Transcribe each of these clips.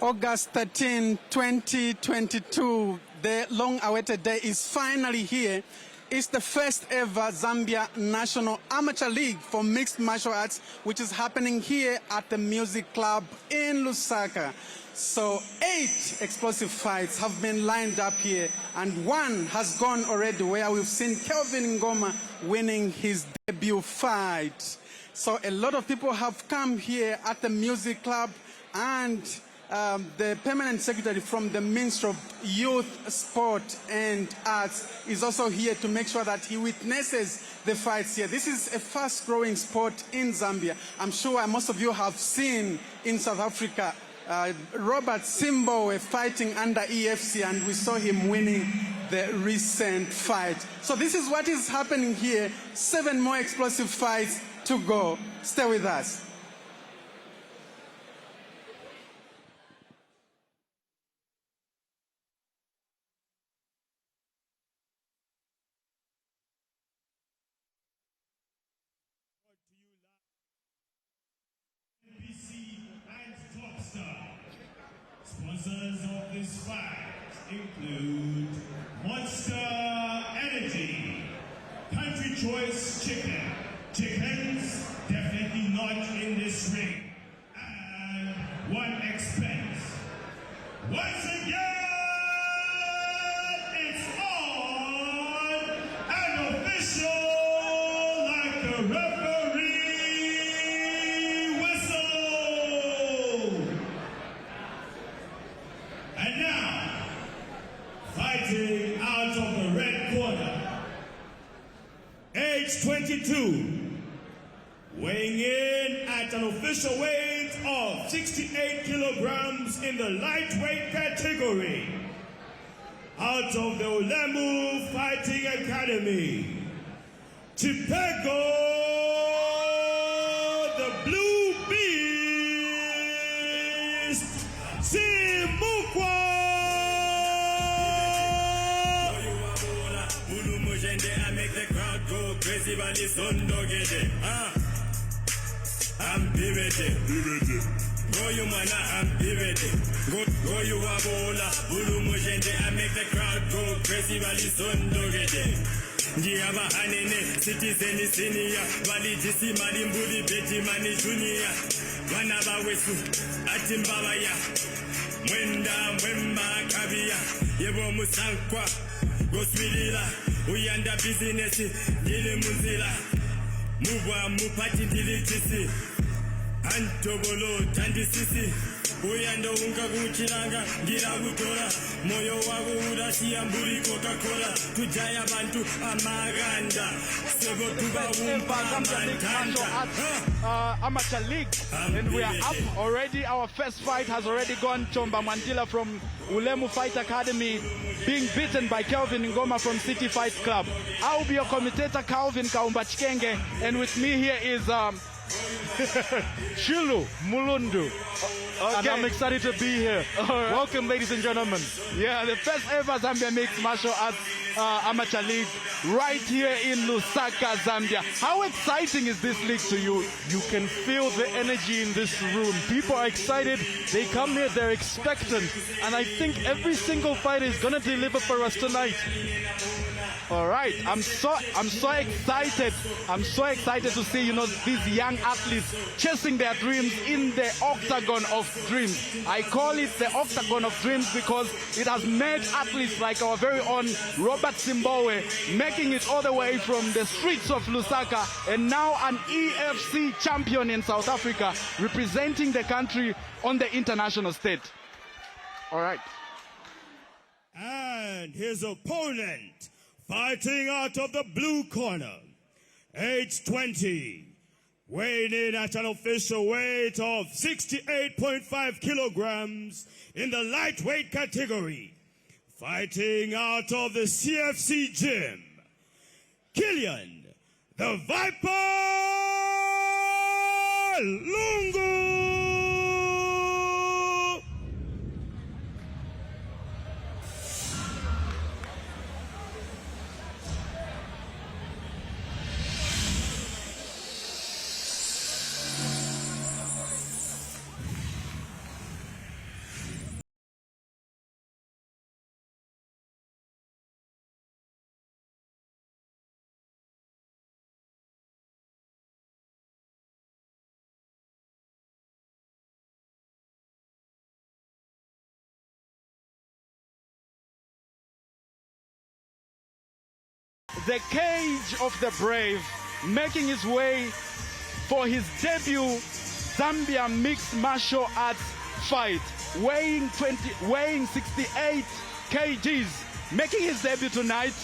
August 13, 2022, the long-awaited day is finally here. It's the first ever Zambia National Amateur League for mixed martial arts, which is happening here at the Music Club in Lusaka. So 8 explosive fights have been lined up here, and one has gone already where we've seen Kelvin winning his debut fight. So a lot of people have come here at the Music Club, and the permanent secretary from the Ministry of Youth, Sport and Arts is also here to make sure that he witnesses the fights here. This is a fast-growing sport in Zambia. I'm sure most of you have seen in South Africa Robert Chimbwe fighting under EFC, and we saw him winning the recent fight. So this is what is happening here. 7 more explosive fights to go. Stay with us. Sponsors of this fight include Monster Energy, Country Choice Chicken, chickens definitely not in this ring, and One Expense. Once again, it's on and official like a referee whistle. And now, fighting out of the red corner, age 22, weighing in at an official weight of 68 kilograms in the lightweight category, out of the Ulemu Fighting Academy, Chipego, the Blue Beast, Simukuwa. I make the crowd go crazy, but it's undogede. I'm pivete. Go you mana, I'm pivete. Go you abola. Ulu mujende, I make the crowd go crazy, but it's undogede. Ndiaba hanene, citizen senior, Vali Jisi Malimbudi, Betty Mani Junior, Wanaba Wesu, Atimbaba ya, Mwemba Kabia, Yebo Musankwa, Goswilila, Uyanda business, Nile Munzila, Muwa Mupati Diligisi, Antobolo, Tandisisi, Uyanda Unga Guchilanga, Gira Gutora, Moyo Wagu Urashi Amburi Coca-Cola, Tujaya Bantu, Amaganda, Sebo Tuba Wumpa, Amateur League, and we are up already. Our first fight has already gone. Chomba Mwandila from Ulemu Fight Academy being beaten by Kelvin Ngoma from City Fight Club. I'll be your commentator, Kelvin Kaumbachkenge, and with me here is Shilu Mulundu. Okay. And I'm excited to be here. Right. Welcome, ladies and gentlemen. Yeah, the first ever Zambia Mixed Martial Arts Amateur League right here in Lusaka, Zambia. How exciting is this league to you? You can feel the energy in this room. People are excited. They come here, they're expectant. And I think every single fighter is going to deliver for us tonight. All right, I'm so excited. I'm so excited to see, these young athletes chasing their dreams in the octagon of dreams. I call it the octagon of dreams because it has made athletes like our very own Robert Chimbwe making it all the way from the streets of Lusaka, and now an EFC champion in South Africa, representing the country on the international stage. All right. And his opponent, fighting out of the blue corner, age 20, weighing in at an official weight of 68.5 kilograms in the lightweight category, fighting out of the CFC gym, Killian, the Viper Lungu. the cage of the brave, making his way for his debut Zambia mixed martial arts fight, weighing 68 kgs, making his debut tonight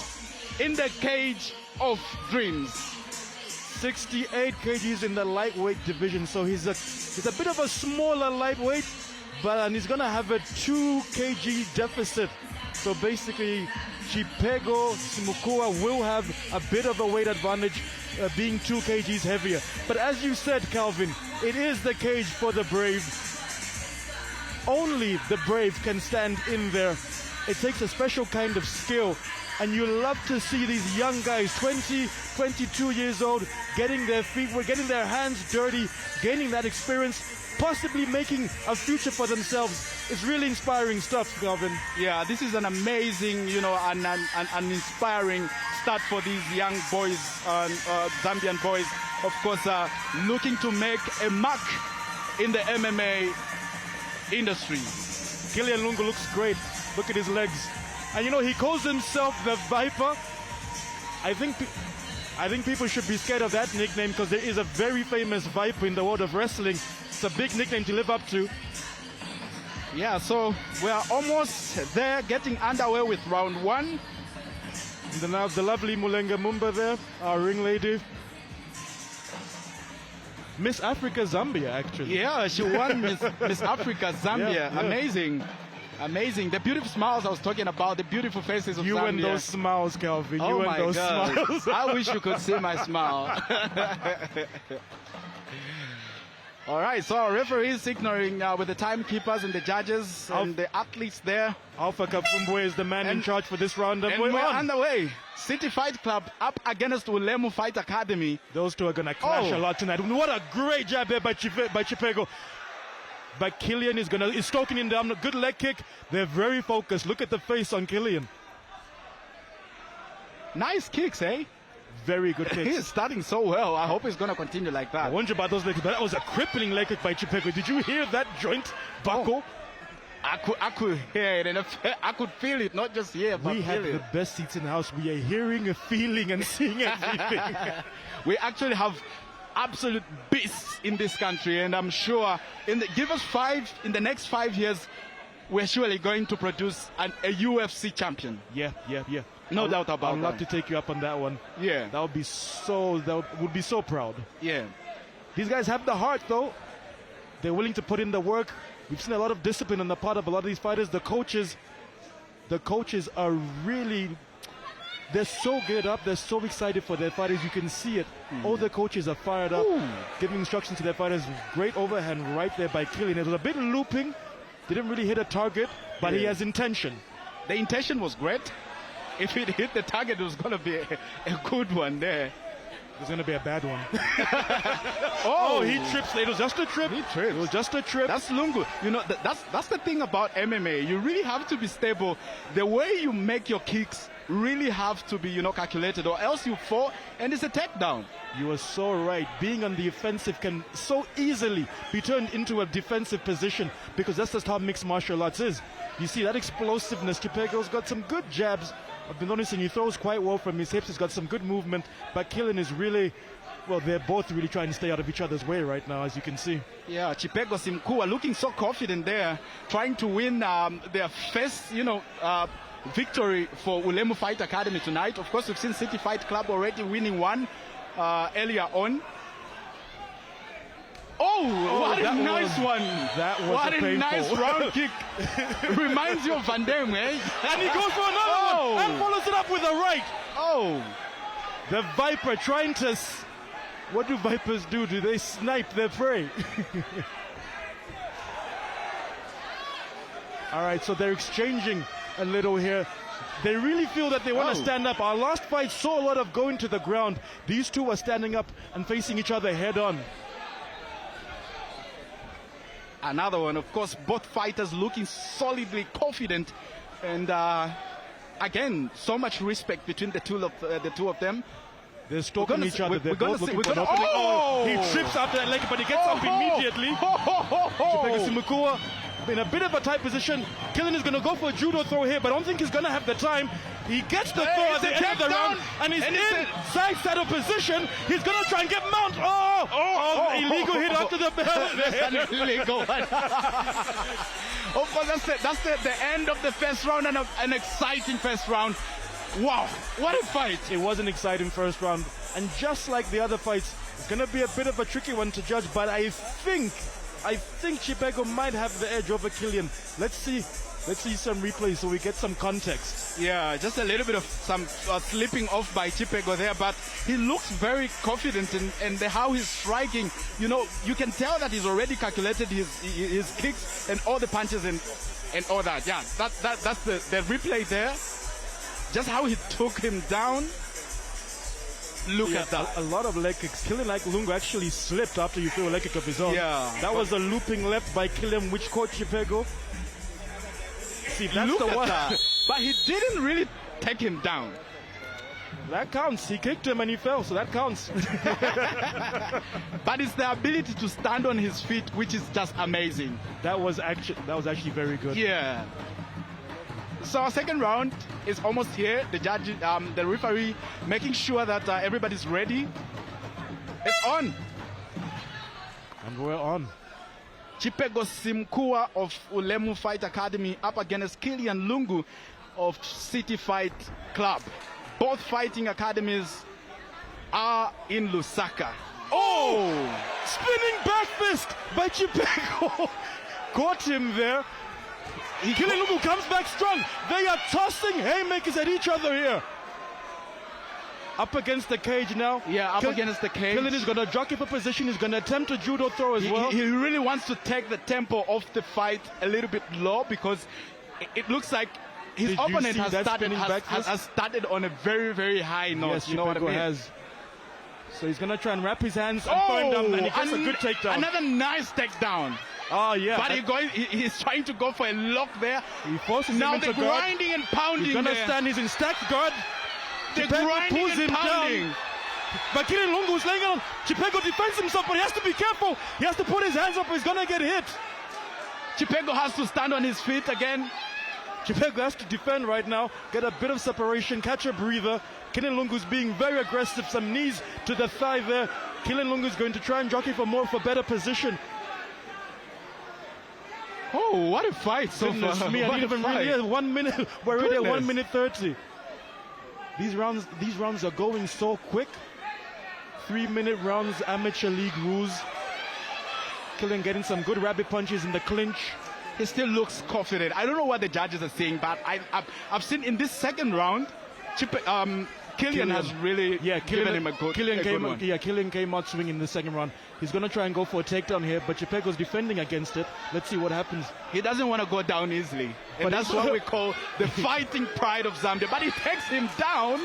in the cage of dreams. 68 kgs in the lightweight division, so he's a bit of a smaller lightweight, but he's gonna have a 2 kg deficit. So basically, Chipego, Simukuwa will have a bit of a weight advantage, being 2 kgs heavier. But as you said, Kelvin, it is the cage for the brave. Only the brave can stand in there. It takes a special kind of skill, and you love to see these young guys, 20, 22 years old, getting their feet, getting their hands dirty, gaining that experience, possibly making a future for themselves. It's really inspiring stuff, Kelvin. Yeah, this is an amazing, an inspiring start for these young boys, Zambian boys, of course, looking to make a mark in the MMA industry. Killian Lungu looks great. Look at his legs. And he calls himself the Viper. I think people should be scared of that nickname, because there is a very famous Viper in the world of wrestling. It's a big nickname to live up to. Yeah, so we are almost there, getting underway with round 1. And then now the lovely Mulenga Mumba there, our ring lady. Miss Africa Zambia, actually. Yeah, she won Miss Africa Zambia. Yeah. Amazing. Amazing. The beautiful smiles I was talking about, the beautiful faces of You Zambia. and those smiles, Kelvin. Oh you and my those God. smiles. I wish you could see my smile. All right, so our referees signaling with the timekeepers and the judges and the athletes there. Alpha Kafumbwe is the man in charge for this round. And we're on the way. City Fight Club up against Ulemu Fight Academy. Those two are going to clash a lot tonight. What a great jab there by Chipego. But Killian is stroking him down. A good leg kick. They're very focused. Look at the face on Killian. Nice kicks, eh? Very good kicks. He's starting so well. I hope he's going to continue like that. I wonder about those legs. That was a crippling leg kick by Chipego. Did you hear that joint buckle? I could hear it, and I could feel it, not just hear, but we have the best seats in the house. We are hearing, feeling, and seeing everything. We actually have absolute beasts in this country, and I'm sure in the next 5 years, we're surely going to produce a UFC champion. Yeah. No doubt about that. I'd love to take you up on that one. Yeah. That would be so proud. Yeah. These guys have the heart, though. They're willing to put in the work. We've seen a lot of discipline on the part of a lot of these fighters. The coaches are really, they're so geared up. They're so excited for their fighters. You can see it. All the coaches are fired up, giving instructions to their fighters. Great overhand right there by Killian. It was a bit looping. Didn't really hit a target, but he has intention. The intention was great. If it hit the target, it was going to be a good one there. It's going to be a bad one. He trips. It was just a trip. He tripped. It was just a trip. That's Lungu. That's the thing about MMA. You really have to be stable. The way you make your kicks really have to be, calculated, or else you fall and it's a takedown. You are so right. Being on the offensive can so easily be turned into a defensive position, because that's just how mixed martial arts is. You see that explosiveness. Chipego's got some good jabs. I've been noticing he throws quite well from his hips. He's got some good movement. But Killian is really, they're both really trying to stay out of each other's way right now, as you can see. Yeah, Chipego Simukuwa looking so confident there, trying to win their first, victory for Ulemu Fight Academy tonight. Of course, we've seen City Fight Club already winning one earlier on. What a nice one. That was what a painful. nice round kick. Reminds you of Van Damme, eh? And he goes for another one and follows it up with a right. The Viper trying to... What do Vipers do? Do they snipe their prey? All right, so they're exchanging a little here. They really feel that they want to stand up. Our last fight saw a lot of going to the ground. These two are standing up and facing each other head on. Another one, of course, both fighters looking solidly confident, and again, so much respect between the two of them. They're stalking each other. They're both looking for an opening. He trips after that leg, but he gets up immediately. Chipego Simukuwa in a bit of a tight position. Killian is going to go for a judo throw here, but I don't think he's going to have the time. He gets the throw at the end of the round, and he's in side saddle position. He's going to try and get mount. Illegal hit after the bell. That's an illegal one. Of course, that's the end of the first round, and an exciting first round. Wow, what a fight. It was an exciting first round, and just like the other fights, it's going to be a bit of a tricky one to judge, but I think Chipego might have the edge over Killian. Let's see some replays so we get some context. Yeah, just a little bit of some slipping off by Chipego there, but he looks very confident in how he's striking. You know, you can tell that he's already calculated his kicks and all the punches and all that. Yeah, that's the replay there. Just how he took him down. Look at that. A lot of leg kicks. Killian, like Lungu, actually slipped after you threw a leg kick of his own. Yeah. That was a looping left by Killian, which caught Chipego. See, that's Look the at one. that. But he didn't really take him down. That counts. He kicked him and he fell, so that counts. But it's the ability to stand on his feet, which is just amazing. That was actually very good. Yeah. So our second round is almost here. The judge, the referee, making sure that everybody's ready. It's on. And we're on. Chipego Simukuwa of Ulemu Fight Academy up against Killian Lungu of City Fight Club. Both fighting academies are in Lusaka. Oh! Spinning back fist by Chipego. Caught him there. Killian Lungu comes back strong. They are tossing haymakers at each other here. Up against the cage now. Yeah, up against the cage. Killian is going to jockey for position. He's going to attempt a judo throw as well. He really wants to take the tempo of the fight a little bit low because it looks like his opponent has started on a very, very high note. Yes, you know what I mean? Has. So he's going to try and wrap his hands and find him, and he gets a good takedown. Another nice takedown. Oh, yeah. But he's trying to go for a lock there. He forces now him into the grinding and pounding. He's going to stand. He's in stacked guard. Chipego pulls him pounding. down. But Killian Lungu is laying on. Chipego defends himself, but he has to be careful. He has to put his hands up or he's going to get hit. Chipego has to stand on his feet again. Chipego has to defend right now, get a bit of separation, catch a breather. Killian Lungu is being very aggressive, some knees to the thigh there. Killian Lungu is going to try and jockey for better position. Oh, what a fight so far. Me, I didn't even really 1 minute. We're already at 1 minute 30. These rounds are going so quick. 3-minute rounds, amateur league rules. Killian getting some good rabbit punches in the clinch. He still looks confident. I don't know what the judges are saying, but I've seen in this second round, Killian has really given him a good one. Yeah, Killian came out swinging in the second round. He's going to try and go for a takedown here, but Chipego's defending against it. Let's see what happens. He doesn't want to go down easily. And that's what we call the fighting pride of Zambia. But he takes him down.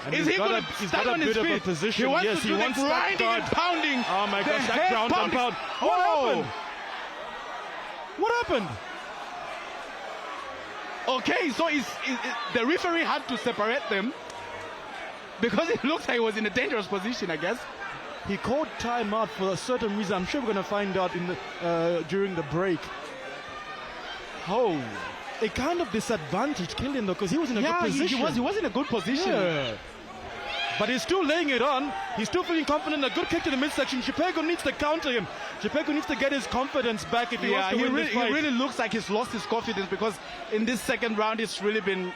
And Is he going to stand on his feet? Position. He wants yes, to do the grinding and pounding. Oh my gosh, that ground and pound. What happened? What happened? Okay, so the referee had to separate them because it looks like he was in a dangerous position, I guess. He called time out for a certain reason. I'm sure we're going to find out in the during the break. Oh, it kind of disadvantaged Killian though, because he was in a good position. He was in a good position. Yeah. But he's still laying it on. He's still feeling confident. A good kick to the midsection. Chipego needs to counter him. Chipego needs to get his confidence back if he wants to win this fight. He really looks like he's lost his confidence because in this second round it's really been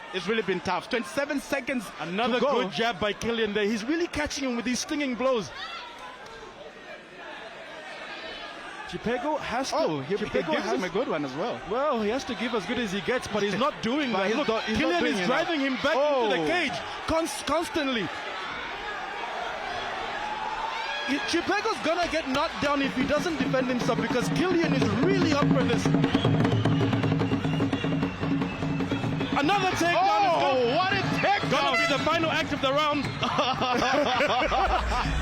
tough. 27 seconds. Another to go. good jab by Killian there. He's really catching him with these stinging blows. Chipego has to. Chipego gives him a good one as well. Well, he has to give as good as he gets, but he's not doing that. Look, Killian is driving him back into the cage constantly. Chipego's gonna get knocked down if he doesn't defend himself because Killian is really up for this. Another takedown. Oh, what a takedown! Gonna be the final act of the round.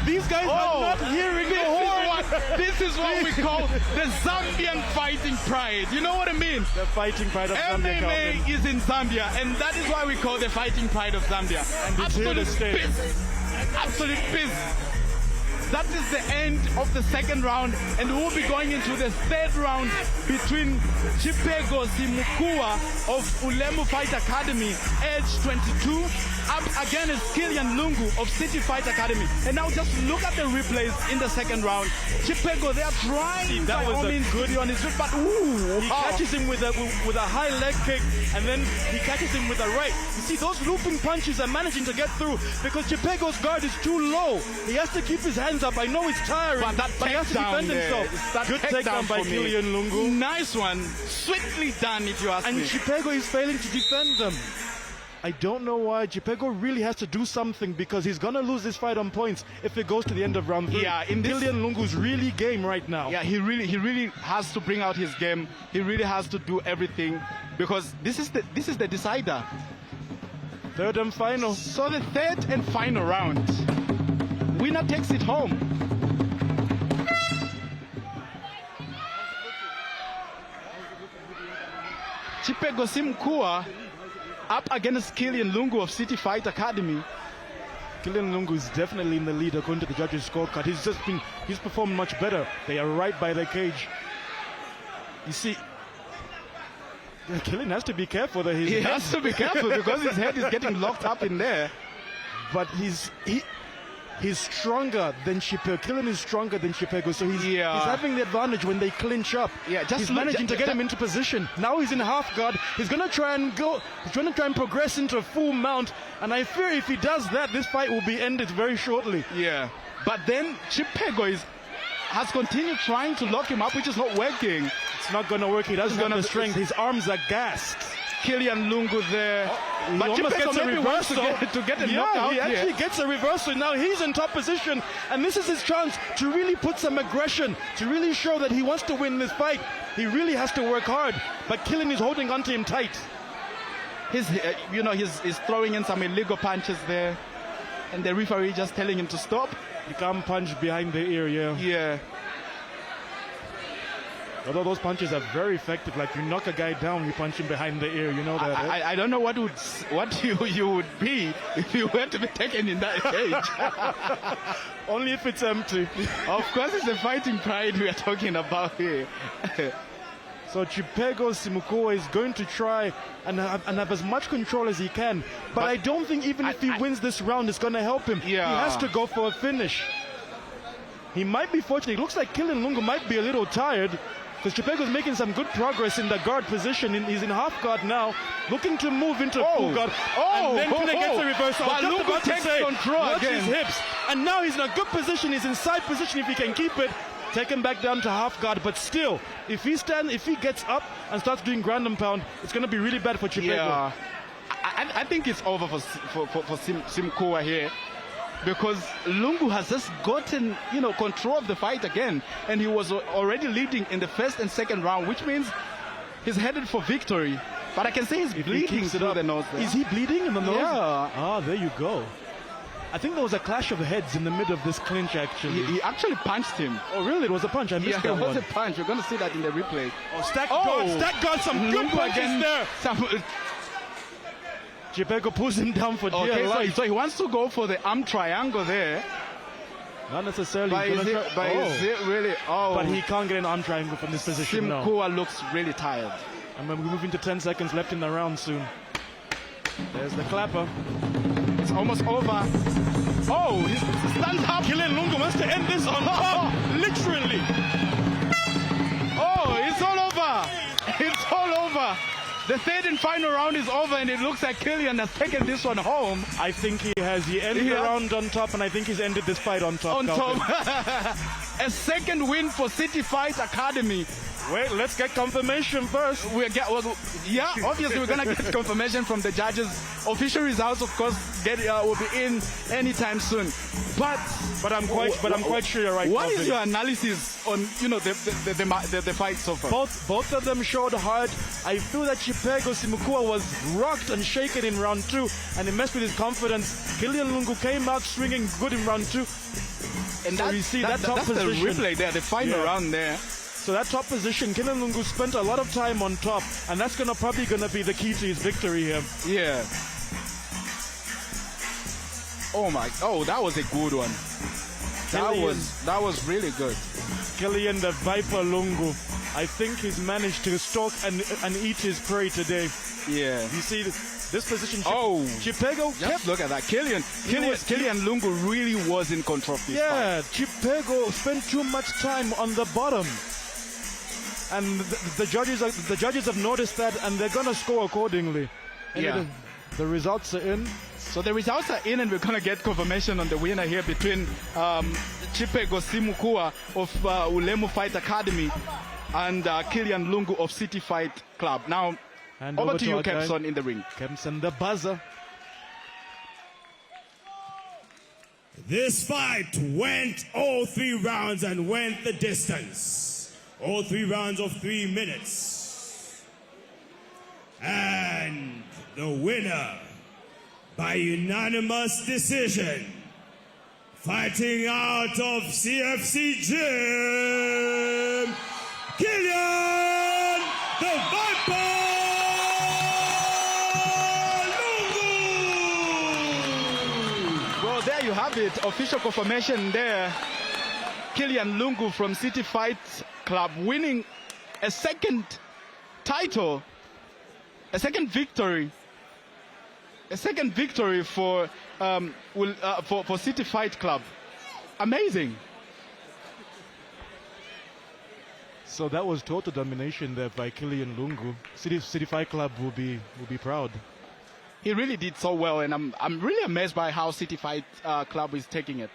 These guys are not hearing the horn. This is what we call the Zambian fighting pride. You know what I mean? The fighting pride of Zambia. MMA is in Zambia, and that is why we call the fighting pride of Zambia. And it's here to stay. Absolute piss. that is the end of the second round, and we will be going into the third round between Chipego Simukuwa of Ulemu Fight Academy, age 22, up against Killian Lungu of City Fight Academy. And now just look at the replays in the second round. Chipego, they are trying that was a good on his but ooh, he catches him with a high leg kick, and then he catches him with a right. You see, those looping punches are managing to get through because Chipego's guard is too low. He has to keep his hands up. I know he's tiring, but he has to defend himself. Good takedown by Killian Lungu. Nice one. Swiftly done, if you ask me. And Chipego is failing to defend them. I don't know why. Chipego really has to do something because he's going to lose this fight on points if it goes to the end of round 3. Yeah, Killian Lungu's really game right now. Yeah, he really has to bring out his game. He really has to do everything because this is the decider. Third and final. So the third and final round. Winner takes it home. Chipego Simukuwa up against Killian Lungu of City Fight Academy. Killian Lungu is definitely in the lead according to the judges' scorecard. He's performed much better. They are right by the cage. You see, Killian has to be careful that he has to be careful because his head is getting locked up in there. But he's stronger than Chipego. Killian is stronger than Chipego, so he's having the advantage when they clinch up. Yeah, he's managing to get him into position. Now he's in half guard. He's going to try and progress into a full mount. And I fear if he does that, this fight will be ended very shortly. Yeah, but then Chipego has continued trying to lock him up, which is not working. It's not going to work. He doesn't have the strength. His arms are gassed. Killian Lungu there. But Chipego gets a reversal to get a knockout. He actually gets a reversal. Now he's in top position, and this is his chance to really put some aggression, to really show that he wants to win this fight. He really has to work hard, but Killian is holding onto him tight. He's throwing in some illegal punches there, and the referee just telling him to stop. You can't punch behind the ear, Yeah. Although those punches are very effective, like you knock a guy down, you punch him behind the ear, you know that. I don't know what you would be if you were to be taken in that cage. Only if it's empty. Of course, it's the fighting pride we are talking about here. So Chipego Simukuwa is going to try and have as much control as he can. But I don't think even if he wins this round, it's going to help him. Yeah. He has to go for a finish. He might be fortunate. It looks like Killian Lungu might be a little tired, because Chipego is making some good progress in the guard position. He's in half guard now, looking to move into full guard. And then Killian gets a reversal. But Lungu takes control watch again. his hips. And now he's in a good position. He's in side position if he can keep it. Take him back down to half guard. But still, if he gets up and starts doing ground and pound, it's going to be really bad for Chipego. Yeah. I think it's over for Simukuwa here, because Lungu has just gotten, control of the fight again, and he was already leading in the first and second round, which means he's headed for victory. But I can say he's bleeding through the nose there. Is he bleeding in the nose? Yeah. Ah, there you go. I think there was a clash of heads in the middle of this clinch, actually. He actually punched him. Oh, really? It was a punch? I missed that one. It was a punch. You're going to see that in the replay. Oh, stack guard, some good punches there. Chipego pulls him down for dear life. So he wants to go for the arm triangle there. Not necessarily. But is it really? Oh. But he can't get an arm triangle from this position. Simukuwa looks really tired. And we're moving to 10 seconds left in the round soon. There's the clapper. It's almost over. Oh, he stands up. Killian Lungu wants to end this on top. Literally. Oh, it's all over. It's all over. The third and final round is over, and it looks like Killian has taken this one home. I think he has. He ended the round on top, and I think he's ended this fight on top. A second win for City Fight Academy. Wait, let's get confirmation first. Obviously we're gonna get confirmation from the judges. Official results, of course, will be in anytime soon. But I'm quite sure you're right. What is your analysis on the fight so far? Both of them showed hard. I feel that Chipego Simukuwa was rocked and shaken in round 2, and it messed with his confidence. Killian Lungu came out swinging good in round 2. And so you see that top position. That's the replay there, the final round there. So that top position, Killian Lungu spent a lot of time on top, and that's probably going to be the key to his victory here. Yeah. Oh, that was a good one. That was really good. Killian the Viper Lungu. I think he's managed to stalk and eat his prey today. Yeah. You see this position. Chipego. Just look at that. Killian Lungu really was in control of this fight. Chipego spent too much time on the bottom. And the judges have noticed that, and they're gonna score accordingly. And the results are in. So the results are in, and we're gonna get confirmation on the winner here between Chipego Simukuwa of Ulemu Fight Academy and Killian Lungu of City Fight Club. Now, over to you, Kempson, in the ring. Kempson, the buzzer. This fight went all 3 rounds and went the distance. All 3 rounds of 3 minutes. And the winner, by unanimous decision, fighting out of CFC Gym, Killian the Viper Lungu! Well, there you have it. Official confirmation there. Killian Lungu from City Fight Club winning a second title, a second victory for City Fight Club. Amazing. So that was total domination there by Killian Lungu. City Fight Club will be proud. He really did so well, and I'm really amazed by how City Fight Club is taking it.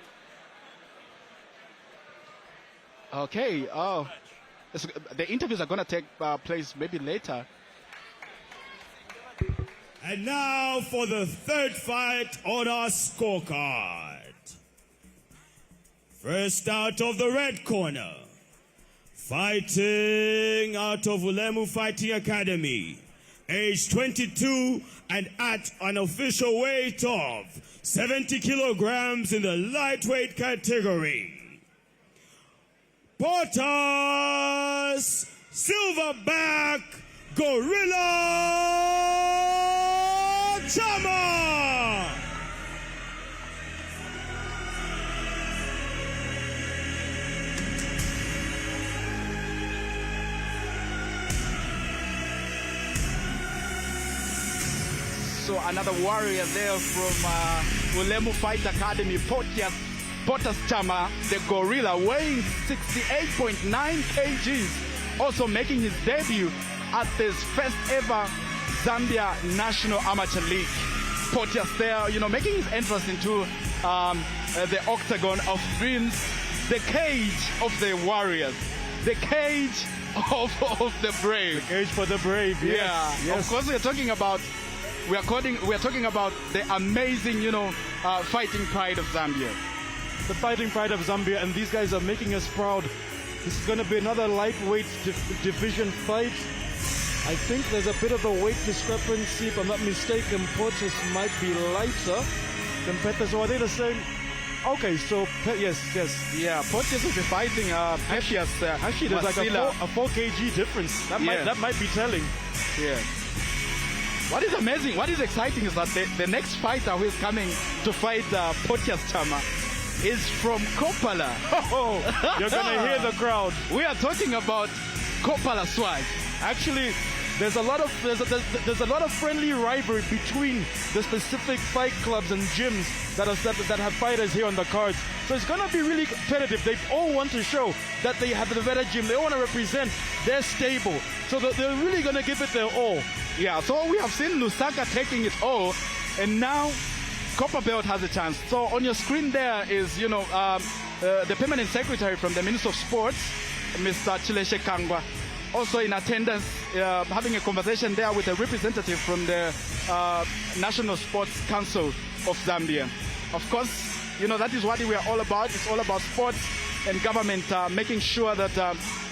Okay. The interviews are going to take place maybe later. And now for the third fight on our scorecard. First out of the red corner, fighting out of Ulemu Fighting Academy, age 22 and at an official weight of 70 kilograms in the lightweight category. Portus, Silverback, Gorilla, Charma. So another warrior there from Ulemu Fight Academy, Portus Charma, the gorilla, weighing 68.9 kgs, also making his debut at this first ever Zambia National Amateur League. Pethias there, making his entrance into the octagon of dreams, the cage of the warriors, the cage of the brave. The cage for the brave, yes. Yeah, yes. Of course we are talking about the amazing, fighting pride of Zambia. The fighting pride of Zambia, and these guys are making us proud. This is going to be another lightweight division fight. I think there's a bit of a weight discrepancy. If I'm not mistaken, Portus might be lighter than Pethias. So are they the same? Okay, so yes. Yeah, Portus will be fighting Pethias. Actually, there's Mwasila. like a 4 kg difference. That might be telling. Yeah. What is amazing, what is exciting is that the next fighter who is coming to fight Pethias Charma is from Kopala. Oh, you're gonna hear the crowd. We are talking about Kopala swag. Actually, there's a lot of friendly rivalry between the specific fight clubs and gyms that have fighters here on the cards. So it's gonna be really competitive. They all want to show that they have the better gym. They want to represent their stable. So they're really gonna give it their all. Yeah. So we have seen Lusaka taking it all, and now Copper Belt has a chance. So on your screen there is, the permanent secretary from the Ministry of Sports, Mr. Chileshe Kangwa, also in attendance, having a conversation there with a representative from the National Sports Council of Zambia. Of course, that is what we are all about. It's all about sports and government making sure that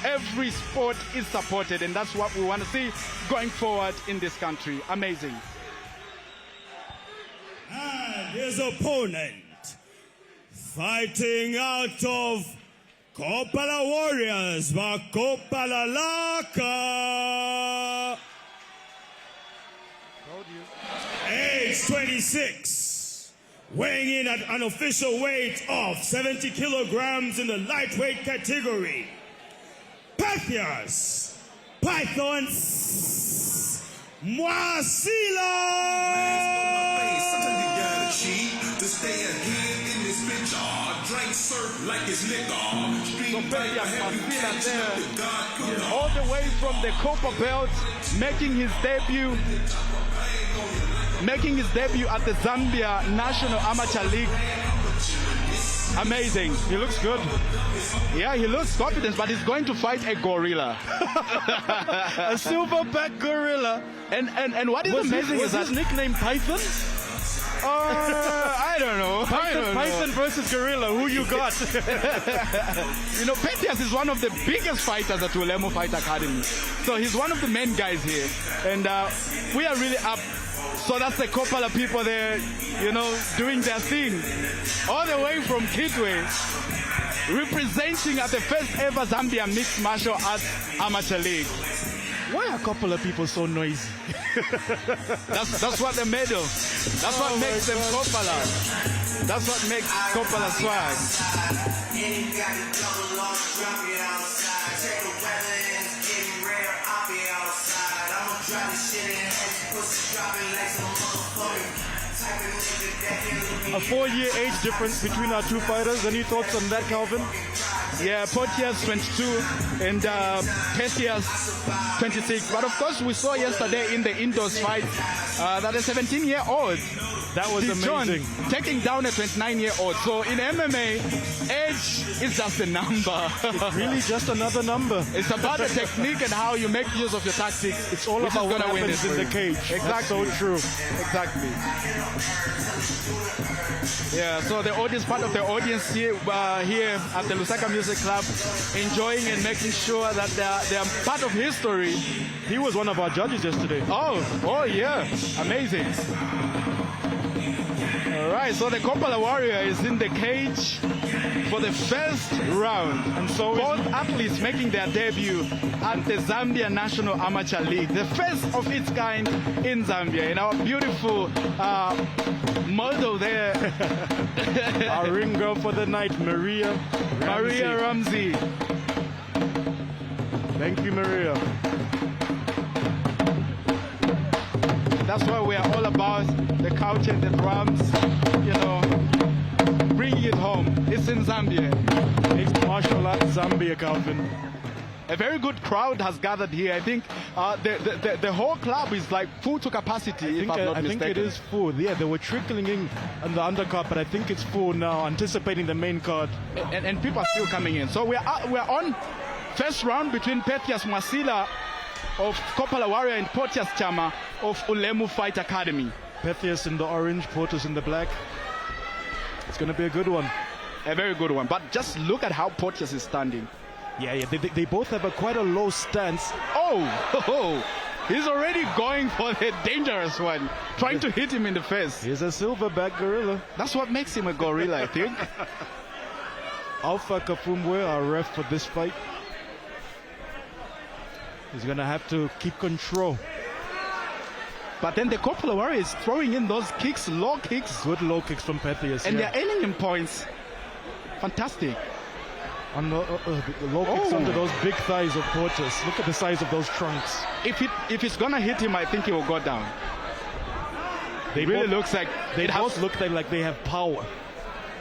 every sport is supported, and that's what we want to see going forward in this country. Amazing. And his opponent, fighting out of Kopala Warriors, Kopala Laka. Age 26, weighing in at an official weight of 70 kilograms in the lightweight category, Pethias, Python, Mwasila! To stay ahead in this bitch, drink surf like it's liquor. Stream all the way from the copper belt, making his debut at the Zambia National Amateur League. Amazing. He looks good. Yeah, he looks confident, but he's going to fight a gorilla. A silverback gorilla. And what is amazing is that his nickname Python? I don't know. Python versus gorilla. Who you got? You know, Pethias is one of the biggest fighters at Ulemu Fight Academy. So he's one of the main guys here. And we are really up. So that's the couple of people there, you know, doing their thing. All the way from Kitwe, representing at the first ever Zambia Mixed Martial Arts Amateur League. Why are a couple of people so noisy? That's what they made of. That's what makes them popular. That's what makes popular swag. A 4-year age difference between our two fighters. Any thoughts on that, Kelvin? Yeah, Portus 22 and Pethias 26. But of course, we saw yesterday in the indoors fight that a 17-year-old, that was amazing, taking down a 29-year-old. So in MMA, age is just a number. It's really just another number. It's about the technique and how you make use of your tactics. It's all about what happens in the cage. Exactly. That's so true. Exactly. Yeah, so the audience, part of the audience here, here at the Lusaka Music Club, enjoying and making sure that they are part of history. He was one of our judges yesterday. Oh yeah, amazing. All right, so the Kopala Warrior is in the cage for the first round. And so both athletes making their debut at the Zambia National Amateur League, the first of its kind in Zambia. In our beautiful model there. Our ring girl for the night, Maria Ramsey. Thank you, Maria. That's what we are all about, the couch and the drums, you know, bringing it home. It's in Zambia. It's martial arts Zambia, Kelvin. A very good crowd has gathered here. I think the whole club is like full to capacity, if I'm not mistaken. I think it is full. Yeah, they were trickling in on the undercard, but I think it's full now, anticipating the main card. And people are still coming in. So we're on first round between Pethias Mwasila of Kopala Warrior and Portus Charma of Ulemu Fight Academy. Pethias in the orange, Portus in the black. It's going to be a good one. A very good one. But just look at how Portus is standing. Yeah, they both have quite a low stance. Oh, he's already going for the dangerous one, trying to hit him in the face. He's a silverback gorilla. That's what makes him a gorilla, I think. Alpha Kafumbwe, our ref for this fight. He's going to have to keep control. But then the Kopala Warrior is throwing in those kicks, low kicks. Good low kicks from Pethias. And they're aiming him points. Fantastic. On the low kicks onto those big thighs of Portus. Look at the size of those trunks. If it's going to hit him, I think he will go down. They really looks like they both look like they have power.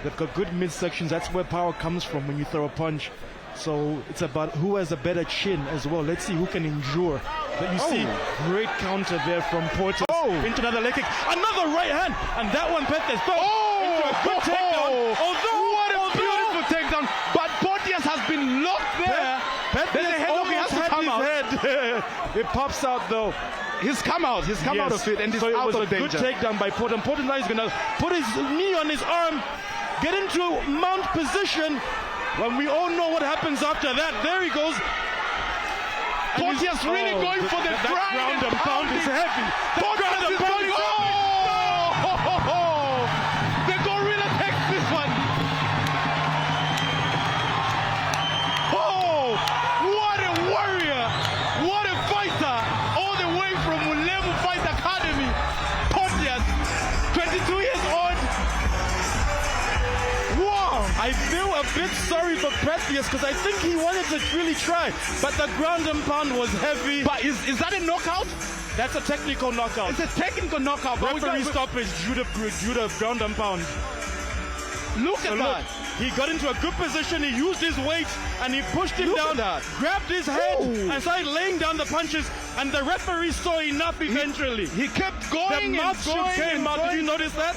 They've got good midsections. That's where power comes from when you throw a punch. So it's about who has a better chin as well. Let's see who can endure. But you see, great counter there from Portus. Into another leg kick. Another right hand. And that one, Pethias. Into a good takedown. What a beautiful takedown. But Portus has been locked there. Pethias almost had his head. It pops out though. He's come out. He's come out of it. And he's out of danger. So it was a good takedown by Portus. And Portus now is going to put his knee on his arm. Get into mount position. When we all know what happens after that. There he goes. Portus really going for the ground and pound is heavy. Portus is going. The gorilla takes this one. What a warrior. What a fighter. All the way from Ulemu Fight Academy. Portus, 22 years old, a bit sorry for Pethias because I think he wanted to really try, but the ground and pound was heavy. But is that a knockout? That's a technical knockout. It's a technical knockout. But Referee stoppage due to ground and pound. Look at that. He got into a good position, he used his weight, and he pushed him down, grabbed his head, and started laying down the punches, and the referee saw enough eventually. He kept going. The mouth shield came out. Did you notice that?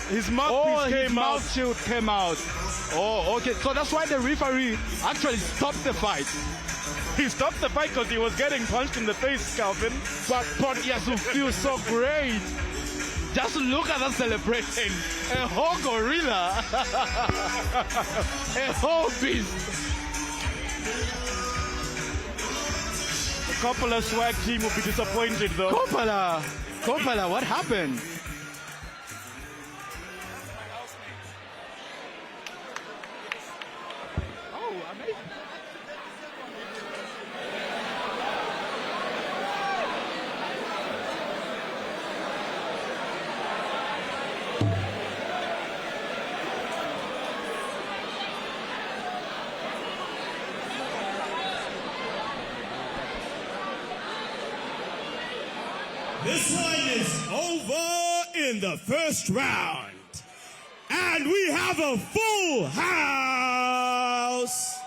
His mouthpiece came out. Mouth shield came out. Oh, okay. So that's why the referee actually stopped the fight. He stopped the fight because he was getting punched in the face, Kelvin. But Pethias will feel so great. Just look at that celebration. A whole gorilla. A whole beast. The Coppola swag team will be disappointed though. Coppola, what happened? Oh, amazing. This one is over in the first round. And we have a full house.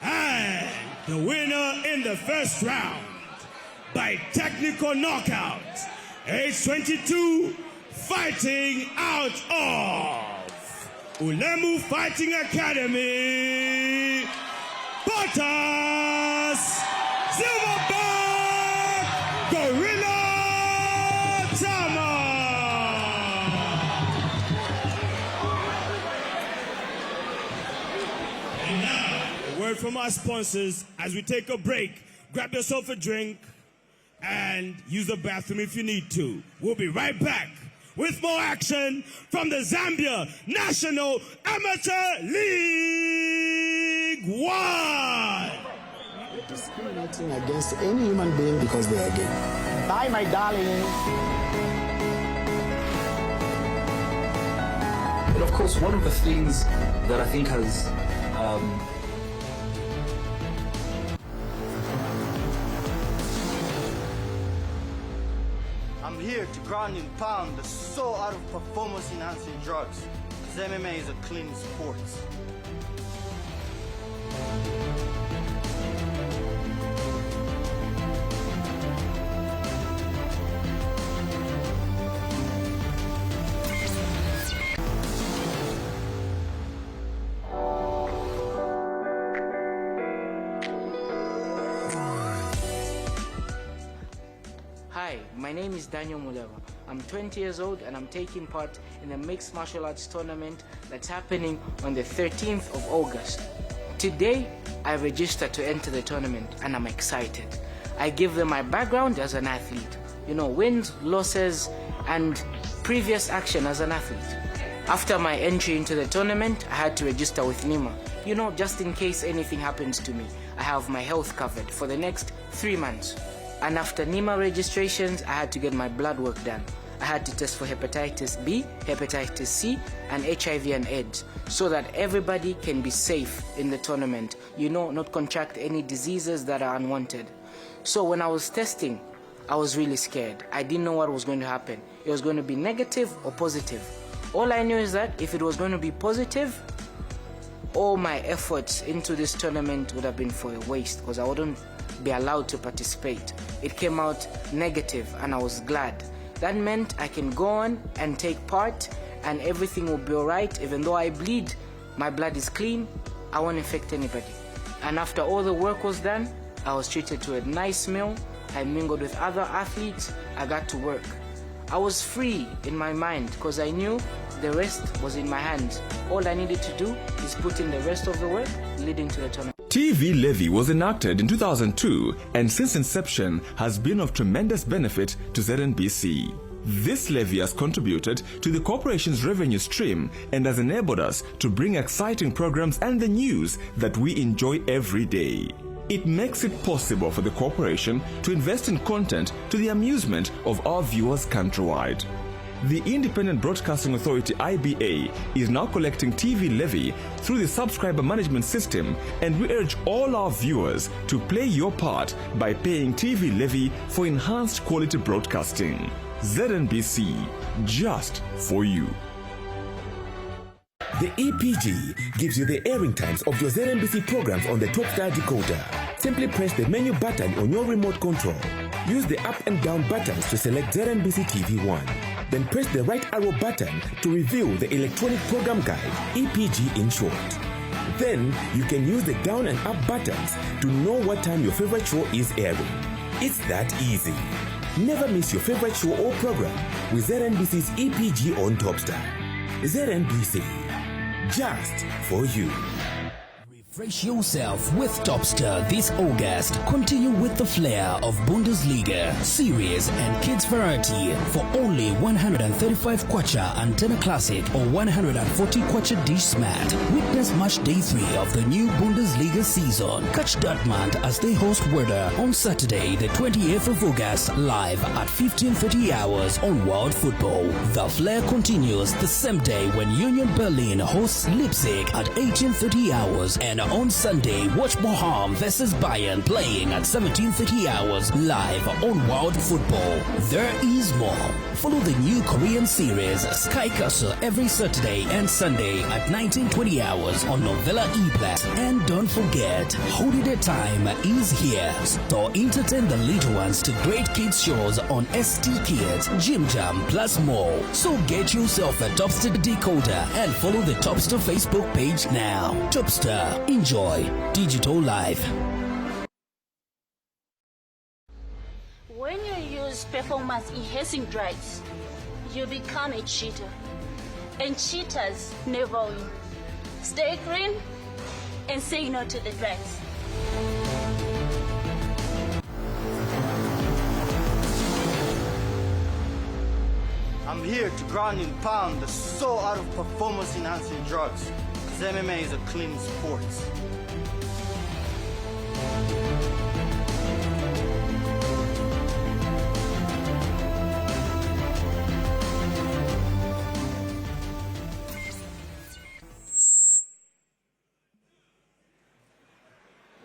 And the winner in the first round by technical knockout, age 22, fighting out of Ulemu Fighting Academy, Portus, Silverback, Gorilla, Charma. And now, a word from our sponsors as we take a break. Grab yourself a drink and use the bathroom if you need to. We'll be right back with more action from the Zambia National Amateur League 1. Discriminating against any human being because they are gay. Bye, my darling. But of course, one of the things that I think has I'm here to ground and pound the so out of performance enhancing drugs. Because MMA is a clean sport. Hi, my name is Daniel Muleba. I'm 20 years old and I'm taking part in a mixed martial arts tournament that's happening on the 13th of August. Today, I registered to enter the tournament and I'm excited. I give them my background as an athlete, wins, losses, and previous action as an athlete. After my entry into the tournament, I had to register with NEMA. Just in case anything happens to me, I have my health covered for the next 3 months. And after NEMA registrations, I had to get my blood work done. I had to test for hepatitis B, hepatitis C, and HIV and AIDS, so that everybody can be safe in the tournament, not contract any diseases that are unwanted. So when I was testing, I was really scared. I didn't know what was going to happen. It was going to be negative or positive. All I knew is that if it was going to be positive, all my efforts into this tournament would have been for a waste because I wouldn't be allowed to participate. It came out negative and I was glad. That meant I can go on and take part and everything will be alright. Even though I bleed, my blood is clean, I won't infect anybody. And after all the work was done, I was treated to a nice meal, I mingled with other athletes, I got to work. I was free in my mind because I knew the rest was in my hands. All I needed to do is put in the rest of the work leading to the tournament. TV levy was enacted in 2002 and since inception has been of tremendous benefit to ZNBC. This levy has contributed to the corporation's revenue stream and has enabled us to bring exciting programs and the news that we enjoy every day. It makes it possible for the corporation to invest in content to the amusement of our viewers countrywide. The Independent Broadcasting Authority (IBA) is now collecting TV levy through the subscriber management system, and we urge all our viewers to play your part by paying TV levy for enhanced quality broadcasting. ZNBC, just for you. The EPG gives you the airing times of your ZNBC programs on the Topstar decoder. Simply press the menu button on your remote control. Use the up and down buttons to select ZNBC TV1. Then press the right arrow button to reveal the electronic program guide, EPG in short. Then you can use the down and up buttons to know what time your favorite show is airing. It's that easy. Never miss your favorite show or program with ZNBC's EPG on Topstar. ZNBC, just for you. Refresh yourself with Topstar this August. Continue with the flair of Bundesliga, series and kids variety for only 135 kwacha antenna classic or 140 kwacha dish smart. Witness match day 3 of the new Bundesliga season. Catch Dortmund as they host Werder on Saturday the 28th of August live at 15:30 hours on World Football. The flair continues the same day when Union Berlin hosts Leipzig at 18:30 hours, and on Sunday, watch Bochum versus Bayern playing at 17:30 hours live on World Football. There is more. Follow the new Korean series Sky Castle every Saturday and Sunday at 19:20 hours on Novella E-Blast. And don't forget, holiday time is here. So entertain the little ones to great kids shows on ST Kids, Jim Jam, plus more. So get yourself a Topstar decoder and follow the Topstar Facebook page now. Topstar. Enjoy digital life. When you use performance enhancing drugs, you become a cheater. And cheaters never win. Stay clean and say no to the drugs. I'm here to ground and pound the soul out of performance enhancing drugs. Because MMA is a clean sport.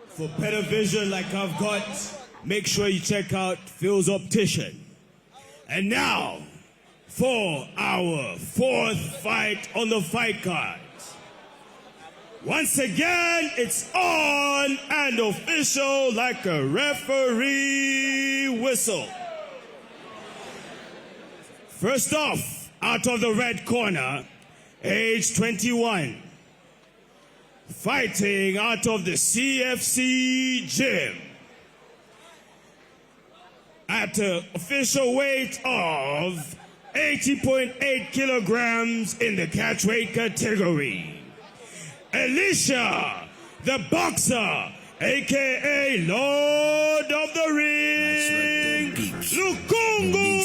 For better vision like I've got, make sure you check out Phil's Optician. And now, for our 4th fight on the fight card. Once again, it's on and official like a referee whistle. First off, out of the red corner, age 21. Fighting out of the CFC gym. At an official weight of 80.8 kilograms in the catchweight category. Elisha, the boxer, a.k.a. Lord of the Ring, Lukungu.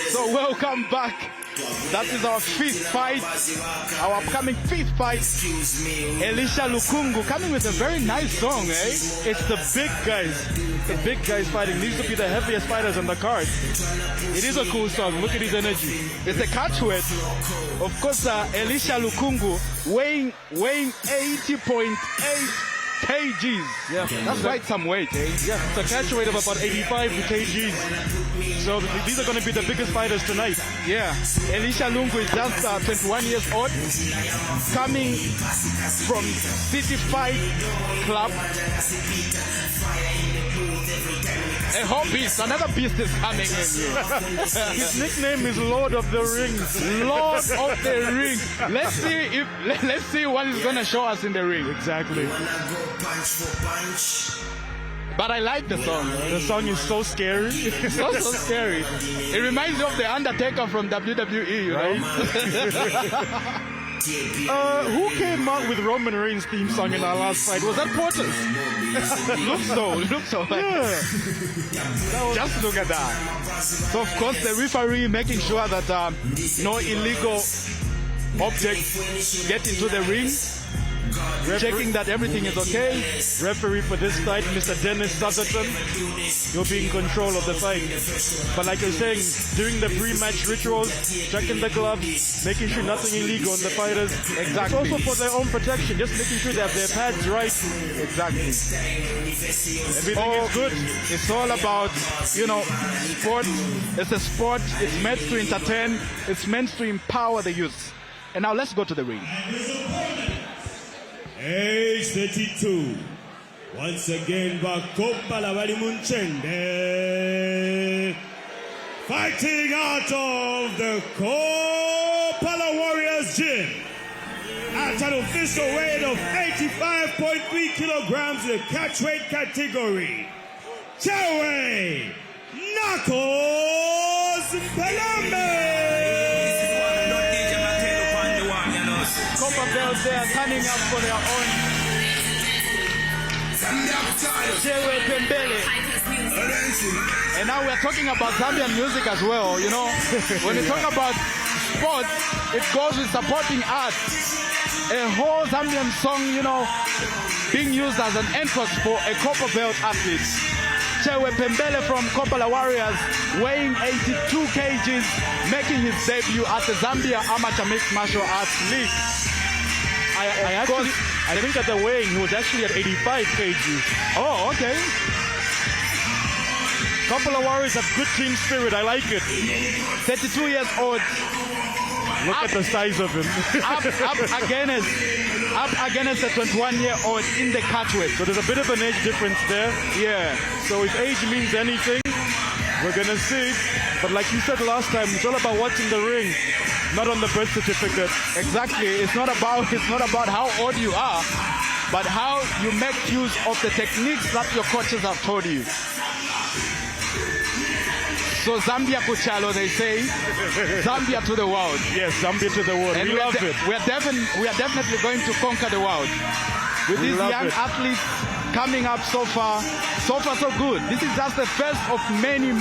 So welcome back. That is our 5th fight, our upcoming 5th fight. Elisha Lukungu coming with a very nice song, eh? It's the big guys fighting. These will be the heaviest fighters on the card. It is a cool song. Look at his energy. It's a catchweight. Of course, Elisha Lukungu weighing 80.8 kgs. Yeah, that's quite some weight, eh? Yeah, it's a catch weight of about 85 kgs. So these are going to be the biggest fighters tonight. Yeah, Elisha Lungu is just 21 years old, coming from City Fight Club. A whole beast, another beast is coming in. His nickname is Lord of the Rings. Lord of the Rings. Let's see what he's gonna show us in the ring. Exactly. But I like the song. The song is so scary. It's so scary. It reminds me of the Undertaker from WWE, right? Who came out with Roman Reigns' theme song in our last fight? Was that Portus? Looks so. Yeah. Just look at that. So of course the referee making sure that no illegal objects get into the ring. checking that everything is okay. Referee for this fight, Mr. Dennis Sutherton. You'll be in control of the fight. But like you're saying, during the pre-match rituals, checking the gloves, making sure nothing illegal on the fighters. Exactly. It's also for their own protection, just making sure they have their pads right. Exactly. Everything is good. It's all about, sport. It's a sport. It's meant to entertain. It's meant to empower the youth. And now let's go to the ring. Age 32. Once again, Bakopala Munchende. Fighting out of the Kopala Warriors gym. At an official weight of 85.3 kilograms in the catchweight category. Chewe Knuckles Mpembele. Copper bells there turning up for their own. Chewe Mpembele. And now we're talking about Zambian music as well, When you talk about sports, it goes with supporting art. A whole Zambian song, being used as an entrance for a copper belt athlete. Chewe Mpembele from Kopala Warriors, weighing 82 kgs, making his debut at the Zambia Amateur Mixed Martial Arts League. I think at the weighing he was actually at 85 kgs. Oh, okay. Kopala Warriors have good team spirit. I like it. 32 years old. Look at the size of him. up against a 21-year-old in the catchweight. So there's a bit of an age difference there. Yeah. So if age means anything, we're gonna see. But like you said last time, it's all about what's in the ring, not on the birth certificate. Exactly. It's not about how old you are, but how you make use of the techniques that your coaches have taught you. So Zambia Kuchalo, they say. Zambia to the world. Yes, Zambia to the world. And we love it. We are definitely going to conquer the world. With these young athletes coming up so far so good. This is just the first of many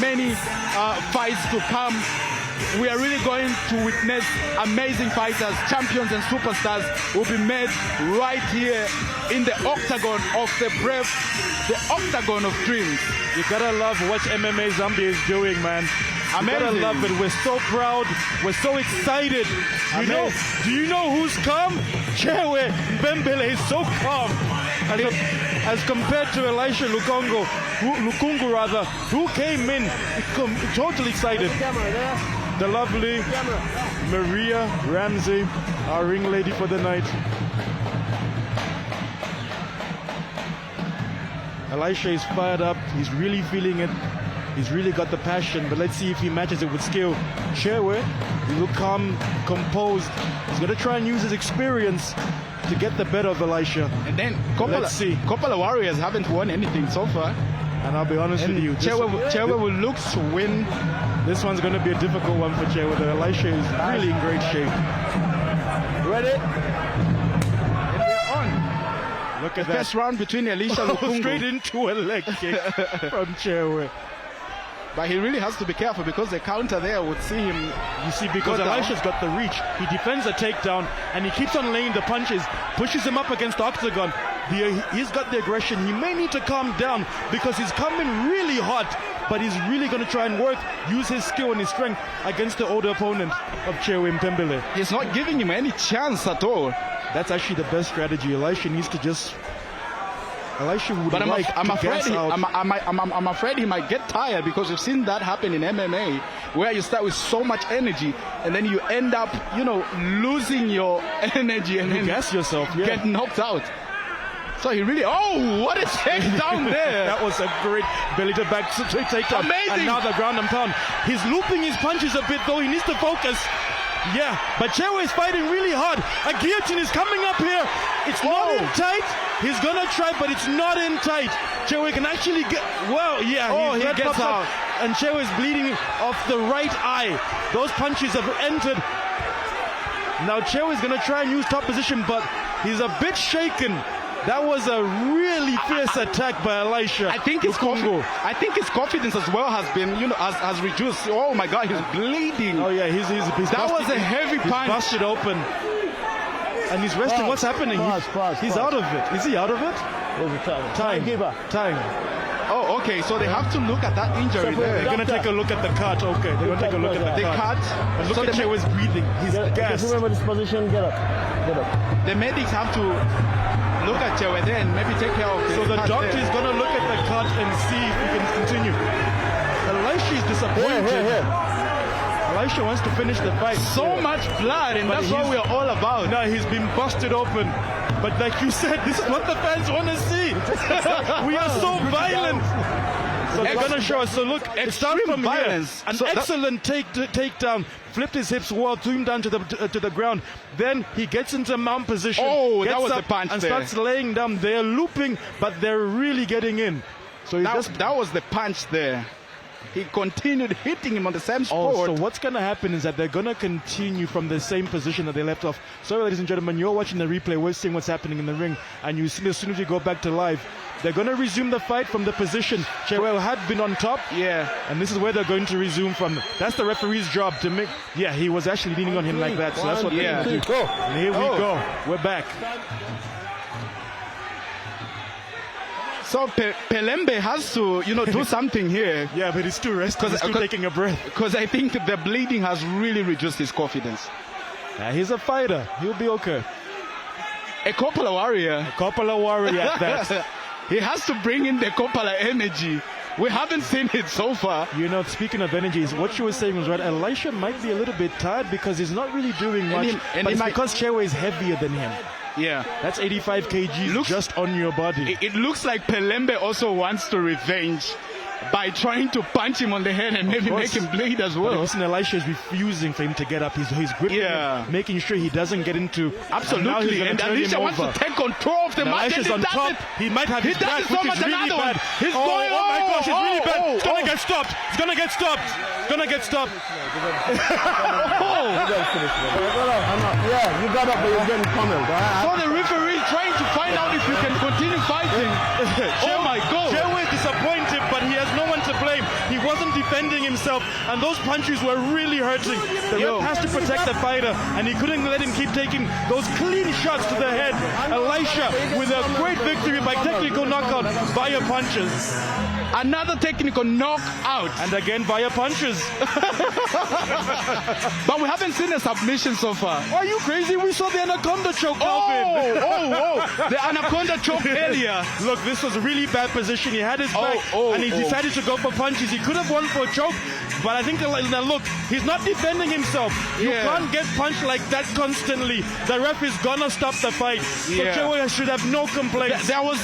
fights to come. We are really going to witness amazing fighters, champions and superstars will be made right here in the octagon of the brave, the octagon of dreams. You gotta love what MMA Zambia is doing, man. You gotta love it. We're so proud. We're so excited. Do you know who's calm? Chewe Mpembele is so calm. As compared to Elisha Lukungu, who came in totally excited. The lovely Maria Ramsey, our ring lady for the night. Elisha is fired up. He's really feeling it. He's really got the passion, but let's see if he matches it with skill. Chewe, he look calm, composed. He's going to try and use his experience to get the better of Elisha. And then let's see. Kopala Warriors haven't won anything so far. And I'll be honest with you, Chewe will look to win. This one's going to be a difficult one for Chewe. Elisha is really in great shape. Ready? And we're on. Look at the first round between Elisha and Lukungu. Straight into a leg kick from Chewe. But he really has to be careful because the counter there would see him. You see, because Elisha's got the reach. He defends the takedown and he keeps on laying the punches, pushes him up against the octagon. He's got the aggression. He may need to calm down because he's coming really hot, but he's really going to try and use his skill and his strength against the older opponent of Chewe Mpembele. He's not giving him any chance at all. That's actually the best strategy. Elisha needs to just... Elisha would I'm afraid he might get tired because we've seen that happen in MMA where you start with so much energy and then you end up, losing your energy and then gas yourself, get knocked out. So he really, what a takedown there. That was a great belly to back takedown. Amazing. And now the ground and pound. He's looping his punches a bit though. He needs to focus. Yeah, but Chewe is fighting really hard. A guillotine is coming up here. It's not in tight. He's gonna try, but it's not in tight. Chewe can actually get, he gets out. And Chewe is bleeding off the right eye. Those punches have entered. Now Chewe is gonna try and use top position, but he's a bit shaken. That was a really fierce attack by Elisha. I think his confidence as well has been, has reduced. Oh my God, he's bleeding. Oh yeah, he's that was a heavy punch. Busted open. and he's resting. What's happening? He's out of it. Is he out of it? Time. Oh, okay. So they have to look at that injury there. They're going to take a look at the cut. Okay, they're going to take a look at the cut. And look at Chewe's breathing. He's gassed. Remember this position, get up. The medics have to look at Chewe there and maybe take care of it. So the doctor is going to look at the cut and see if we can continue. Elisha is disappointed. Elisha wants to finish the fight. So much blood, and that's what we're all about. No, he's been busted open. But like you said, this is what the fans want to see. We are so violent. So they're going to show us. So look, extreme violence. An excellent takedown. Flipped his hips well, threw him down to the ground. Then he gets into mount position. Oh, that was the punch and there. starts laying down. They're looping, but they're really getting in. So that was the punch there. He continued hitting him on the same spot. So what's going to happen is that they're going to continue from the same position that they left off. So, ladies and gentlemen, you're watching the replay. We're seeing what's happening in the ring. And you see, as soon as you go back to live, they're going to resume the fight from the position. Chewe had been on top. Yeah. And this is where they're going to resume from. That's the referee's job to make... Yeah, he was actually leaning on him like that. So that's what they're going to do. And here we go. We're back. So Pelembe has to, do something here. Yeah, but he's still resting. He's still taking a breath. Because I think the bleeding has really reduced his confidence. Yeah, he's a fighter. He'll be okay. A Kopala warrior. A Kopala warrior at that. He has to bring in the Kopala energy. We haven't seen it so far. Speaking of energies, what you were saying was right. Elisha might be a little bit tired because he's not really doing much. But it's because Chewe is heavier than him. Yeah. That's 85 kgs just on your body. It looks like Pelembe also wants to revenge by trying to punch him on the head and maybe make him bleed as well. But listen, Elisha is refusing for him to get up. He's gripping him, making sure he doesn't get into... Absolutely. And Elisha wants to take control of the match. Elisha's on top. He might have his back, which is really bad. Oh my gosh, it's really bad. It's going to get stopped. It's going to get stopped. It's going to get stopped. Yeah, you got up, but you're getting pummeled. So the referee is trying to find out if you can continue fighting. Oh my God. Chewe is disappointed, but he has no one to blame. He wasn't defending himself, and those punches were really hurting. The ref has to protect the fighter, and he couldn't let him keep taking those clean shots to the head. Elisha with a great victory by technical knockout via punches. Another technical knockout. And again via punches. But we haven't seen a submission so far. Are you crazy? We saw the anaconda choke, Kelvin. The anaconda choke earlier. Look, this was a really bad position. He had his back, and he decided to go for punches. He could have won for a choke, but I think, look, he's not defending himself. You can't get punched like that constantly. The ref is gonna stop the fight. So Chewe should have no complaints. There was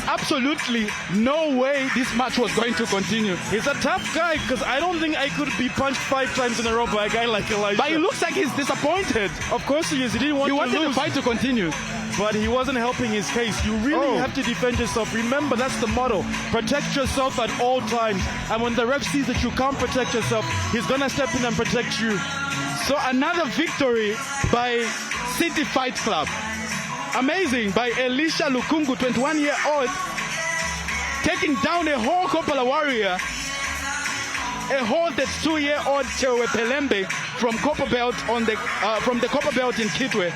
absolutely no way this match was going to continue. He's a tough guy, because I don't think I could be punched 5 times in a row by a guy like Elisha. But he looks like he's disappointed. Of course he is. He didn't want to lose. He wanted the fight to continue. But he wasn't helping his case. You really have to defend yourself. Remember, that's the motto. Protect yourself at all times. And when the ref sees that you can't protect yourself, he's going to step in and protect you. So another victory by City Fight Club. Amazing, by Elisha Lukungu, 21-year-old, taking down a whole Kopala warrior. A whole 32-year-old Chewe Pelembe from Copper Belt from the Copper Belt in Kitwe.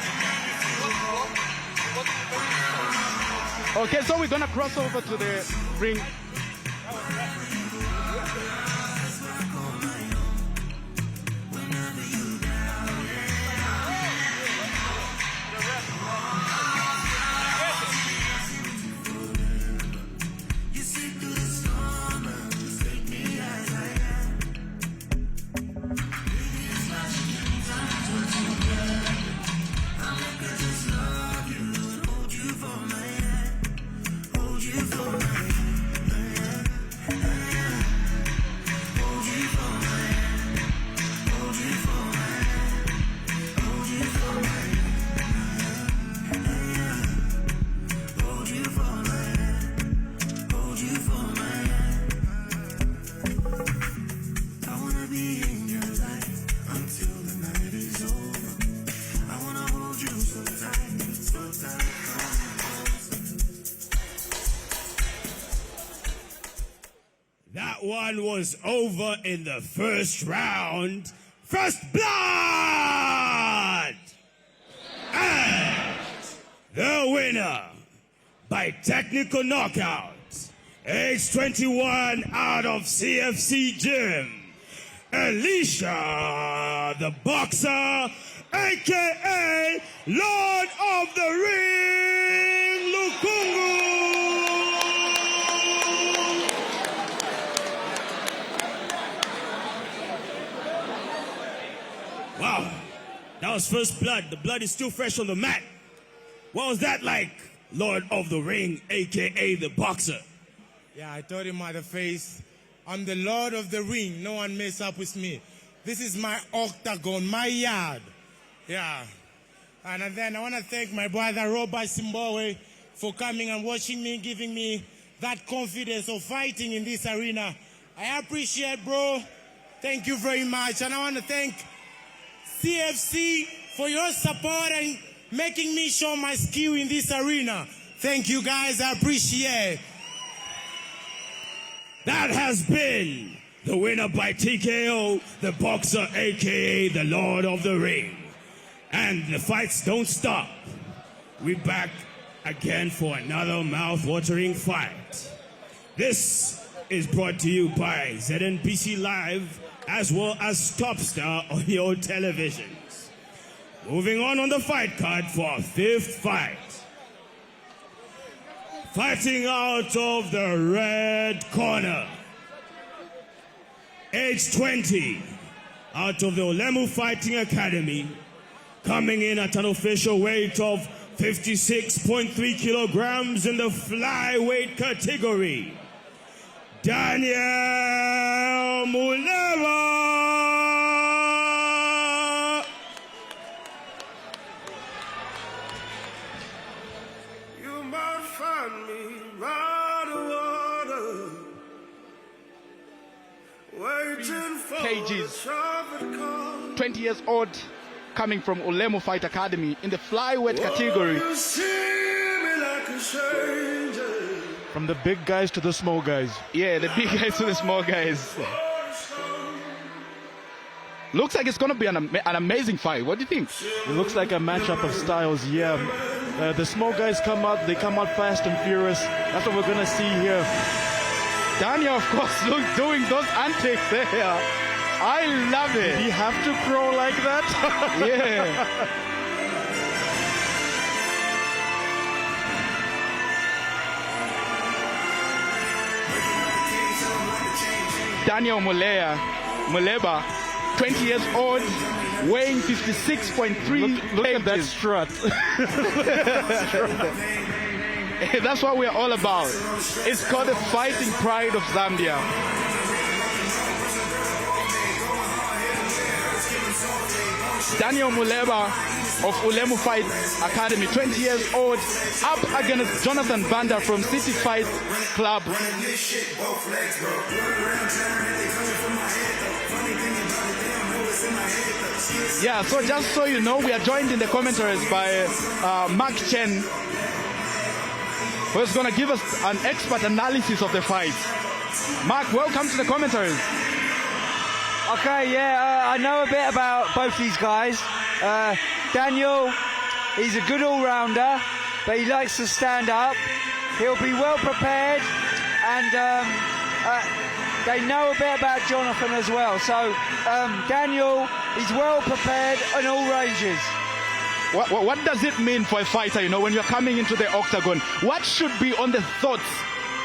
Okay, so we're gonna cross over to the ring. That one was over in the first round. First blood! And the winner by technical knockout, age 21 out of CFC Gym, Elisha, the boxer, a.k.a. Lord of the Ring, Lukungu. Wow, that was first blood. The blood is still fresh on the mat. What was that like, Lord of the Ring, a.k.a. the boxer? Yeah, I told him at the face, I'm the Lord of the Ring. No one mess up with me. This is my octagon, my yard. Yeah. And then I want to thank my brother Robert Zimbabwe for coming and watching me, giving me that confidence of fighting in this arena. I appreciate, bro. Thank you very much. And I want to thank CFC for your support and making me show my skill in this arena. Thank you, guys. I appreciate it. That has been the winner by TKO, the boxer, a.k.a. the Lord of the Ring. And the fights don't stop. We're back again for another mouth-watering fight. This is brought to you by ZNBC Live, as well as Topstar on your televisions. Moving on the fight card for our fifth fight. Fighting out of the red corner, age 20, out of the Olemu Fighting Academy, coming in at an official weight of 56.3 kilograms in the flyweight category, Daniel Muleba. You might find me by the water, waiting for Cages. the traffic car. 20 years old, coming from Olemu Fight Academy in the flyweight category. You see me like a stranger. From the big guys to the small guys. Yeah, the big guys to the small guys. Looks like it's going to be an amazing fight. What do you think? It looks like a matchup of styles, yeah. The small guys come out fast and furious. That's what we're going to see here. Daniel, of course, doing those antics there. I love it. Did he have to crow like that? Yeah. Daniel Muleba, 20 years old, weighing 56.3 Look at that strut. That's what we're all about. It's called the fighting pride of Zambia. Daniel Muleba of Olemu Fight Academy, 20 years old, up against Jonathan Banda from City Fight Club. Yeah, so just so you know, we are joined in the commentaries by Mark Chen, who's going to give us an expert analysis of the fight. Mark, welcome to the commentaries. Okay, yeah, I know a bit about both these guys. Daniel, he's a good all-rounder, but he likes to stand up. He'll be well prepared, and they know a bit about Jonathan as well. So Daniel, he's well prepared on all ranges. What does it mean for a fighter, you know, when you're coming into the octagon? What should be on the thoughts?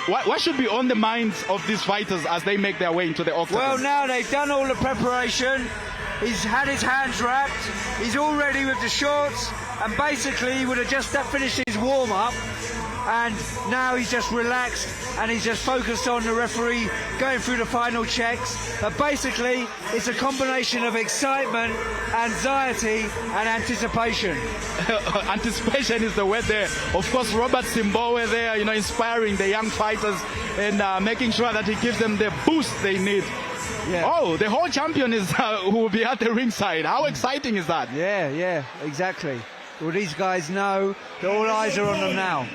What should be on the minds of these fighters as they make their way into the octagon? Well, now they've done all the preparation. He's had his hands wrapped. He's all ready with the shorts. And basically, he would have just finished his warm-up. And now he's just relaxed and he's just focused on the referee going through the final checks. But basically, it's a combination of excitement, anxiety, and anticipation. Anticipation is the word there. Of course, Robert Zimbabwe there, you know, inspiring the young fighters and making sure that he gives them the boost they need. Yeah. Oh, the whole champion is who will be at the ringside. How exciting is that? Yeah, exactly. Well, these guys know that all eyes are on them now.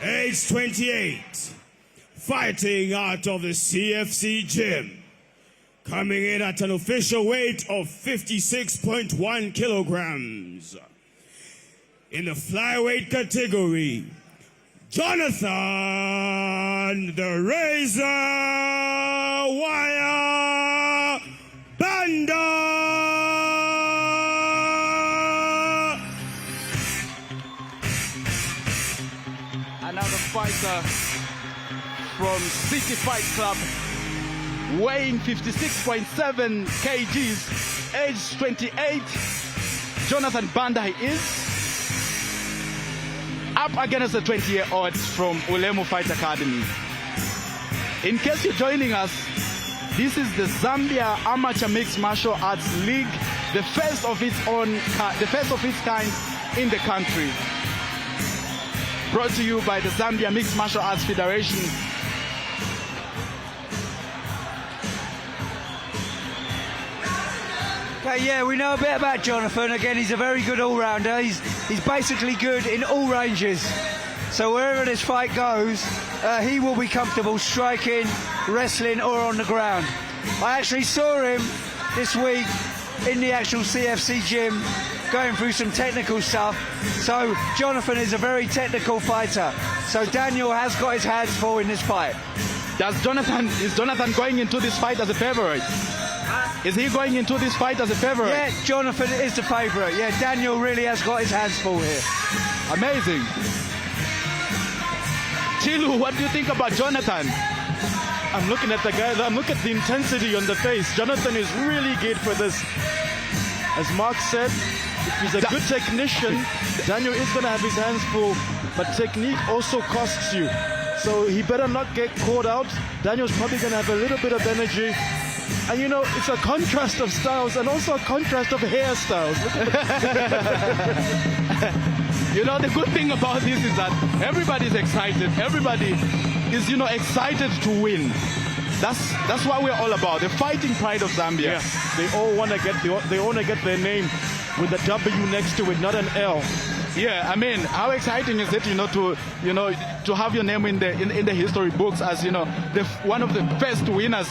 Age 28, fighting out of the CFC gym, coming in at an official weight of 56.1 kilograms. in the flyweight category, Jonathan the Razor Wire Banda. Another fighter from City Fight Club, weighing 56.7 kgs, age 28. Jonathan Banda he is. Up against a 20-year-old from Ulemu Fight Academy. In case you're joining us, this is the Zambia Amateur Mixed Martial Arts League, the first of its kind in the country. Brought to you by the Zambia Mixed Martial Arts Federation. Okay, yeah, we know a bit about Jonathan. Again, he's a very good all-rounder. He's basically good in all ranges. So wherever this fight goes, he will be comfortable striking, wrestling, or on the ground. I actually saw him this week in the actual CFC gym, going through some technical stuff. So Jonathan is a very technical fighter. So Daniel has got his hands full in this fight. Is Jonathan going into this fight as a favorite? Is he going into this fight as a favorite? Yeah, Jonathan is the favorite. Yeah, Daniel really has got his hands full here. Amazing. Chilu, what do you think about Jonathan? I'm looking at the guy, I'm looking at the intensity on the face. Jonathan is really good for this. As Mark said, if he's a good technician, Daniel is going to have his hands full, but technique also costs you. So he better not get caught out. Daniel's probably going to have a little bit of energy. And you know, it's a contrast of styles and also a contrast of hairstyles. You know, the good thing about this is that everybody's excited. Everybody is, you know, excited to win. That's what we're all about. The fighting pride of Zambia. Yeah. They all want to get their name with a W next to it, not an L. Yeah, I mean, how exciting is it, to have your name in the history books as, one of the first winners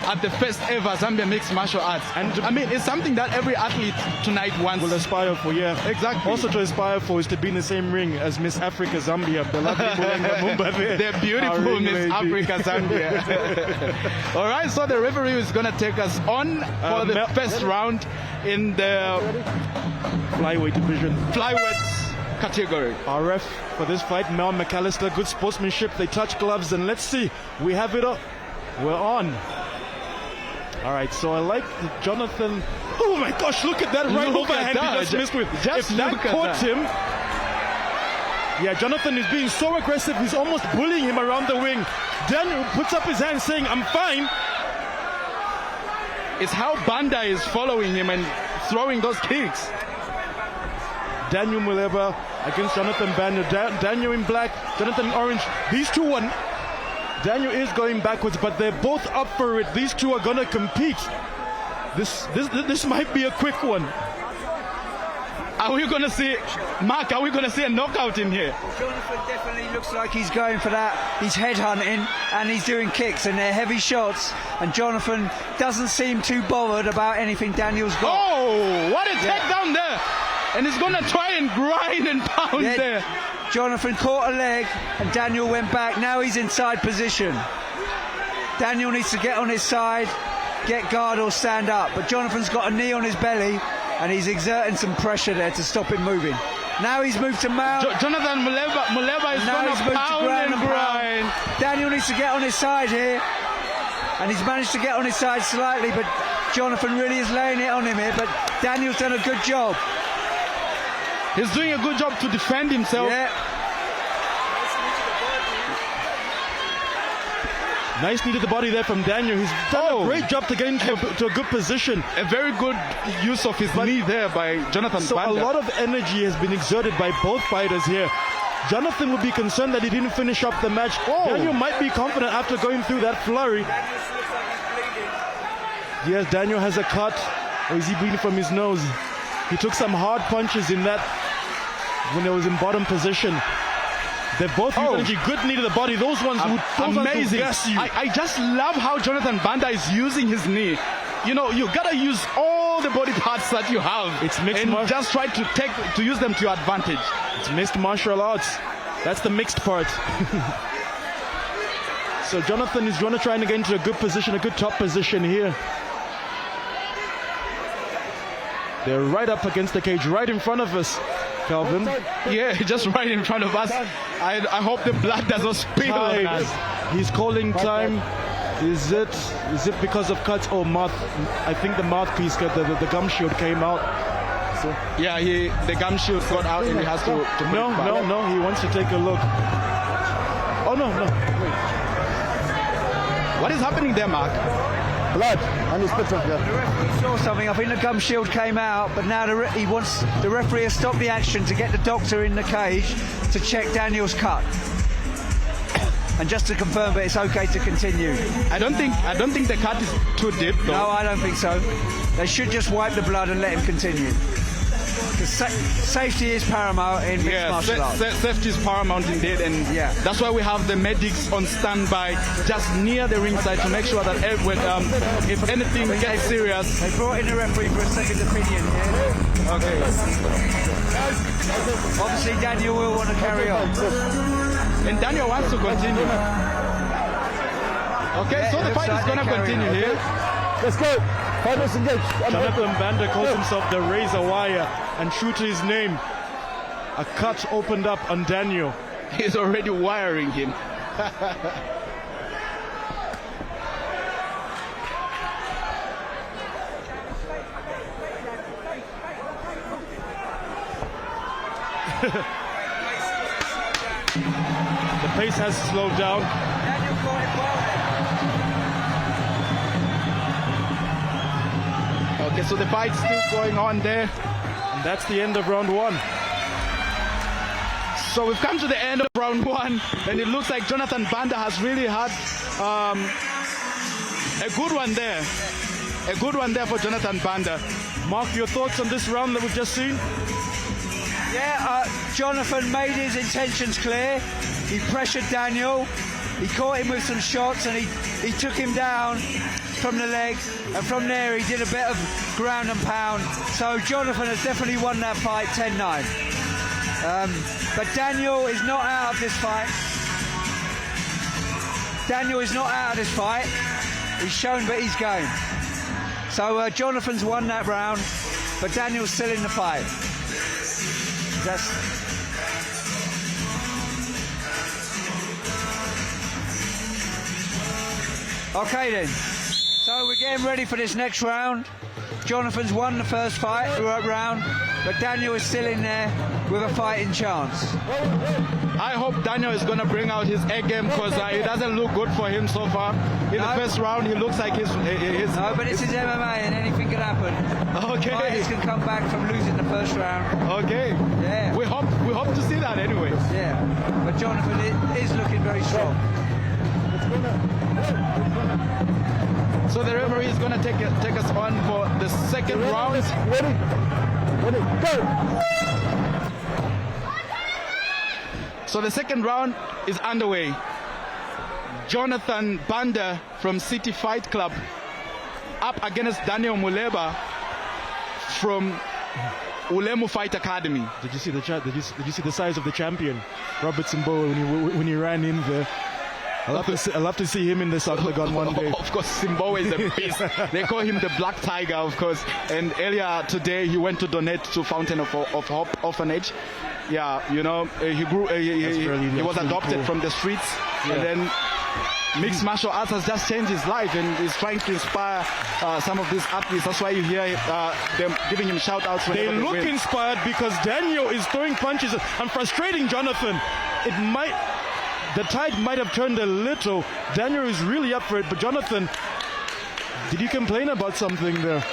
at the first ever Zambia Mixed Martial Arts. And I mean, it's something that every athlete tonight wants. Will aspire for, yeah. Exactly. Also to aspire for is to be in the same ring as Miss Africa Zambia. The beautiful Miss Africa Zambia. All right, so the referee is going to take us on for the first round in the flyweight division. Flyweight category. Our ref for this fight, Mel McAllister, good sportsmanship. They touch gloves, and let's see. We have it up. We're on. All right, so I like Jonathan. Oh my gosh, look at that right overhand he just missed with. If that caught him. Yeah, Jonathan is being so aggressive. He's almost bullying him around the ring. Daniel puts up his hand saying, I'm fine. It's how Banda is following him and throwing those kicks. Daniel Muleba against Jonathan Banda. Daniel in black, Jonathan in orange. These two won. Daniel is going backwards, but they're both up for it. These two are gonna compete. This might be a quick one. Are we gonna see, Mark? Are we gonna see a knockout in here? Jonathan definitely looks like he's going for that. He's headhunting and he's doing kicks, and they're heavy shots. And Jonathan doesn't seem too bothered about anything Daniel's got. Oh, what a takedown there! And he's gonna try and grind and pound there. Jonathan caught a leg and Daniel went back. Now he's inside position. Daniel needs to get on his side, get guard or stand up. But Jonathan's got a knee on his belly and he's exerting some pressure there to stop him moving. Now he's moved to mount. Jonathan Muleba is going to pound and grind. Daniel needs to get on his side here. And he's managed to get on his side slightly, but Jonathan really is laying it on him here. But Daniel's done a good job. He's doing a good job to defend himself. Yeah. Nice knee to the body there from Daniel. He's done a great job to get into a good position. A very good use of his knee there by Jonathan Banda. So a lot of energy has been exerted by both fighters here. Jonathan would be concerned that he didn't finish up the match. Daniel might be confident after going through that flurry. Yes, Daniel has a cut. Or is he bleeding from his nose? He took some hard punches in that when he was in bottom position. They're both using energy. Good knee to the body. Those ones would amazing. You. I just love how Jonathan Banda is using his knee. You know, you gotta use all all the body parts that you have. It's mixed and just try to use them to your advantage. It's mixed martial arts. That's the mixed part. So Jonathan is going to try and get into a good position, a good top position here. They're right up against the cage, right in front of us, Kelvin. Yeah, just right in front of us. I hope the blood doesn't spill on us. He's calling time. Is it because of cuts or mouth? I think the mouthpiece, the gum shield came out. So yeah, the gum shield got out and he has to No, he wants to take a look. Oh no, wait. What is happening there, Mark? Blood and his picture. The referee saw something. I think the gum shield came out, but now the referee has stopped the action to get the doctor in the cage to check Daniel's cut. And just to confirm that it's okay to continue. I don't think the cut is too deep though. No, I don't think so. They should just wipe the blood and let him continue. Because safety is paramount in mixed martial arts. Safety is paramount indeed, and that's why we have the medics on standby just near the ringside to make sure that if anything gets serious. They brought in the referee for a second opinion. Yeah? Okay. Obviously, Daniel will want to carry on. And Daniel wants to continue. Okay, so the fight is going to continue here. Let's go. Fighters engaged. Jonathan Banda calls himself the razor wire, and true to his name, a cut opened up on Daniel. He's already wiring him. The pace has slowed down. Okay, so the fight's still going on there. And that's the end of round one. So we've come to the end of round one, and it looks like Jonathan Banda has really had a good one there. A good one there for Jonathan Banda. Mark, your thoughts on this round that we've just seen? Yeah, Jonathan made his intentions clear. He pressured Daniel. He caught him with some shots, and he took him down from the legs, and from there he did a bit of ground and pound. So Jonathan has definitely won that fight 10-9. But Daniel is not out of this fight. Daniel is not out of this fight. He's shown that he's game. So Jonathan's won that round, but Daniel's still in the fight. Okay then. So we're getting ready for this next round. Jonathan's won the first round, but Daniel is still in there with a fighting chance. I hope Daniel is going to bring out his A game, because it doesn't look good for him so far. In the first round, he looks like he's... No, but this is MMA and anything can happen. Okay. Fighters can come back from losing the first round. Okay. Yeah. We hope to see that anyways. Yeah. But Jonathan is looking very strong. So the referee is going to take us on for the second round. Ready, go! So the second round is underway. Jonathan Banda from City Fight Club up against Daniel Muleba from Ulemu Fight Academy. Did you see Did you see the size of the champion, Robert Simukuwa, when he ran in there? I'll have to see him in this octagon one day. Of course, Zimbabwe is a beast. They call him the Black Tiger, of course. And earlier today, he went to donate to Fountain of Hope Orphanage. Yeah, you know, he grew. He was adopted cool. from the streets, and then mixed martial arts has just changed his life, and he's trying to inspire some of these athletes. That's why you hear them giving him shout outs. They look inspired because Daniel is throwing punches and frustrating Jonathan. The tide might have turned a little. Daniel is really up for it, but Jonathan, did you complain about something there?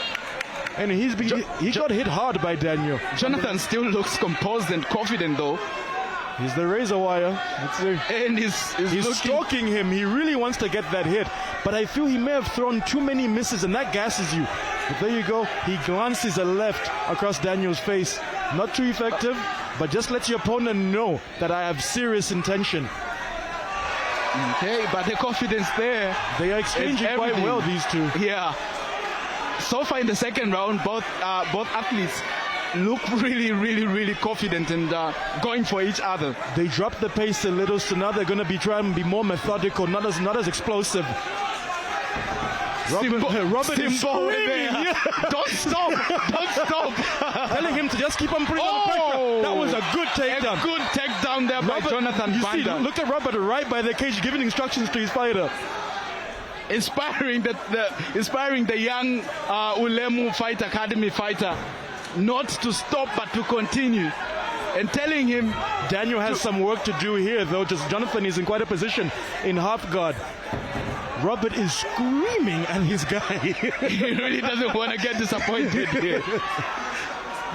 And he got hit hard by Daniel. Jonathan still looks composed and confident though. He's the razor wire. And he's stalking him. He really wants to get that hit. But I feel he may have thrown too many misses, and that gasses you. But there you go. He glances a left across Daniel's face. Not too effective, but just lets your opponent know that I have serious intention. Okay, but the confidence there. They are exchanging quite well, these two. Yeah. so far in the second round, both athletes look really confident and going for each other. They dropped the pace a little, so now they're going to be trying to be more methodical, not as explosive. Robert is screaming. Yeah. Don't stop. Telling him to just keep on putting on pressure. That was a good takedown. A good takedown there by Jonathan Banda. Look at Robert right by the cage giving instructions to his fighter. Inspiring the young Ulemu Fight Academy fighter not to stop but to continue. And telling him Daniel has some work to do here, though. Just Jonathan is in quite a position in half guard. Robert is screaming at his guy. He really doesn't want to get disappointed here.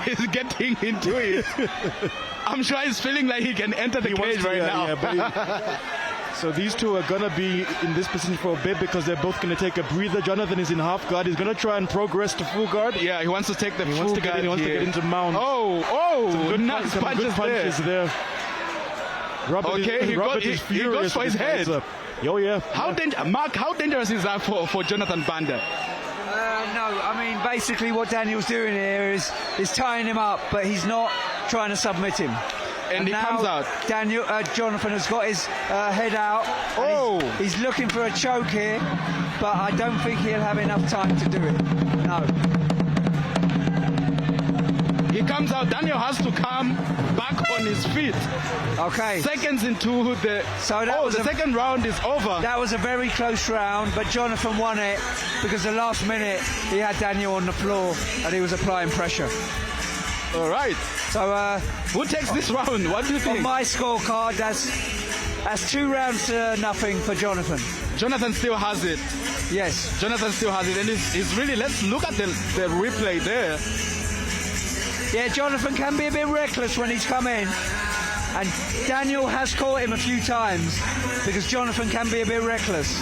He's getting into it. I'm sure he's feeling like he can enter the cage right now. Yeah, so these two are going to be in this position for a bit because they're both going to take a breather. Jonathan is in half guard. He's going to try and progress to full guard. Yeah, he wants to take the full guard. He wants to get into mount. Some good punches there. Robert he goes for his head. Oh yeah. Mark, how dangerous is that for Jonathan Banda? No, I mean basically what Daniel's doing here is tying him up, but he's not trying to submit him. And he comes out. Jonathan has got his head out. He's looking for a choke here, but I don't think he'll have enough time to do it. No. He comes out. Daniel has to come back on his feet. Okay. Seconds into the second round is over. That was a very close round, but Jonathan won it because the last minute he had Daniel on the floor and he was applying pressure. All right. So who takes this round? What do you think? On my scorecard, that's 2 rounds to nothing for Jonathan. Jonathan still has it. Yes. Jonathan still has it, and he's really. Let's look at the replay there. Yeah, Jonathan can be a bit reckless when he's come in, and Daniel has caught him a few times because Jonathan can be a bit reckless.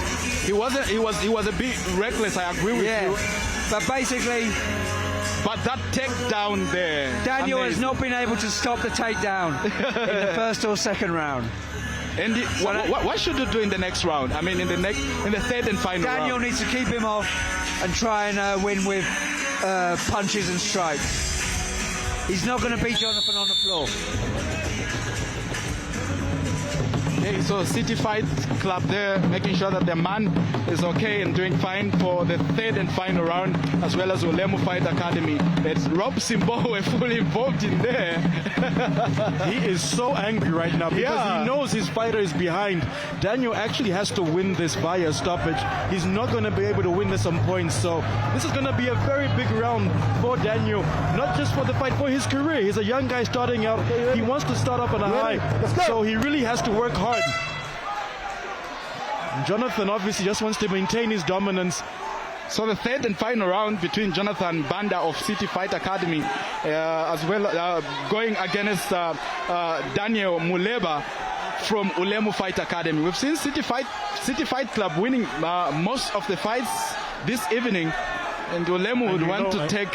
He was a bit reckless. I agree with you. But basically. But that takedown there, Daniel has not been able to stop the takedown in the first or second round. And what should you do in the next round? I mean, in the third and final round. Daniel needs to keep him off and try and win with punches and strikes. He's not going to beat Jonathan on the floor. Okay, so City Fight Club there, making sure that the man is okay and doing fine for the third and final round, as well as Ulemu Fight Academy. It's Rob Simbo fully involved in there. He is so angry right now because he knows his fighter is behind. Daniel actually has to win this via stoppage. He's not going to be able to win this on points. So this is going to be a very big round for Daniel, not just for the fight, for his career. He's a young guy starting out. He wants to start up on a high. So he really has to work hard. Jonathan obviously just wants to maintain his dominance. So the third and final round between Jonathan Banda of City Fight Academy as well going against Daniel Muleba from Ulemu Fight Academy. We've seen City Fight Club winning most of the fights this evening, and Ulemu would want to take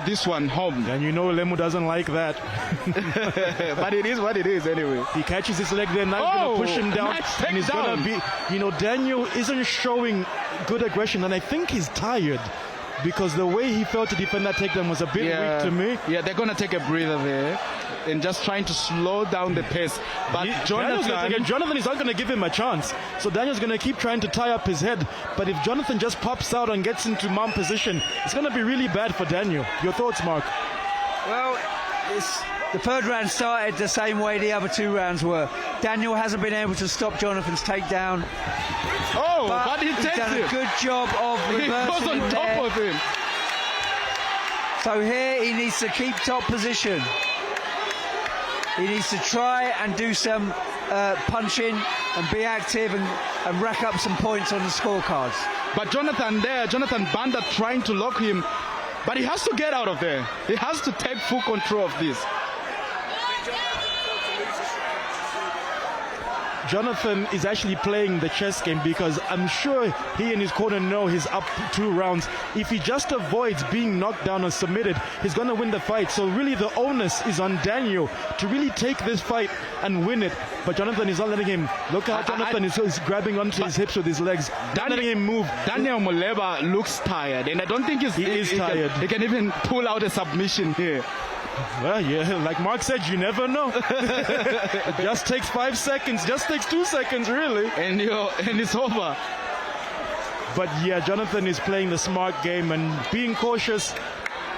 this one home. And you know Ulemu doesn't like that. But it is what it is anyway. He catches his leg there, now he's going to push him down. Nice and he's going to be, Daniel isn't showing good aggression, and I think he's tired because the way he felt to defend that takedown was a bit weak to me. Yeah, they're going to take a breather there and just trying to slow down the pace. But Jonathan is not going to give him a chance. So Daniel's going to keep trying to tie up his head. But if Jonathan just pops out and gets into mount position, it's going to be really bad for Daniel. Your thoughts, Mark? Well, the third round started the same way the other 2 rounds were. Daniel hasn't been able to stop Jonathan's takedown. But he takes done a good job of reversing. He goes on top of him. So here he needs to keep top position. He needs to try and do some punching and be active and rack up some points on the scorecards. But Jonathan Banda trying to lock him, but he has to get out of there. He has to take full control of this. Jonathan is actually playing the chess game, because I'm sure he and his corner know he's up 2 rounds. If he just avoids being knocked down or submitted, he's going to win the fight. So really the onus is on Daniel to really take this fight and win it. But Jonathan is not letting him. Look how Jonathan is grabbing onto his hips with his legs, not letting him move. Daniel Muleba looks tired, and I don't think he is tired. He can even pull out a submission here. Well, yeah, like Mark said, you never know. It just takes 5 seconds, just takes 2 seconds, really. And it's over. But yeah, Jonathan is playing the smart game and being cautious.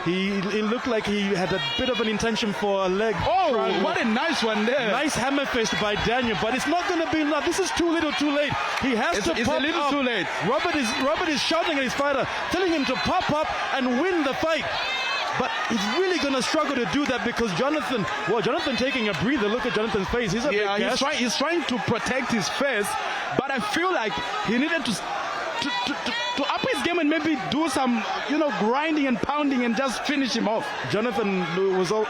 It looked like he had a bit of an intention for a leg. Oh, what a nice one there. Nice hammer fist by Daniel, but it's not going to be enough. This is too little too late. He has to pop up. It's a little too late. Robert is shouting at his fighter, telling him to pop up and win the fight. But he's really going to struggle to do that, because Jonathan taking a breather. Look at Jonathan's face. He's he's trying to protect his face, but I feel like he needed to up his game and maybe do some, grinding and pounding and just finish him off. Jonathan was always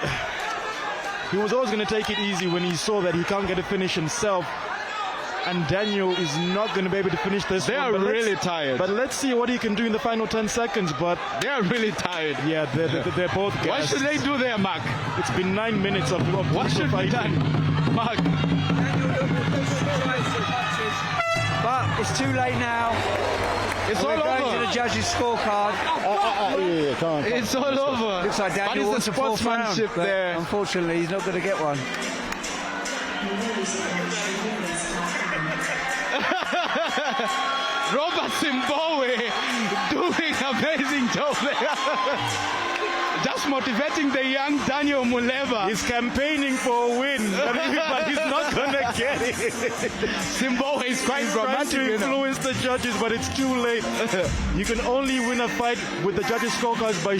going to take it easy when he saw that he can't get a finish himself. And Daniel is not going to be able to finish this. They are really tired. But let's see what he can do in the final 10 seconds. But they are really tired. Yeah, they're both gassed. What should they do there, Mark? It's been 9 minutes of what should be done, Mark? But it's too late now. It's all over. We're going to the judges' scorecard. It's all over. Looks like Daniel wants a sportsmanship there. Unfortunately, he's not going to get one. Robert Zimbabwe doing amazing job there. Just motivating the young Daniel Muleba. He's campaigning for a win, but he's not going to get it. Zimbabwe is quite dramatic. Trying to influence the judges, but it's too late. You can only win a fight with the judges' scorecards by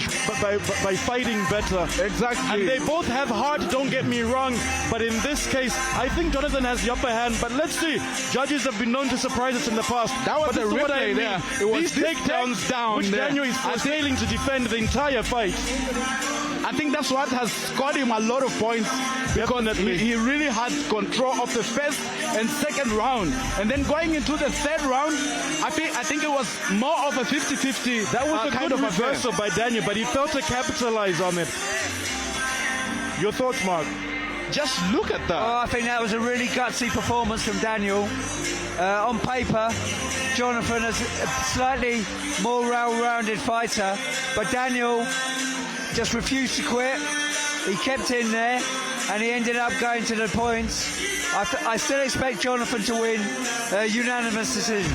fighting better. Exactly. And they both have heart, don't get me wrong, but in this case, I think Jonathan has the upper hand. But let's see. Judges have been known to surprise us in the past. That was a replay there. It was these takedowns down, which there. Daniel is failing to defend the entire fight. I think that's what has scored him a lot of points, because he really had control of the first and second round. And then going into the third round, I think it was more of a 50-50. That was a good reversal by Daniel, but he failed to capitalize on it. Your thoughts, Mark? Just look at that. Oh, I think that was a really gutsy performance from Daniel. On paper, Jonathan is a slightly more well-rounded fighter, but Daniel just refused to quit. He kept in there, and he ended up going to the points. I still expect Jonathan to win a unanimous decision.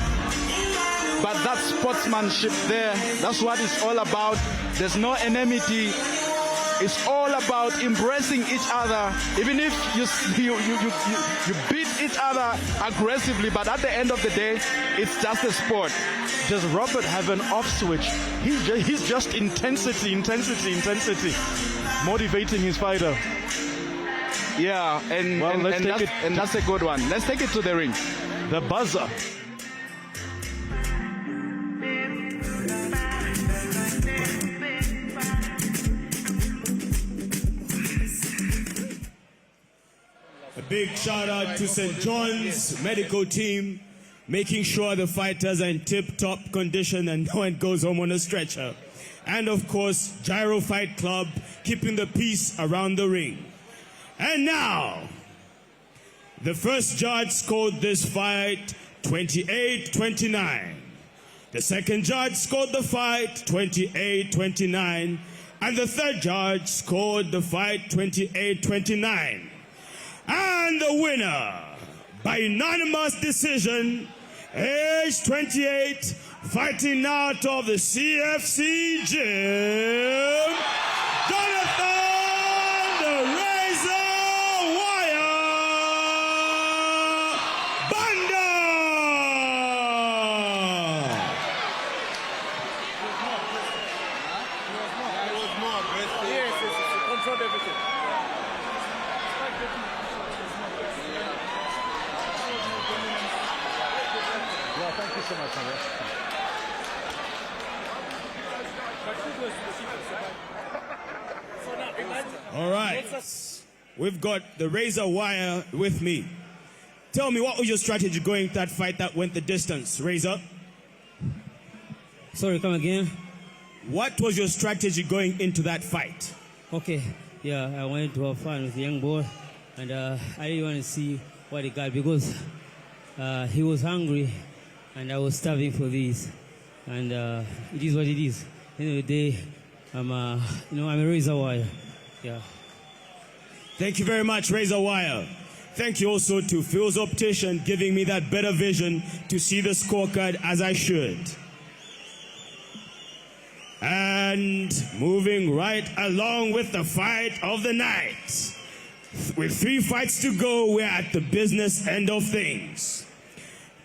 But that's sportsmanship there. That's what it's all about. There's no enmity. It's all about embracing each other, even if you beat each other aggressively. But at the end of the day, it's just a sport. Does Robert have an off switch? He's just intensity, motivating his fighter. Yeah, and that's a good one. Let's take it to the ring. The buzzer. A big shout out to St. John's medical team, making sure the fighters are in tip-top condition and no one goes home on a stretcher. And of course, Gyro Fight Club, keeping the peace around the ring. And now, the first judge scored this fight 28-29. The second judge scored the fight 28-29. And the third judge scored the fight 28-29. And the winner, by unanimous decision, age 28, fighting out of the CFC gym, Jonathan the Razor Wire Banda! Yes, it controlled everything. Thank you so much, man. All right. We've got the Razor Wire with me. Tell me, what was your strategy going to that fight that went the distance, Razor? Sorry, come again? What was your strategy going into that fight? Okay, yeah, I went to have fun with the young boy, and I really want to see what he got because he was hungry, and I was starving for this, and it is what it is. End of the day, I'm a razor wire. Yeah. Thank you very much, Razor Wire. Thank you also to Phil's optician giving me that better vision to see the scorecard as I should. And moving right along with the fight of the night. With 3 fights to go, we're at the business end of things.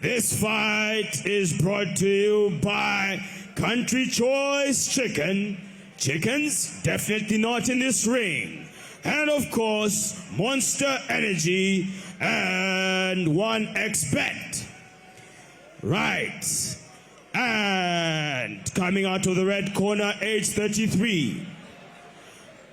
This fight is brought to you by Country Choice Chicken. Chickens definitely not in this ring. And of course, Monster Energy and 1xBet. Right. And coming out of the red corner, age 33.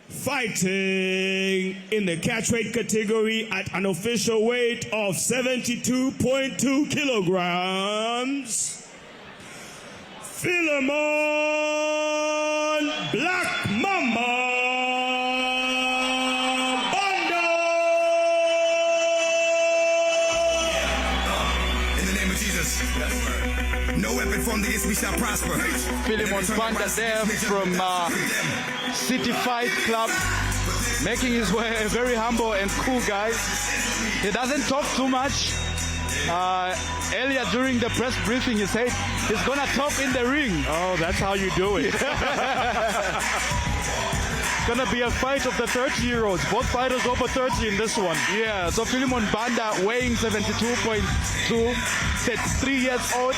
Fighting in the catchweight category at an official weight of 72.2 kilograms. Phillimon Black Mamba Banda. In the name of Jesus. No weapon formed against me shall prosper. Phillimon Banda there from City Fight Club, making his way, a very humble and cool guy. He doesn't talk too much. Earlier during the press briefing, he said he's gonna talk in the ring. Oh, that's how you do it. Gonna be a fight of the 30-year-olds. Both fighters over 30 in this one. Yeah, so Phillimon Banda weighing 72.2, 33 years old,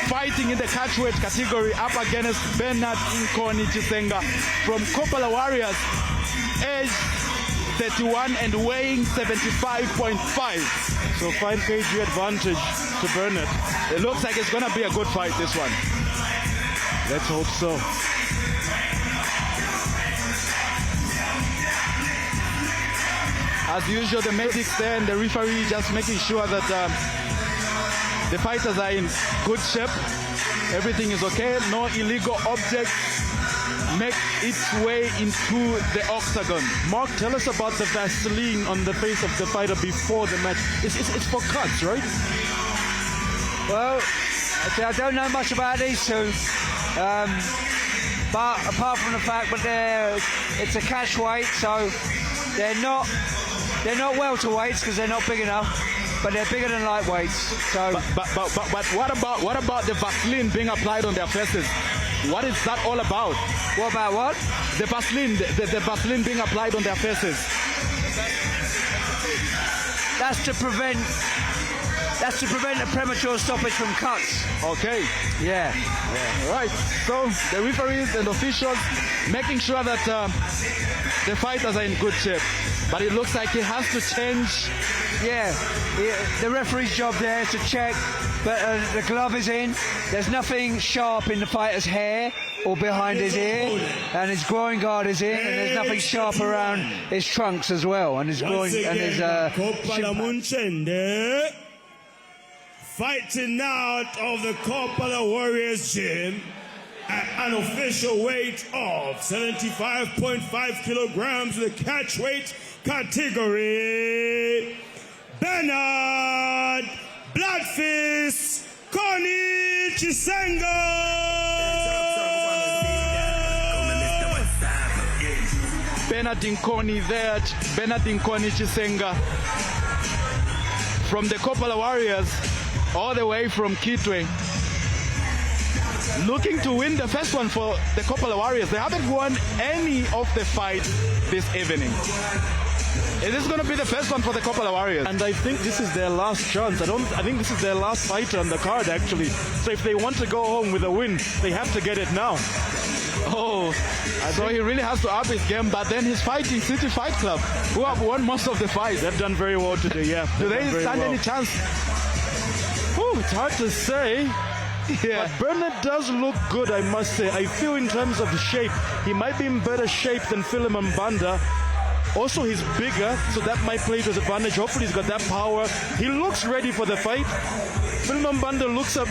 fighting in the catchweight category up against Bernard Koni Chisenga from Kopala Warriors, age 31 and weighing 75.5. So 5 kg advantage to Bernard. It looks like it's gonna be a good fight, this one. Let's hope so. As usual, the medics there and the referee just making sure that the fighters are in good shape. Everything is okay. No illegal objects make its way into the octagon. Mark, tell us about the Vaseline on the face of the fighter before the match. It's for cuts, right? Well, I don't know much about these two. But apart from the fact that it's a catch weight, so they're not welterweights because they're not big enough, but they're bigger than lightweights. So, but what about the Vaseline being applied on their faces? What is that all about? What about what? The Vaseline, the Vaseline being applied on their faces. That's to prevent a premature stoppage from cuts. Okay. Yeah. Right. So the referees and officials making sure that the fighters are in good shape. But it looks like he has to change. Yeah. The referee's job there is to check that the glove is in. There's nothing sharp in the fighter's hair or behind his ear, and his groin guard is in, and there's nothing sharp around his trunks as well, and his groin and his fighting out of the Kopala Warriors gym at an official weight of 75.5 kilograms, the catch weight category, Bernard Bloodfist Koni Chisenga. Bernard Koni there, Bernard Koni Chisenga from the Kopala Warriors, all the way from Kitwe, looking to win the first one for the Kopala Warriors. They haven't won any of the fights this evening. It is going to be the first one for the Kopala Warriors. And I think this is their last chance. I think this is their last fighter on the card, actually. So if they want to go home with a win, they have to get it now. Oh, so he really has to up his game, but then he's fighting City Fight Club, who have won most of the fights. They've done very well today, yeah. Do they stand any chance? Oh, it's hard to say. Yeah. But Bernard does look good, I must say. I feel in terms of shape, he might be in better shape than Phillimon Banda. Also, he's bigger, so that might play to his advantage. Hopefully, he's got that power. He looks ready for the fight. Phillimon Banda looks up.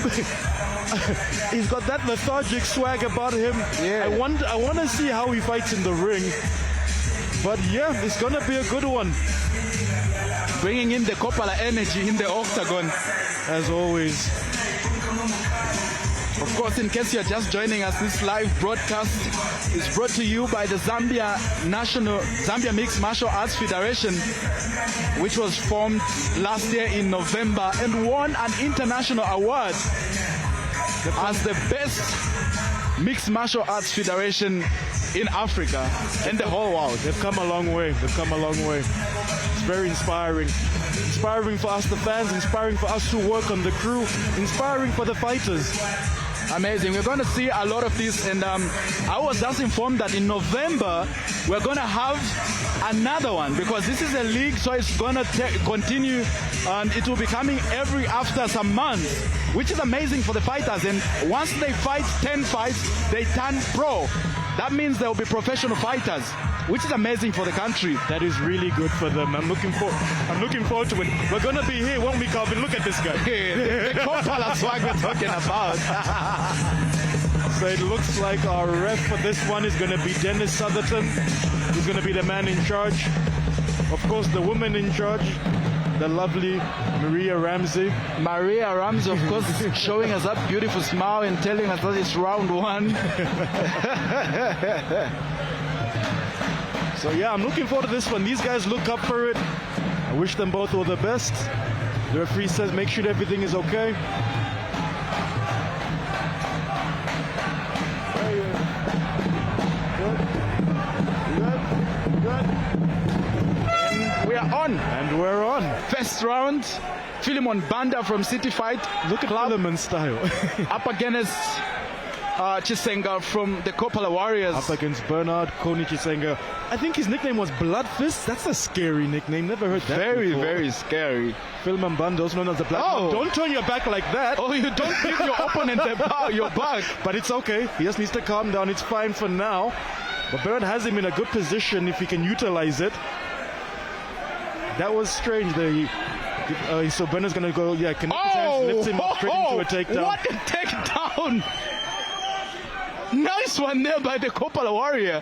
He's got that lethargic swag about him. Yeah. I want to see how he fights in the ring. But yeah, it's going to be a good one. Bringing in the Kopala energy in the octagon. As always. Of course, in case you're just joining us, this live broadcast is brought to you by the Zambia Mixed Martial Arts Federation, which was formed last year in November and won an international award as the best mixed martial arts federation in Africa and the whole world. They've come a long way. They've come a long way. It's very inspiring. Inspiring for us, the fans, inspiring for us who work on the crew, inspiring for the fighters. Amazing. We're going to see a lot of this, and I was just informed that in November we're going to have another one, because this is a league, so it's going to continue, and it will be coming every after some months, which is amazing for the fighters. And once they fight 10 fights, they turn pro. That means they'll be professional fighters, which is amazing for the country. That is really good for them. I'm looking forward to it. We're going to be here, won't we, Kelvin? Look at this guy. The Kopala swag we're talking about. So it looks like our ref for this one is going to be Dennis Southerton. He's going to be the man in charge. Of course, the woman in charge, the lovely Maria Ramsey. Maria Ramsey, of course, showing us that beautiful smile and telling us that it's round one. So yeah, I'm looking forward to this one. These guys look up for it. I wish them both all the best. The referee says make sure everything is okay. Good. And we are on. And we're on. First round, Phillimon Banda from City Fight. Look at Phillimon style. Up against Chisenga from the Kopala Warriors. Up against Bernard, Koni, Chisenga. I think his nickname was Blood Fist. That's a scary nickname. Never heard that before. Very scary. Phillimon Banda, also known as the Black Man. Don't turn your back like that. Oh, you don't give your opponent your back. But it's okay. He just needs to calm down. It's fine for now. But Bernard has him in a good position if he can utilize it. That was strange there. So Bernard's going to go, connect his hands, lift him up straight into a takedown. What a takedown! Nice one there by the Kopala Warrior.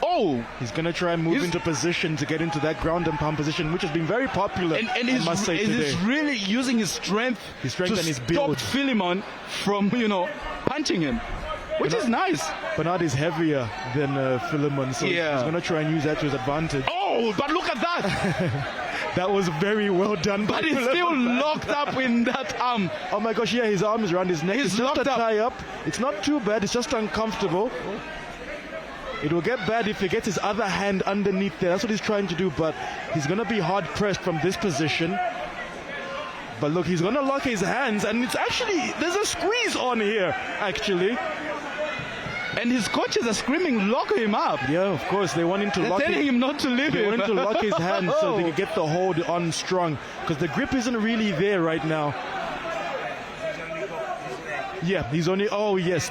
Oh! He's going to try and move into position to get into that ground and pound position, which has been very popular, and I must say today. He's really using his strength and his build. Stop Phillimon from, punching him, which is nice. Bernard is heavier than Phillimon, so he's going to try and use that to his advantage. Oh, but look at that! That was very well done. But he's still locked up in that arm. Oh my gosh, yeah, his arm is around his neck. He's it's locked just a up. tie up. It's not too bad, it's just uncomfortable. It will get bad if he gets his other hand underneath there. That's what he's trying to do, but he's going to be hard pressed from this position. But look, he's going to lock his hands, and it's actually, there's a squeeze on here, actually. And his coaches are screaming, lock him up. Yeah, of course. They want him to lock telling him not to leave him. They want him to lock his hands so they can get the hold on strong. Because the grip isn't really there right now. Yeah, he's only... Oh, yes.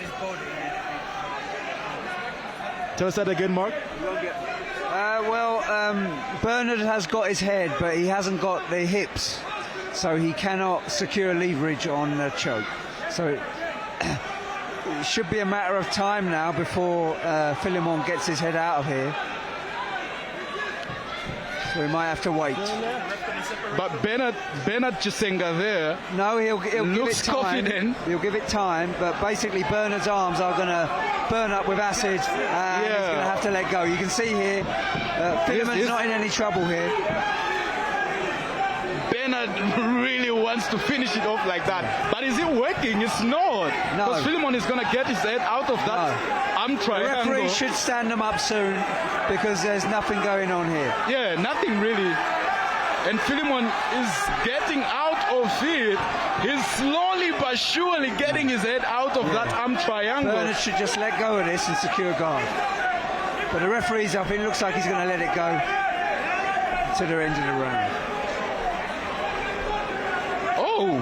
Tell us that again, Mark. Bernard has got his head, but he hasn't got the hips. So he cannot secure leverage on the choke. So... It should be a matter of time now before Phillimon gets his head out of here. So we might have to wait. But Bernard Chisenga there. No, he'll give it time. Confident. He'll give it time, but basically Bernard's arms are going to burn up with acid, and he's going to have to let go. You can see here, Phillimon's not in any trouble here. Bernard really wants to finish it off like that. But is it working? It's not. No. Because Phillimon is going to get his head out of that arm triangle. The referee should stand them up soon because there's nothing going on here. Yeah, nothing really. And Phillimon is getting out of it. He's slowly but surely getting his head out of that arm triangle. Bernard should just let go of this and secure guard. But the referee's up. It looks like he's going to let it go to the end of the round. Oh!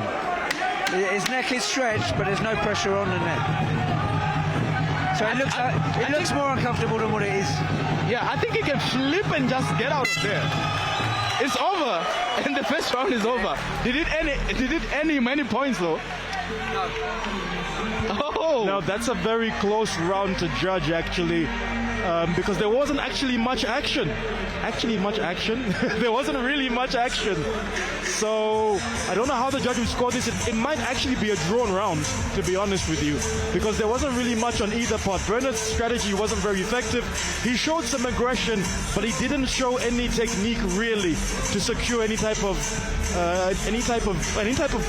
His neck is stretched, but there's no pressure on the neck. So it looks more uncomfortable than what it is. Yeah, I think he can flip and just get out of there. It's over, and the first round is over. Did it end him any points though? No. Oh! Now that's a very close round to judge, actually, because there wasn't actually much action. There wasn't really much action. So I don't know how the judge would score this. It might actually be a drawn round, to be honest with you, because there wasn't really much on either part. Bernard's strategy wasn't very effective. He showed some aggression, but he didn't show any technique really to secure any type of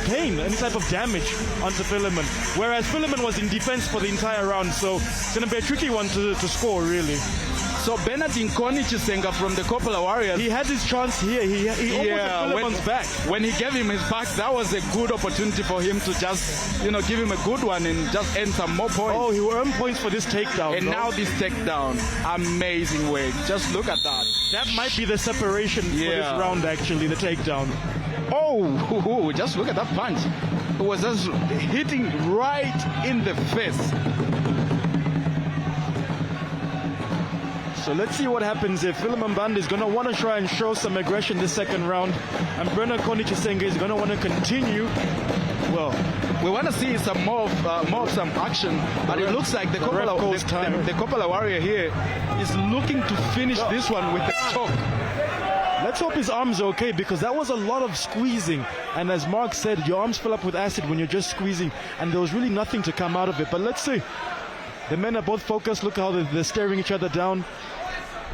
pain, any type of damage onto Phillimon. Whereas Phillimon was in defense for the entire round, so it's going to be a tricky one to score, really. So Bernard Koni Chisenga from the Coppola Warriors, he had his chance here. He almost had Phillimon's back. When he gave him his back, that was a good opportunity for him to just, give him a good one and just earn some more points. Oh, he will earn points for this takedown. And now this takedown, amazing way. Just look at that. That might be the separation for this round, actually, the takedown. Oh, just look at that punch. It was just hitting right in the face. So let's see what happens if Phillimon Banda is going to want to try and show some aggression this second round, and Bernard Koni Chisenga is going to want to continue. Well, we want to see some more of some action, but it looks like the Coppola Warrior here is looking to finish this one with a choke. Let's hope his arms are okay, because that was a lot of squeezing. And as Mark said, your arms fill up with acid when you're just squeezing, and there was really nothing to come out of it. But let's see. The men are both focused. Look how they're staring each other down.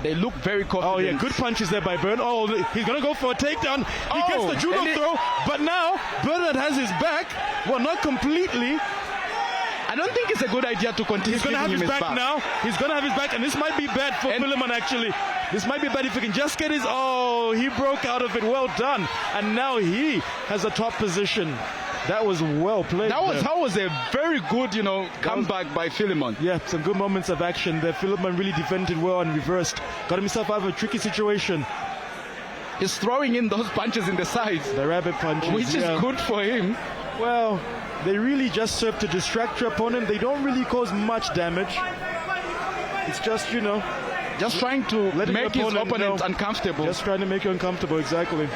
They look very confident. Oh, yeah, good punches there by Bernard. Oh, he's going to go for a takedown. He gets the judo throw, but now Bernard has his back. Well, not completely. I don't think it's a good idea to continue. He's going to have his back now. He's going to have his back, and this might be bad for Phillimon, actually. This might be bad if he can just get his... Oh, he broke out of it. Well done. And now he has a top position. That was well played. That was a very good, comeback by Phillimon. Yeah, some good moments of action there. Phillimon really defended well and reversed. Got himself out of a tricky situation. He's throwing in those punches in the sides. The rabbit punches. Which is good for him. Well, they really just serve to distract your opponent. They don't really cause much damage. It's just, just trying to make his opponent uncomfortable. Just trying to make you uncomfortable, exactly.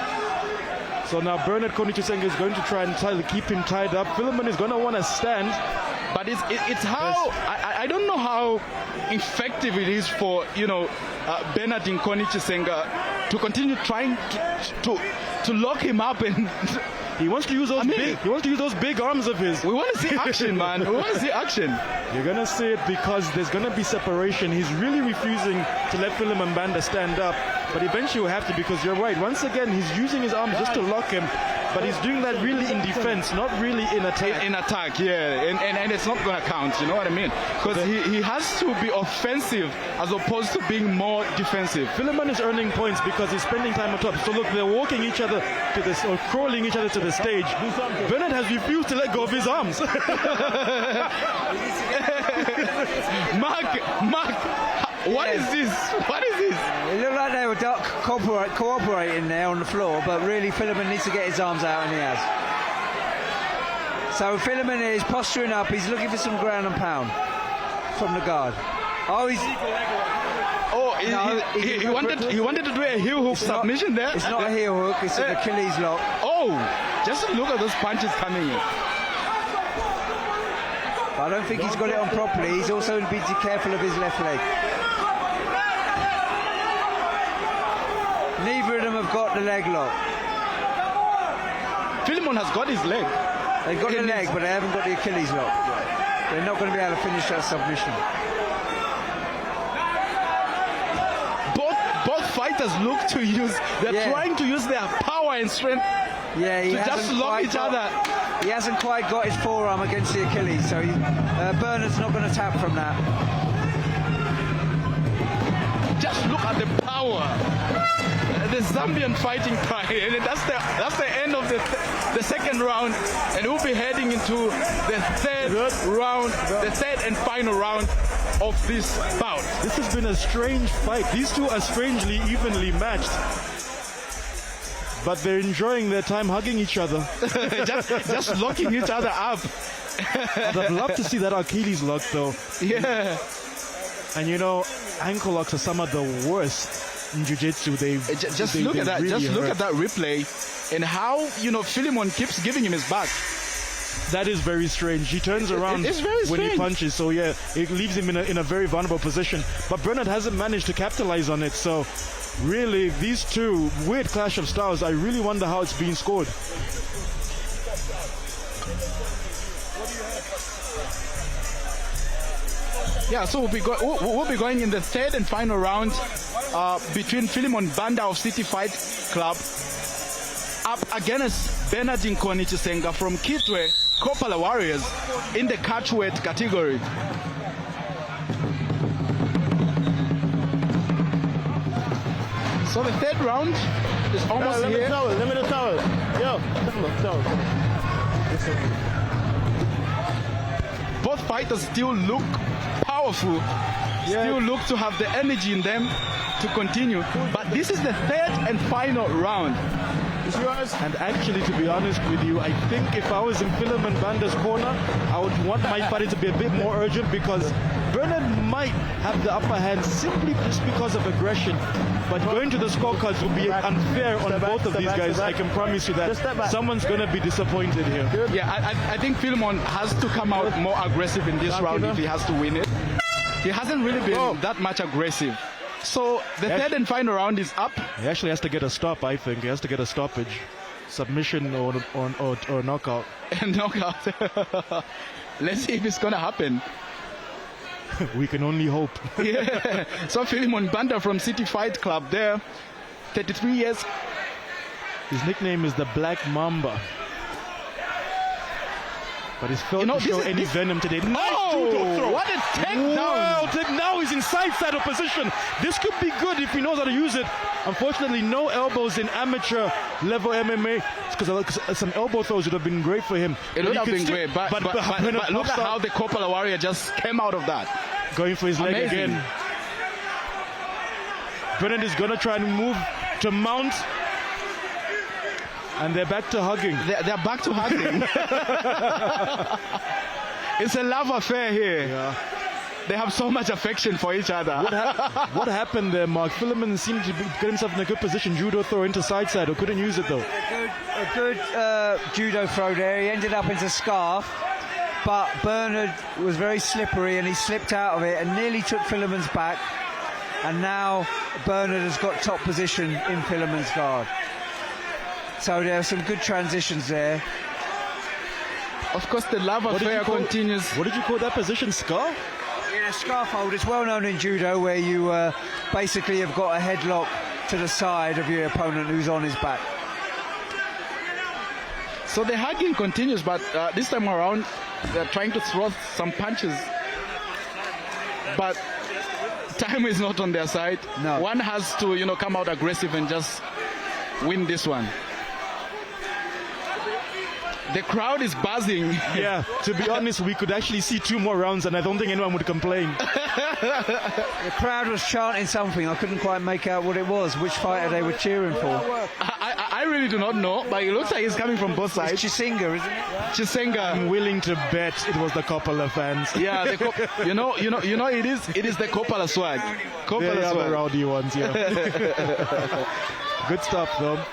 So now Bernard Koni Chisenga is going to try and keep him tied up. Phillimon is going to want to stand. But it's how... I don't know how effective it is for, Bernard Koni Chisenga to continue trying to lock him up and... He wants to use those big arms of his. We want to see action, man. We want to see action. You're going to see it because there's going to be separation. He's really refusing to let Phillimon Banda stand up. But eventually will have to, because you're right. Once again, he's using his arms just to lock him. But he's doing that really in defense, not really in attack. In attack, yeah. And it's not going to count, you know what I mean? Because he has to be offensive as opposed to being more defensive. Phillimon is earning points because he's spending time on top. So look, they're walking each other to this, or crawling each other to the stage. Bernard has refused to let go of his arms. Mark, what is this? What is this? It looked like they were cooperating there on the floor, but really Phillimon needs to get his arms out, and he has. So Phillimon is posturing up. He's looking for some ground and pound from the guard. Oh, he's... he wanted to do a heel hook submission there. It's not a heel hook, it's an Achilles lock. Oh, just look at those punches coming in. But I don't think he's got it on properly. He's also going to be careful of his left leg. Neither of them have got the leg lock. Phillimon has got his leg. They've got the leg, but they haven't got the Achilles lock. They're not going to be able to finish that submission. Both fighters look to use, they're trying to use their power and strength to just lock each other. He hasn't quite got his forearm against the Achilles, so Bernard's not going to tap from that. Just look at the power. The Zambian fighting pride. And that's the end of the second round, and we'll be heading into the third round, the third and final round of this bout. This has been a strange fight. These two are strangely evenly matched, but they're enjoying their time hugging each other. just locking each other up. I'd love to see that Achilles lock, though. Yeah. And you know, ankle locks are some of the worst in jiu-jitsu. Just look at that. Just look at that replay and how, you know, Phillimon keeps giving him his back. That is very strange. He turns around when he punches, so yeah, it leaves him in a very vulnerable position. But Bernard hasn't managed to capitalize on it, so really, these two, weird clash of styles. I really wonder how it's being scored. Yeah, so we'll be going in the third and final round between Phillimon Banda of City Fight Club up against Bernardine Koni Chisenga from Kitwe Kopala Warriors in the catchweight category. So the third round is almost here. Let me the towel. Yo, towel. Both fighters still look powerful, still look to have the energy in them to continue. But this is the third and final round. And actually, to be honest with you, I think if I was in Phillimon Banda's corner, I would want my fighting to be a bit more urgent, because Bernard might have the upper hand simply just because of aggression. But going to the scorecards will be unfair on both of these guys. I can promise you that someone's going to be disappointed here. Yeah, I think Phillimon has to come out more aggressive in this round if he has to win it. He hasn't really been that much aggressive. So the third and final round is up. He actually has to get a stop, I think. He has to get a stoppage. Submission or knockout. Knockout. Let's see if it's going to happen. We can only hope. Yeah. So Phillimon Banda from City Fight Club there, 33 years. His nickname is the Black Mamba. But he's failed to show any venom today. Nice judo throw. What a takedown. Well, now he's in side saddle position. This could be good if he knows how to use it. Unfortunately, no elbows in amateur level MMA. Because some elbow throws would have been great for him. It would have been great, but look at how the Kopala Warrior just came out of that. Going for his leg again. Bernard is going to try and move to mount. And they're back to hugging. They're back to hugging. It's a love affair here. Yeah. They have so much affection for each other. What happened there, Mark? Phillimon seemed to get himself in a good position. Judo throw into side saddle. Couldn't use it though. A good judo throw there. He ended up into scarf. But Bernard was very slippery and he slipped out of it and nearly took Phillimon's back. And now Bernard has got top position in Phillimon's guard. So there are some good transitions there. Of course, the love affair continues. What did you call that position? Scarf? Yeah, scarf hold. It's well known in judo where you basically have got a headlock to the side of your opponent who's on his back. So the hugging continues, but this time around, they're trying to throw some punches. But time is not on their side. No. One has to, come out aggressive and just win this one. The crowd is buzzing. Yeah, to be honest, we could actually see 2 more rounds and I don't think anyone would complain. The crowd was chanting something. I couldn't quite make out what it was, which fighter they were cheering for. I really do not know, but it looks like it's coming from both sides. It's Chisenga, isn't it? Chisenga. I'm willing to bet it was the Kopala fans. Yeah, you know, it is the Kopala swag. Kopala swag. The rowdy ones, yeah. Good stuff, though.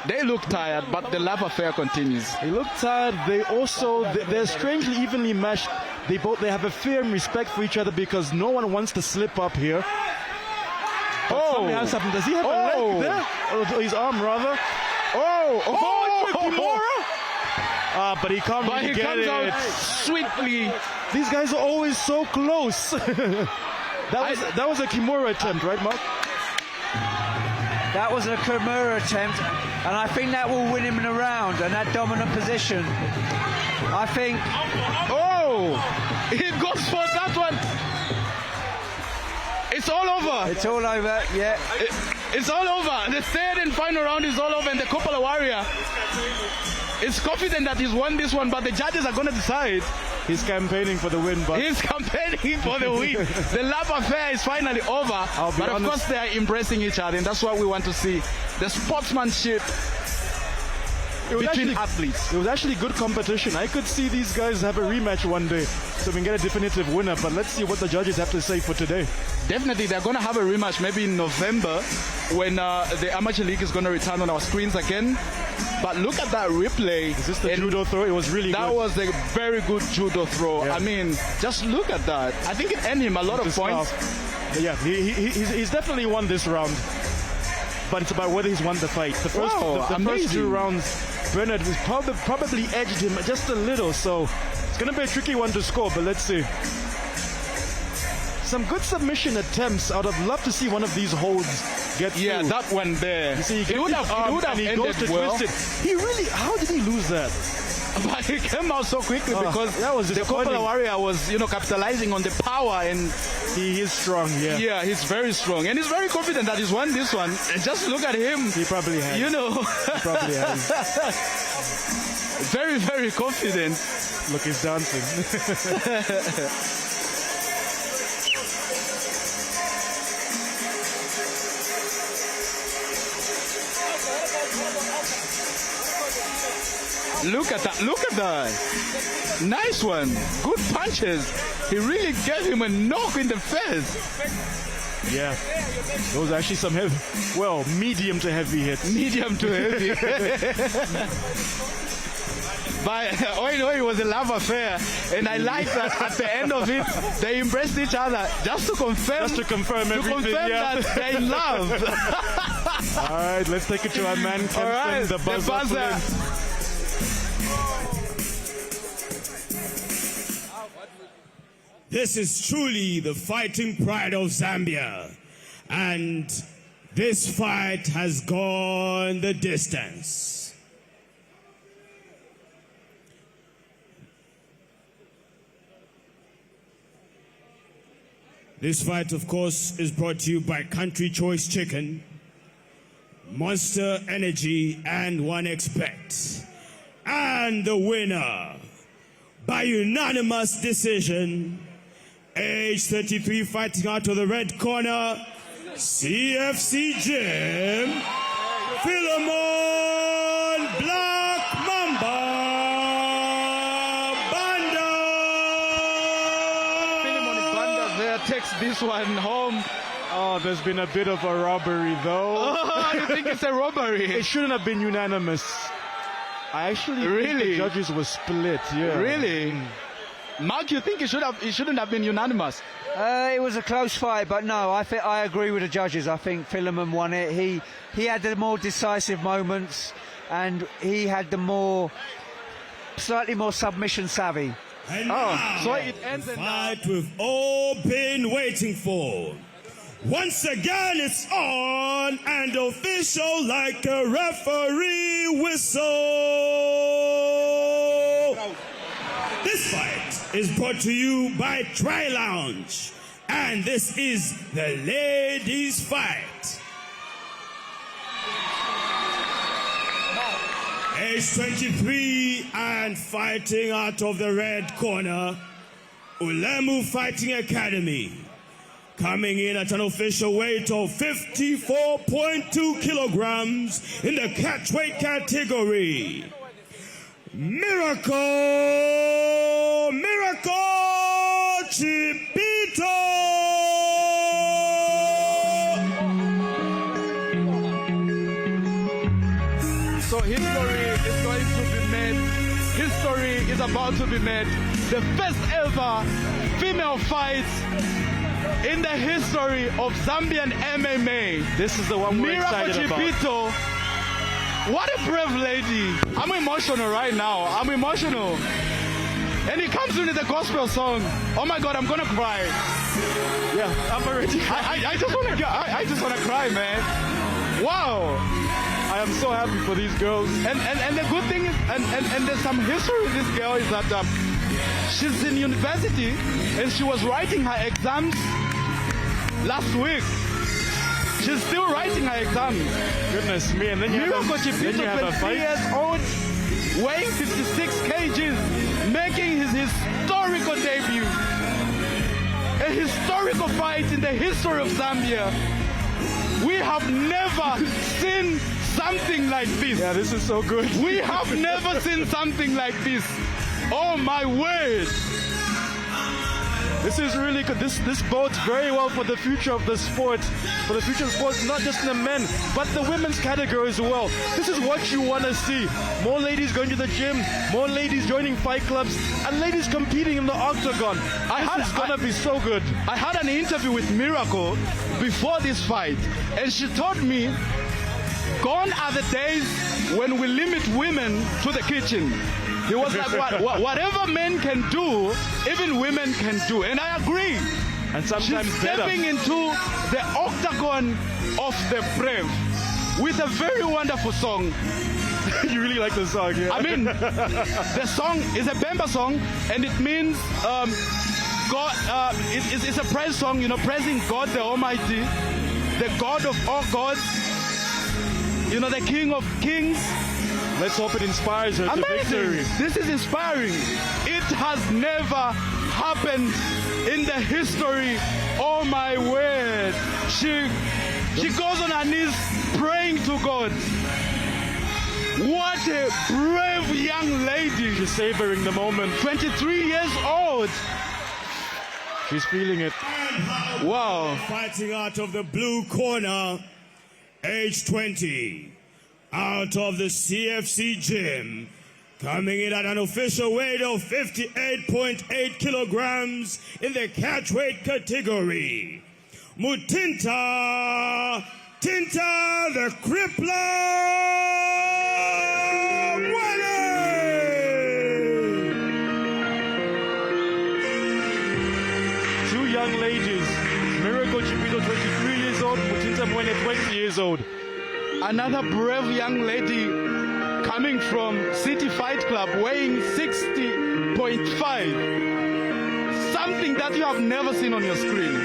They look tired, but the love affair continues. They look tired. They're strangely evenly matched. They have a fear and respect for each other because no one wants to slip up here. Does he have a leg there? Or his arm, rather. But he can't really get it. Out sweetly. These guys are always so close. That was a Kimura attempt, right, Mark? That was a Kimura attempt, and I think that will win him in a round, and that dominant position. I think... He goes for that one. It's all over. It's all over, yeah. It's all over. The third and final round is all over, and the Kopala Warrior is confident that he's won this one, but the judges are going to decide. He's campaigning for the win, but... He's campaigning for the win. The love affair is finally over, but of course they are embracing each other, and that's what we want to see. The sportsmanship between athletes. It was actually good competition. I could see these guys have a rematch one day, so we can get a definitive winner. But let's see what the judges have to say for today. Definitely, they're going to have a rematch maybe in November when the Amateur League is going to return on our screens again. But look at that replay. Is this the judo throw? It was really good. That was a very good judo throw. Yeah. I mean, just look at that. I think it earned him a lot of points. Yeah, he's definitely won this round. But it's about whether he's won the fight. The first, the first 2 rounds, Bernard was probably edged him just a little. So it's going to be a tricky one to score, but let's see. Some good submission attempts. I would have loved to see one of these holds get through. Yeah, that one there. You see, he would have he goes to twist it. He really, how did he lose that? But he came out so quickly because that was the Coppola warrior was, capitalizing on the power, and he is strong. Yeah. Yeah, he's very strong, and he's very confident that he's won this one. And just look at him. He probably has. He probably has. Very, very confident. Look, he's dancing. Look at that. Nice one. Good punches. He really gave him a knock in the face. Yeah. Those are actually some heavy, medium to heavy hits. Medium to heavy. But it was a love affair, and I like that at the end of it they embraced each other just to confirm everything, that they're in love. All right, let's take it to our man Kelvin, the buzzer. This is truly the fighting pride of Zambia, and this fight has gone the distance. This fight, of course, is brought to you by Country Choice Chicken, Monster Energy, and One Expect. And the winner, by unanimous decision, age 33, fighting out of the red corner, CFC Gym, Phillimon Black Mamba Banda. Phillimon Banda there takes this one home. Oh, there's been a bit of a robbery, though. Oh, you think it's a robbery? It shouldn't have been unanimous. I actually think the judges were split. Yeah. Really? Mark, you think it shouldn't have been unanimous? It was a close fight, but no, I agree with the judges. I think Phillimon won it. He had the more decisive moments, and he had the slightly more submission savvy. And so it ends the fight we've all been waiting for. Once again, it's on and official like a referee whistle. This fight is brought to you by Tri Lounge, and this is the ladies' fight. Age 23 and fighting out of the red corner, Ulemu Fighting Academy. Coming in at an official weight of 54.2 kilograms in the catchweight category. Miracle Chipito! So history is going to be made. History is about to be made. The first ever female fight in the history of Zambian MMA. This is the one we're excited about. Miracle Chipito. What a brave lady. I'm emotional right now. I'm emotional. And it comes in with a gospel song. Oh my God, I'm gonna cry. Yeah, I'm already I just wanna cry, man. Wow. I am so happy for these girls. And the good thing is, and there's some history with this girl, is that she's in university and she was writing her exams last week. She's still writing her exams. Goodness me. And then you Miracle Chipito, have a 23 years old, weighing 56 kgs, making his historical debut. A historical fight in the history of Zambia. We have never seen something like this. Yeah, this is so good. We have never seen something like this. Oh my word. This is really good. This bodes very well for the future of the sport, for the future of sports, not just in the men, but the women's category as well. This is what you want to see. More ladies going to the gym, more ladies joining fight clubs, and ladies competing in the octagon. This is going to be so good. I had an interview with Miracle before this fight, and she told me, gone are the days when we limit women to the kitchen. He was like, whatever men can do, even women can do. And I agree. And sometimes she's stepping into the octagon of the brave with a very wonderful song. You really like the song, yeah? I mean, the song is a Bamba song, and it means God. It's a praise song, you know, praising God the Almighty, the God of all gods, you know, the King of Kings. Let's hope it inspires her to victory. This is inspiring. It has never happened in the history. Oh my word. She goes on her knees praying to God. What a brave young lady. She's savoring the moment. 23 years old. She's feeling it. Wow. Fighting out of the blue corner, age 20. Out of the CFC gym, coming in at an official weight of 58.8 kilograms in the catchweight category, Mutinta, the Crippler, Mweene! Two young ladies, Miracle Chipito, 23 years old, Mutinta Mweene, 20 years old. Another brave young lady coming from City Fight Club, weighing 60.5. Something that you have never seen on your screen.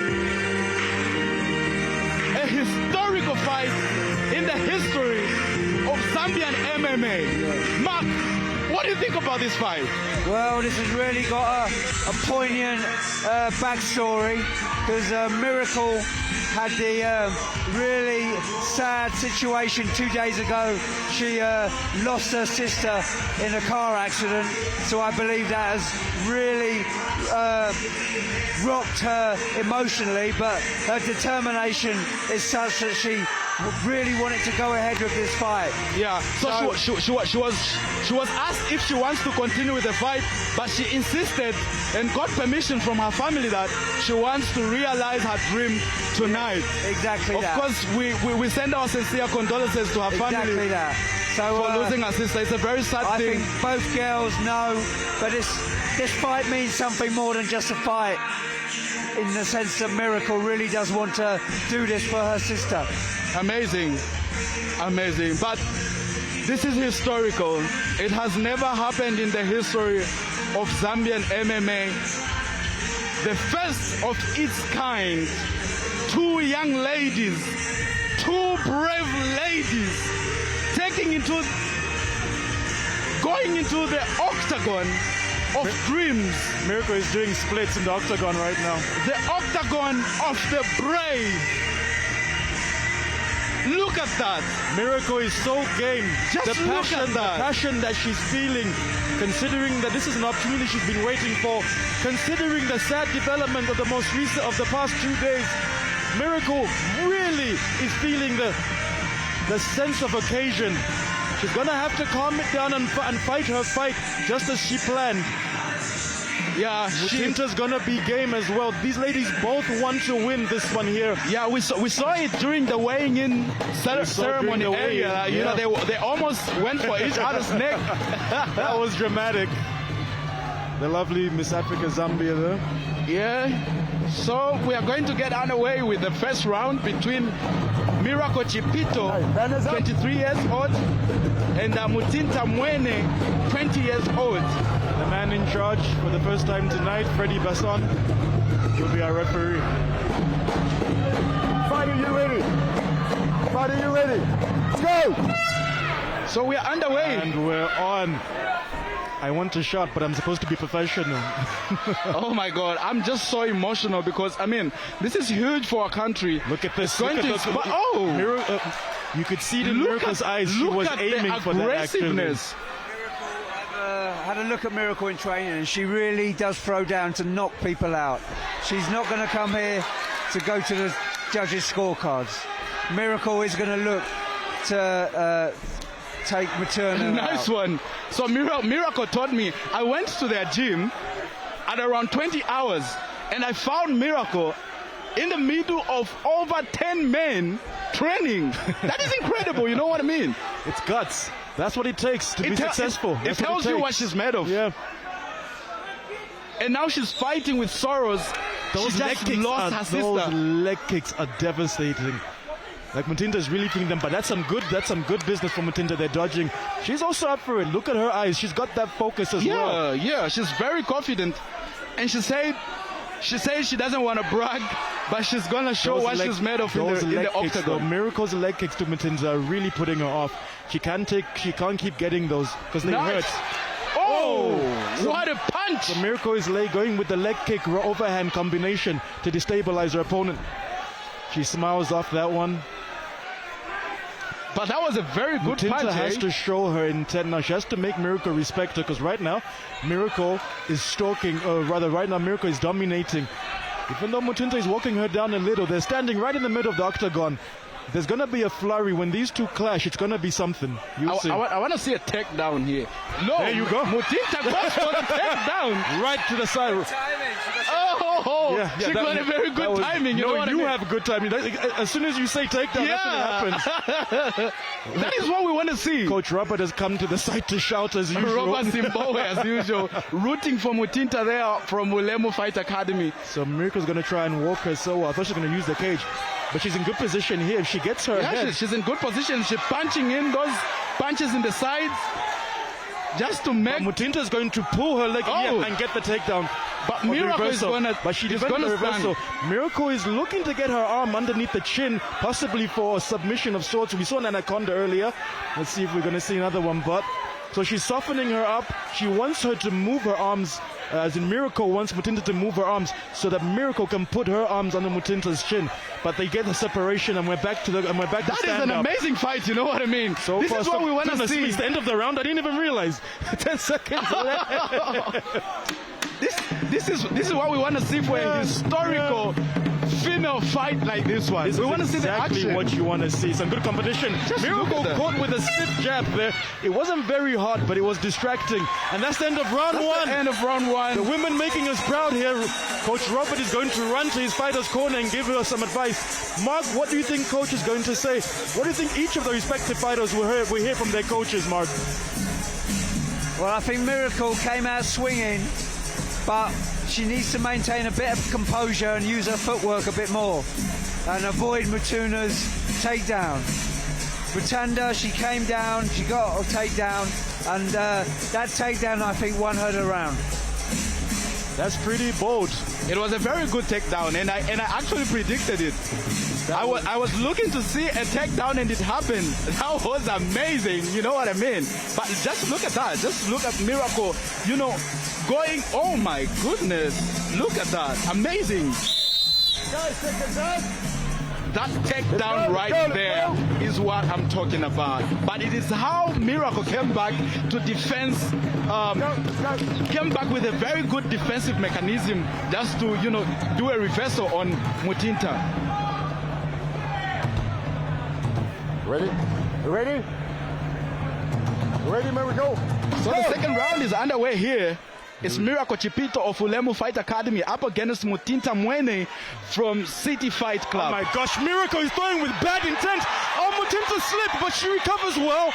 A historical fight in the history of Zambian MMA. Mark, what do you think about this fight? Well, this has really got a poignant backstory, because Miracle had the really sad situation 2 days ago. She lost her sister in a car accident, so I believe that has really rocked her emotionally, but her determination is such that she really wanted to go ahead with this fight. Yeah, so she was asked if she wants to continue with the fight, but she insisted and got permission from her family that she wants to realize her dream tonight. Exactly that. Of course, we send our sincere condolences to her family. Exactly that. So, for losing her sister. It's a very sad thing. I think both girls know, but this fight means something more than just a fight, in the sense that Miracle really does want to do this for her sister. Amazing. But this is historical. It has never happened in the history of Zambian MMA. The first of its kind. Two young ladies, two brave ladies, going into the octagon of dreams. Miracle is doing splits in the octagon right now. The octagon of the brave. Look at that. Miracle is so game. Just the passion that she's feeling, considering that this is an opportunity she's been waiting for, considering the sad development of the most recent of the past 2 days. Miracle really is feeling the sense of occasion. She's gonna have to calm it down and fight her fight just as she planned. Yeah, Mutinta's gonna be game as well. These ladies both want to win this one here. Yeah, we saw it during the weighing in ceremony area. You know, they almost went for each other's neck. That was dramatic. The lovely Miss Africa Zambia there. Yeah. So we are going to get underway with the first round between Miracle Chipito, 23 years old, and Mutinta Mweene, 20 years old. The man in charge for the first time tonight, Freddie Basson, will be our referee. Fighter, you ready? Fighter, you ready? Let's go! So we are underway. And we're on. I want to shout, but I'm supposed to be professional. Oh my God, I'm just so emotional because, I mean, this is huge for our country. Look at this. Look at this. You could see it in Miracle's eyes. She was aiming for that aggressiveness. Had a look at Miracle in training, and she really does throw down to knock people out. She's not going to come here to go to the judges' scorecards. Miracle is going to look to take Materna Nice out. one. So Miracle told me, I went to their gym at around 20 hours, and I found Miracle in the middle of over 10 men training. That is incredible, you know what I mean? It's guts. That's what it takes to be successful. It tells you what she's made of. Yeah. And now she's fighting with sorrows. Those she just lost her sister. Those leg kicks are devastating. Like Mutinta is really feeling them, but that's some good business for Mutinta. They're dodging. She's also up for it. Look at her eyes. She's got that focus as well. Yeah, she's very confident. And she said she doesn't want to brag, but she's gonna show what she's made of in the octagon. Miracle's leg kicks to Mutinta are really putting her off. She can't keep getting those because they hurt. What a punch! So Miracle is going with the leg kick overhand combination to destabilize her opponent. She smiles off that one. But that was a very good Mutinta punch. has to show her intent now. She has to make Miracle respect her because right now Miracle is stalking, or rather right now Miracle is dominating. Even though Mutinta is walking her down a little, they're standing right in the middle of the octagon. There's going to be a flurry. When these two clash, it's going to be something. You'll see. I want to see a takedown here. No, there you go. Mutinta goes for the takedown. Right to the side. She got a very good timing. You know what I mean? have good timing. As soon as you say takedown, that's when it happens. That is what we want to see. Coach Robert has come to the side to shout as usual. Robert Zimbabwe as usual. Rooting for Mutinta there from Muleba Fight Academy. So Miracle's going to try and walk her so well. I thought she was going to use the cage. But she's in good position here. If she gets her head. She's in good position. She's punching in those punches in the sides just to make. Mutinta's going to pull her leg and get the takedown. But Miracle is going to. But she defends the reversal. Miracle is looking to get her arm underneath the chin, possibly for a submission of sorts. We saw an anaconda earlier. Let's see if we're going to see another one. But so she's softening her up. She wants her to move her arms. As in Miracle wants Mutinta to move her arms so that Miracle can put her arms under Mutinta's chin, but they get the separation and we're back to stand up. That is an amazing fight, you know what I mean? So this is what we want to see. It's the end of the round. I didn't even realize. 10 seconds left. This is what we want to see for a historical female fight like this one. We want to see the action. Exactly what you want to see. Some good competition. Miracle caught with a stiff jab there. It wasn't very hard, but it was distracting. And that's the end of round one. The end of round one. The women making us proud here. Coach Robert is going to run to his fighter's corner and give her some advice. Mark, what do you think Coach is going to say? What do you think each of the respective fighters will hear from their coaches, Mark? Well, I think Miracle came out swinging, but she needs to maintain a bit of composure and use her footwork a bit more and avoid Mutuna's takedown. Mutanda, she came down, she got a takedown, and that takedown, I think, won her the round. That's pretty bold. It was a very good takedown, and I actually predicted it. I was looking to see a takedown, and it happened. That was amazing, you know what I mean? But just look at that. Just look at Miracle, you know, going, oh my goodness. Look at that. Amazing. That takedown right there is what I'm talking about. But it is how Miracle came back to defense, came back with a very good defensive mechanism just to, you know, do a reversal on Mutinta. Ready? Ready? Ready, Miracle? So the second round is underway here. It's Miracle Chipito of Ulemu Fight Academy up against Mutinta Mweene from City Fight Club. Oh my gosh, Miracle is throwing with bad intent. Oh, Mutinta slipped, but she recovers well.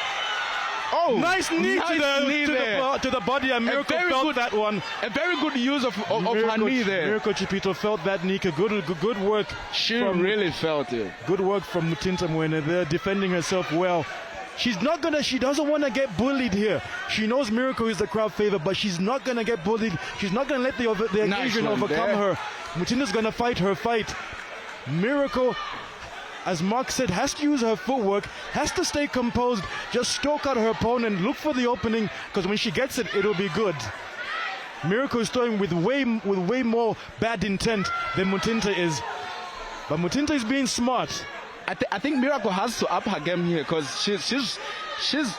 Oh, nice knee to the body, and Miracle felt that one. A very good use of her knee there. Miracle Chipito felt that knee. Good work. She really felt it. Good work from Mutinta Mweene there, defending herself well. She doesn't want to get bullied here. She knows Miracle is the crowd favorite, but she's not going to get bullied. She's not going to let the occasion overcome her. Mutinta's going to fight her fight. Miracle as Mark said, has to use her footwork, has to stay composed, just stalk out her opponent, look for the opening, because when she gets it, it'll be good. Miracle is throwing with way more bad intent than Mutinta is. But Mutinta is being smart. I think Miracle has to up her game here, because she's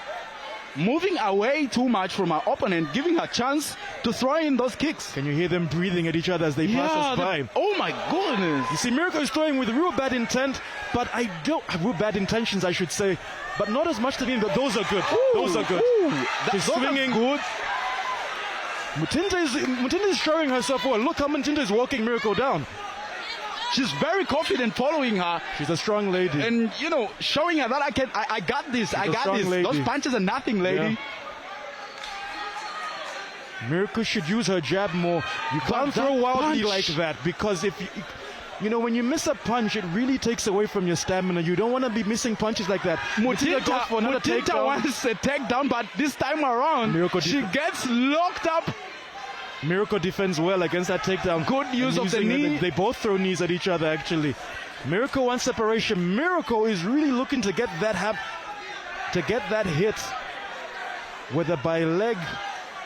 moving away too much from her opponent, giving her chance to throw in those kicks. Can you hear them breathing at each other as they pass us by? Oh my goodness. You see, Miracle is throwing with real bad intent, but real bad intentions, I should say, but not as much to me, but those are good. Those are good. She's swinging. Good. Mutinta is showing herself well. Look how Mutinta is walking Miracle down. She's very confident following her. She's a strong lady. And, you know, showing her that I got this. She's I got this. Lady. Those punches are nothing, lady. Yeah. Miracle should use her jab more. You can't throw wildly like that, because if you know, when you miss a punch, it really takes away from your stamina. You don't want to be missing punches like that. Mutinta wants a takedown, but this time around, she gets locked up. Miracle defends well against that takedown. Good use of the knee. They both throw knees at each other, actually. Miracle wants separation. Miracle is really looking to get that hit, whether by leg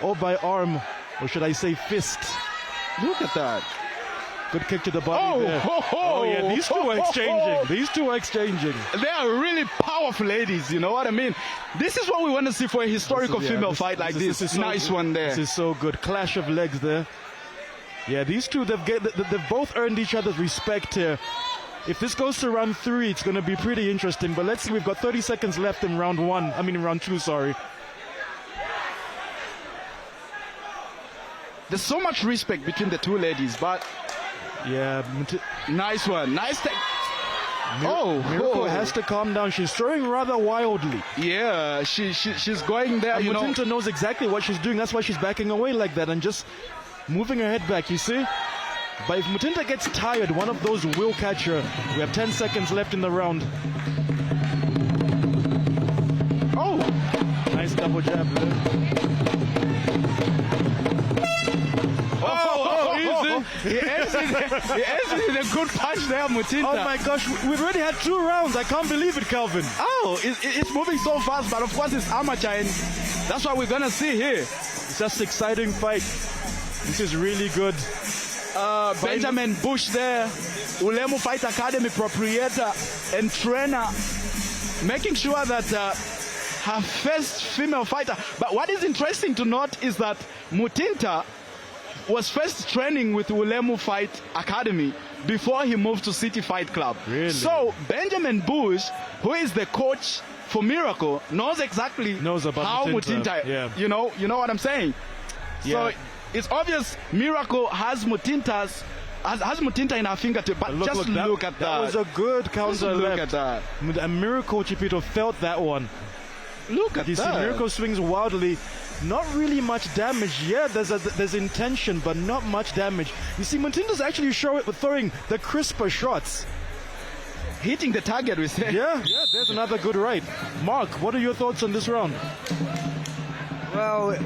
or by arm, or should I say fist. Look at that. Good kick to the body there. Oh, yeah, these two are exchanging. These two are exchanging. They are really powerful ladies, you know what I mean? This is what we want to see for a historical female fight like this. Is so nice good. One there. This is so good. Clash of legs there. Yeah, these two, they've both earned each other's respect here. If this goes to round 3, it's going to be pretty interesting. But let's see, we've got 30 seconds left in round 2, sorry. There's so much respect between the two ladies, but... Yeah. Nice one. Nice take. Miracle has to calm down. She's throwing rather wildly. Yeah, she's going there. And Mutinta knows exactly what she's doing. That's why she's backing away like that and just moving her head back, you see? But if Mutinta gets tired, one of those will catch her. We have 10 seconds left in the round. Oh! Nice double jab there. He ends with a good punch there, Mutinta. Oh my gosh, we've already had 2 rounds. I can't believe it, Kelvin. Oh, it's moving so fast, but of course it's amateur, and that's what we're gonna see here. It's just an exciting fight. This is really good. Benjamin Bush there, Ulemu Fight Academy proprietor and trainer, making sure that her first female fighter. But what is interesting to note is that Mutinta was first training with Ulemu Fight Academy before he moved to City Fight Club. Really? So Benjamin Bush, who is the coach for Miracle, knows exactly about how Mutinta you know what I'm saying? Yeah. So it's obvious Miracle has Mutinta in her fingertip, but look at that. That was a good counter left. Look at that. And Miracle Chipito felt that one. Look at that. You see, Miracle swings wildly. Not really much damage. Yeah, there's intention, but not much damage. You see, Mutinta's actually throwing the crisper shots. Hitting the target with it. Yeah, there's another good right. Mark, what are your thoughts on this round? Well,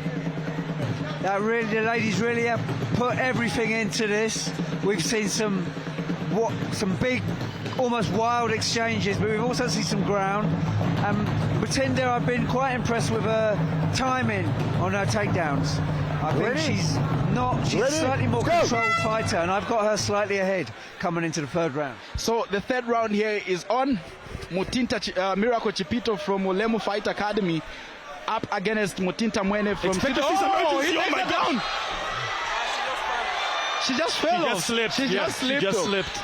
the ladies really have put everything into this. We've seen some big, almost wild exchanges, but we've also seen some ground. Mutinta, I've been quite impressed with her timing on her takedowns. I think she's a slightly more controlled fighter, and I've got her slightly ahead coming into the 3rd round. So the 3rd round here is on. Mutinta Miracle Chipito from Ulemu Fight Academy up against Mutinta Mweene from Expect to see some urgency. Oh my God! She just fell off. She just slipped.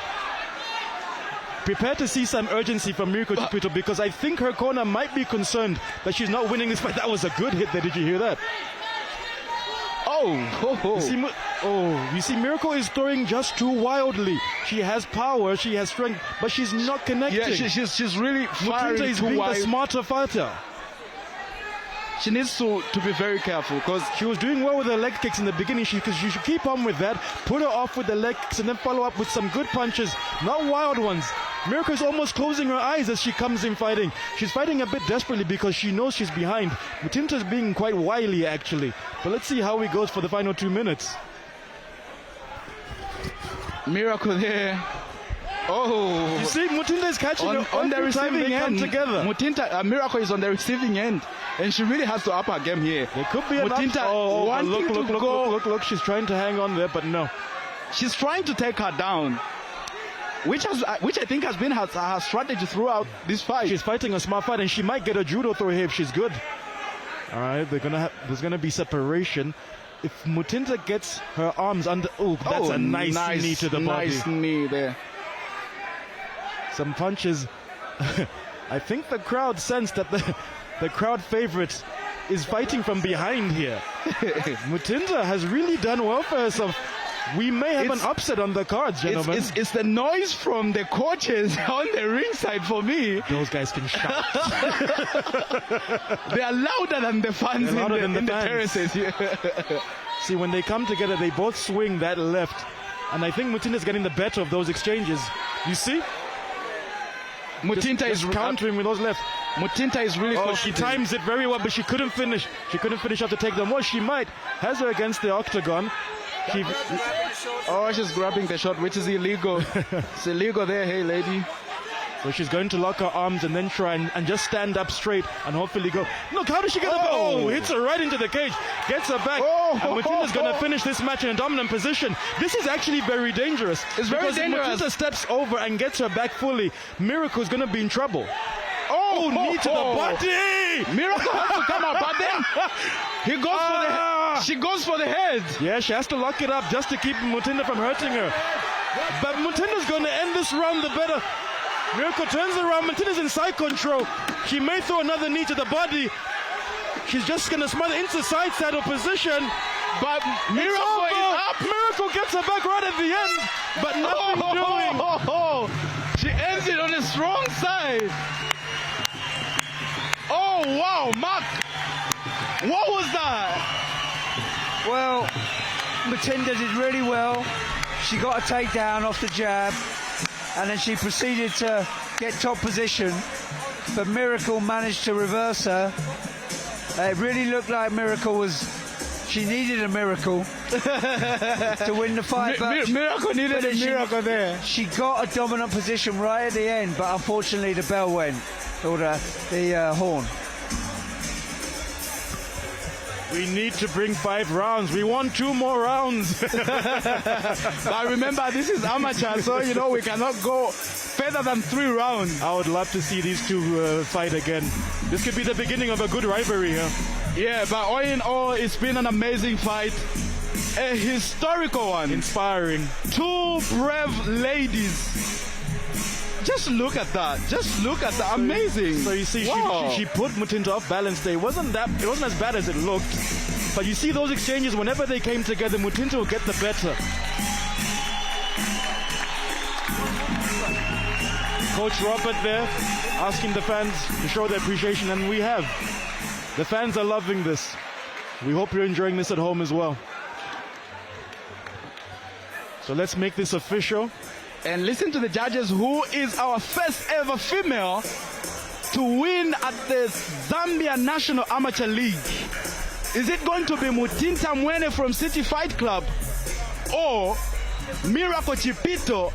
Prepare to see some urgency from Miracle Chipito, because I think her corner might be concerned that she's not winning this fight. That was a good hit there. Did you hear that? You see, Miracle is throwing just too wildly. She has power, she has strength, but she's not connecting. Yeah, she's really firing Mutinta is being the smarter fighter. She needs to be very careful, because she was doing well with her leg kicks in the beginning. She should keep on with that, put her off with the leg kicks, and then follow up with some good punches, not wild ones. Miracle is almost closing her eyes as she comes in fighting. She's fighting a bit desperately because she knows she's behind. Mutinta is being quite wily, actually. But let's see how it goes for the final 2 minutes. Miracle there Oh. You see, Mutinta is catching on the receiving end. Together. Mutinta, Miracle is on the receiving end, and she really has to up her game here. There could be Mutinta look, she's trying to hang on there, but no. She's trying to take her down, which I think has been her strategy throughout this fight. She's fighting a smart fight, and she might get a judo throw here if she's good. All right, there's gonna be separation. If Mutinta gets her arms under, that's a nice knee to the body. Nice knee there. Some punches. I think the crowd sensed that the crowd favorite is fighting from behind here. Mutinta has really done well for herself. We may have an upset on the cards, gentlemen. It's the noise from the coaches on the ringside for me. Those guys can shout. They are louder than the fans in the terraces. See, when they come together, they both swing that left. And I think Mutinta's getting the better of those exchanges. You see? Mutinta is countering with those left. Mutinta is really confident. She times it very well, but she couldn't finish. She couldn't finish up to take them. Well, she might. Has her against the octagon. She's grabbing the shot, which is illegal. It's illegal there, hey lady. So she's going to lock her arms and then try and just stand up straight and hopefully go. Look, how does she get the ball? Hits her right into the cage. Gets her back. And Mutinta's going to finish this match in a dominant position. This is actually very dangerous. It's very dangerous. If Mutinta steps over and gets her back fully, Miracle's going to be in trouble. Knee to the body! Miracle has to come out, but then he goes for the head. She goes for the head. Yeah, she has to lock it up just to keep Mutinta from hurting her. But Mutinta's going to end this round the better. Miracle turns around. Mutinta's in side control. She may throw another knee to the body. She's just going to smother into side saddle position. But Miracle is up. Miracle gets her back right at the end. But nothing doing. She ends it on a strong side. Oh, wow, Mark. What was that? Well, Mutinta did really well. She got a takedown off the jab, and then she proceeded to get top position. But Miracle managed to reverse her. It really looked like she needed a miracle to win the fight. Miracle needed a miracle there. She got a dominant position right at the end, but unfortunately the bell went, or the horn. We need to bring 5 rounds. We want 2 more rounds. But remember, this is amateur, so we cannot go further than 3 rounds. I would love to see these two fight again. This could be the beginning of a good rivalry here. Yeah, but all in all, it's been an amazing fight. A historical one. Inspiring. 2 brave ladies. Just look at that. Just look at that. Amazing. So you see, she put Mutinta off balance there. It wasn't as bad as it looked. But you see those exchanges, whenever they came together, Mutinta will get the better. Coach Robert there asking the fans to show their appreciation, and we have. The fans are loving this. We hope you're enjoying this at home as well. So let's make this official. And listen to the judges. Who is our first ever female to win at the Zambia National Amateur League? Is it going to be Mutinta Mweene from City Fight Club or Miracle Chipito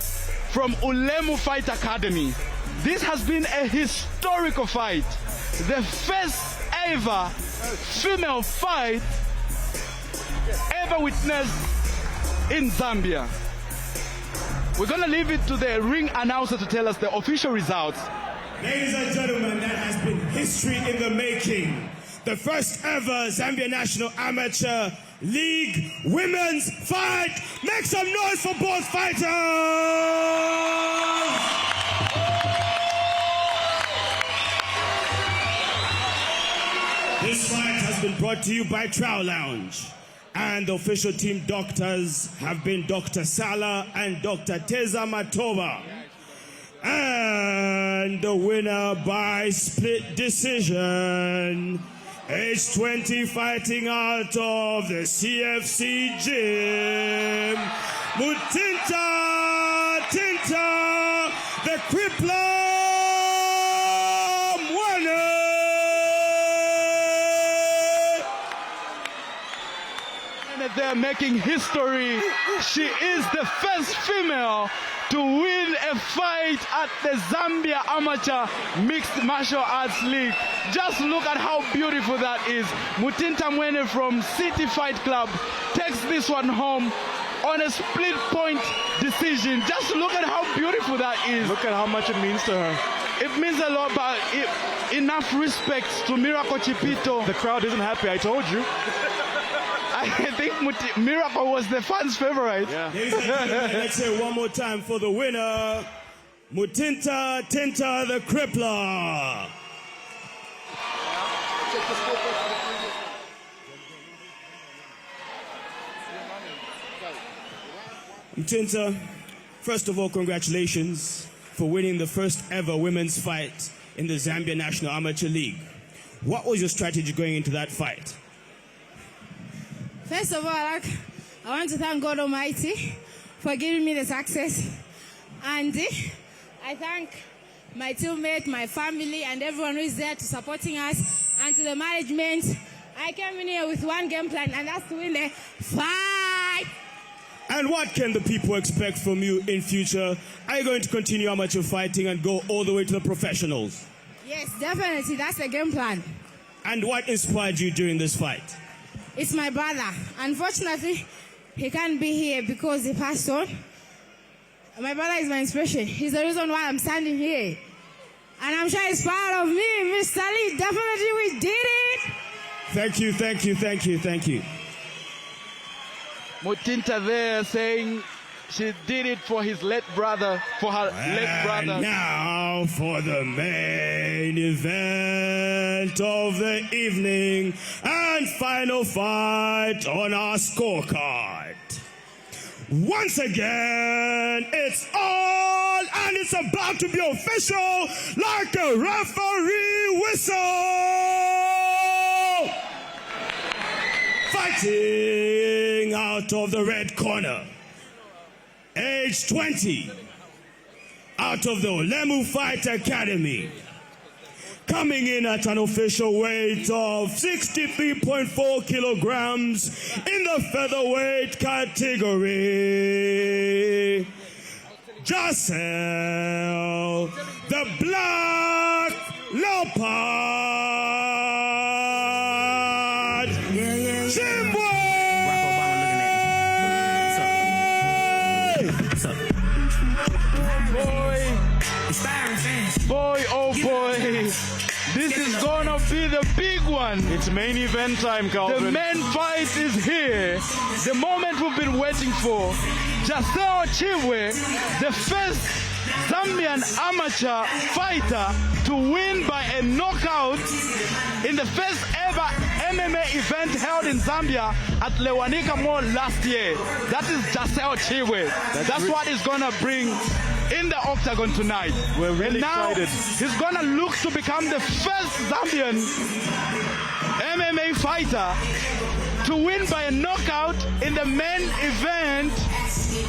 from Ulemu Fight Academy? This has been a historical fight. The first ever female fight ever witnessed in Zambia. We're going to leave it to the ring announcer to tell us the official results. Ladies and gentlemen, that has been history in the making. The first ever Zambia National Amateur League women's fight. Make some noise for both fighters! This fight has been brought to you by Trow Lounge. And the official team doctors have been Dr. Sala and Dr. Teza Matoba. And the winner by split decision, age 20, fighting out of the CFC gym, Mutinta the Crippler Mweene. They're making history. She is the first female to win a a fight at the Zambia Amateur Mixed Martial Arts League. Just look at how beautiful that is. Mutinta Mweene from City Fight Club takes this one home on a split point decision. Just look at how beautiful that is. Look at how much it means to her. It means a lot, but enough respect to Miracle Chipito. The crowd isn't happy, I told you. I think Miracle was the fans' favorite. Yeah. Ladies and gentlemen, let's say one more time for the winner, Mutinta Tinta the Crippler. Mutinta, first of all, congratulations for winning the first ever women's fight in the Zambia National Amateur League. What was your strategy going into that fight? First of all, I want to thank God Almighty for giving me the success. And I thank my teammate, my family, and everyone who is there to supporting us, and to the management. I came in here with one game plan, and that's to win the fight. And what can the people expect from you in future? Are you going to continue amateur fighting and go all the way to the professionals? Yes, definitely. That's the game plan. And what inspired you during this fight? It's my brother. Unfortunately, he can't be here because he passed on. My brother is my inspiration. He's the reason why I'm standing here. And I'm sure he's proud of me, Mr. Lee. Definitely we did it. Thank you, thank you, thank you, thank you. Mutinta there saying she did it for his late brother, for her late brother. Now for the main event of the evening and final fight on our scorecard. Once again, it's on and it's about to be official like a referee whistle. Fighting out of the red corner, age 20, out of the Olemu Fight Academy, coming in at an official weight of 63.4 kilograms in the featherweight category, Jarcel, the Black Leopard, Chimbwe! Boy, oh boy, this is gonna be the big one. It's main event time, Kelvin. The main fight is here. The moment we've been waiting for. Jarcel Chewe, the first Zambian amateur fighter to win by a knockout in the first ever MMA event held in Zambia at Lewanika Mall last year. That is Jarcel Chewe. That's what he's gonna bring in the octagon tonight. We're really excited. He's gonna look to become the first Zambian MMA fighter to win by a knockout in the main event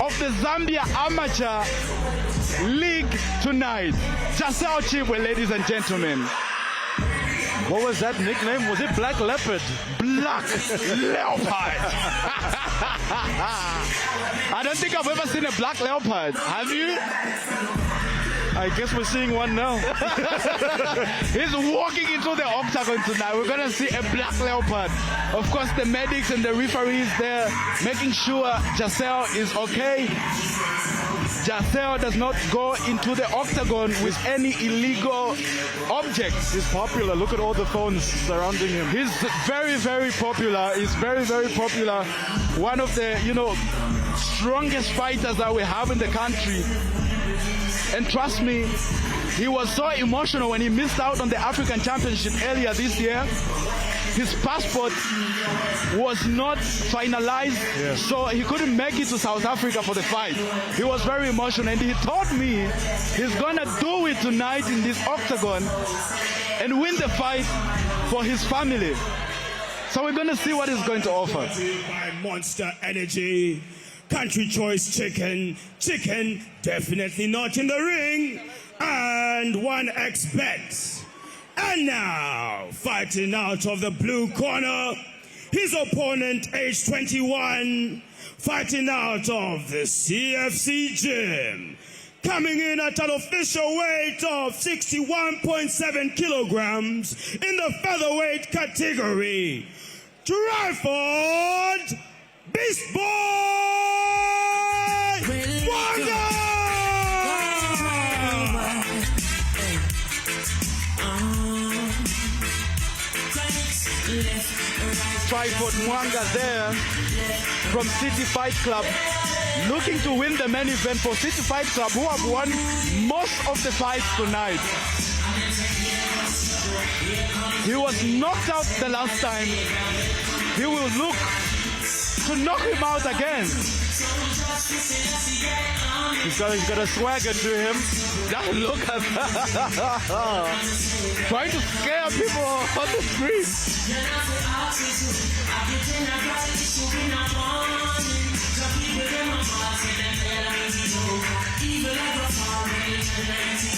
of the Zambia Amateur League tonight. Jarcel Chewe, ladies and gentlemen. What was that nickname? Was it Black Leopard? Black Leopard. I don't think I've ever seen a black leopard. Have you? I guess we're seeing one now. He's walking into the octagon tonight. We're going to see a black leopard. Of course, the medics and the referees there making sure Jarcel is okay. Jarcel does not go into the octagon with any illegal objects. He's popular. Look at all the phones surrounding him. He's very, very popular. He's very, very popular. One of the, strongest fighters that we have in the country. And trust me, he was so emotional when he missed out on the African Championship earlier this year. His passport was not finalized, so he couldn't make it to South Africa for the fight. He was very emotional, and he told me he's gonna do it tonight in this octagon and win the fight for his family. So we're gonna see what he's going to offer. By Monster Energy, Country Choice Chicken, definitely not in the ring, and 1xBet. And now, fighting out of the blue corner, his opponent, age 21, fighting out of the CFC gym, coming in at an official weight of 61.7 kilograms in the featherweight category, Tryford Beast Boy Mwanga! Tryford Mwanga there from City Fight Club, looking to win the main event for City Fight Club, who have won most of the fights tonight. He was knocked out the last time. He will look to knock him out again. He's got a swagger to him. That look at that. Trying to scare people on the street.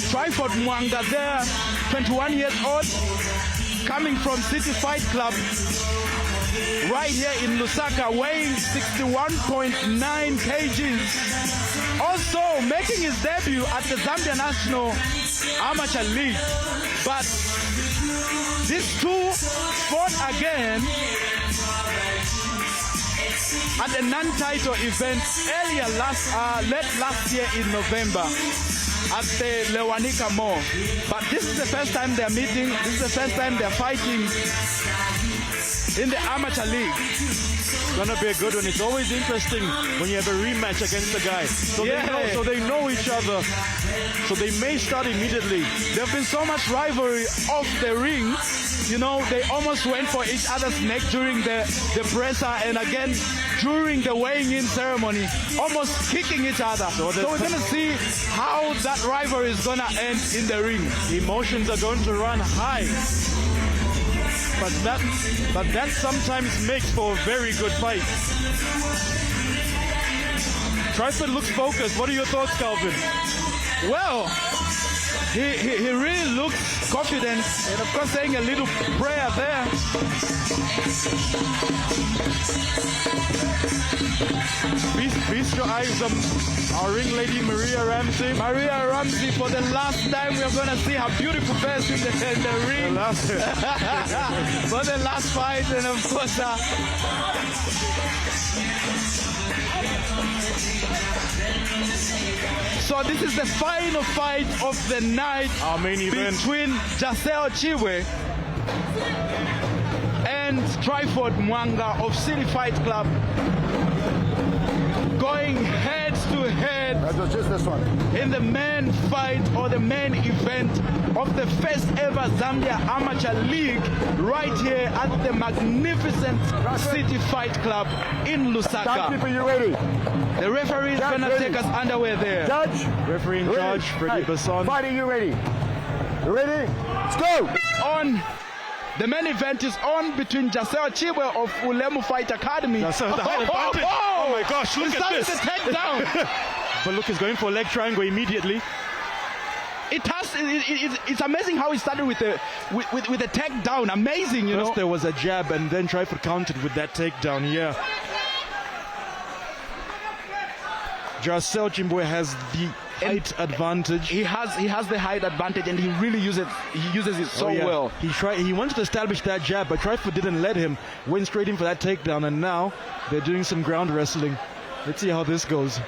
Tryford Mwanga there, 21 years old, coming from City Fight Club, right here in Lusaka, weighing 61.9 kgs. Also making his debut at the Zambia National Amateur League. But these two fought again at a non-title event earlier late last year in November at the Lewanika Mall. But this is the first time they're meeting. This is the first time they're fighting in the amateur league. It's gonna be a good one. It's always interesting when you have a rematch against a guy. So they know each other. So they may start immediately. There's been so much rivalry off the ring. You know, they almost went for each other's neck during the presser, and again during the weighing in ceremony, almost kicking each other. So we're gonna see how that rivalry is gonna end in the ring. Emotions are going to run high. But that sometimes makes for a very good fight. Tryford looks focused. What are your thoughts, Kelvin? Well, he really looks confident, and of course saying a little prayer there. Feast your eyes on our ring lady, Maria Ramsey. Maria Ramsey, for the last time we're going to see her beautiful face in the ring. For the last fight, and of course so this is the final fight of the night, our main event, between Jarcel Chewe and Tryford Mwanga of City Fight Club, going head to head just this one in the main fight or the main event of the first ever Zambia Amateur League, right here at the magnificent City Fight Club in Lusaka. People, you ready? The referee is going to take us underway there. Judge, referee in charge, Freddie Basson. Fighting, you ready? You ready? Let's go! The main event is on between Jarcel Chewe of Ulemu Fight Academy. Oh my gosh, look at this. The takedown. But look, he's going for a leg triangle immediately. It's amazing how he started with the takedown. Amazing, you know. First there was a jab, and then Tryford countered with that takedown. Yeah. Jarcel Chimbwe has the height advantage. He has the height advantage, and he really uses it so well. He wanted to establish that jab, but Tryford didn't let him. Went straight in for that takedown, and now they're doing some ground wrestling. Let's see how this goes.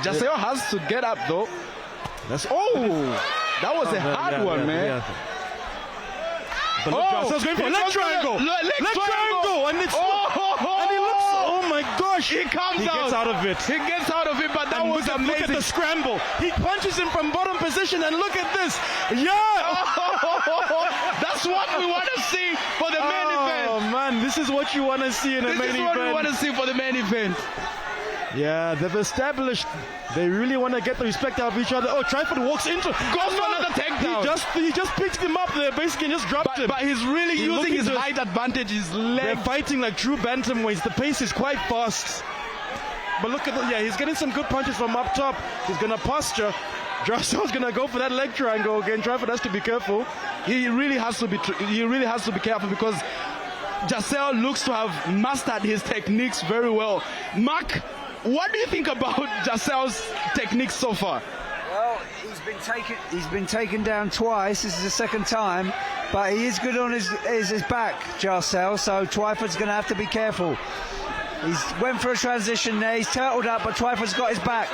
Jarcel has to get up though. That was a hard one, man. Yeah. But look, Jarcel's going for a leg triangle. Leg triangle, and it's and he looks. Oh my gosh! He gets out of it. He gets out of it, but that was amazing. Look at the scramble. He punches him from bottom position, and look at this. Yeah. That's what we want to see for the main event. Oh man, this is what you want to see in a main event. This is what we want to see for the main event. Yeah, they've established they really want to get the respect out of each other. Oh, Tryford walks into, goes for another takedown. He just picked him up there, basically, and just dropped him. But he's really using his height advantage, his leg. They're fighting like true bantamweights. The pace is quite fast. But look at he's getting some good punches from up top. He's gonna posture. Jarcel's gonna go for that leg triangle again. Tryford has to be careful. He really has to be careful because Jarcel looks to have mastered his techniques very well. Mark What do you think about Jarcel's technique so far? Well, he's been taken down twice. This is the second time, but he is good on his back, Jarcel. So Tryford's going to have to be careful. He's went for a transition there. He's turtled up, but Tryford's got his back.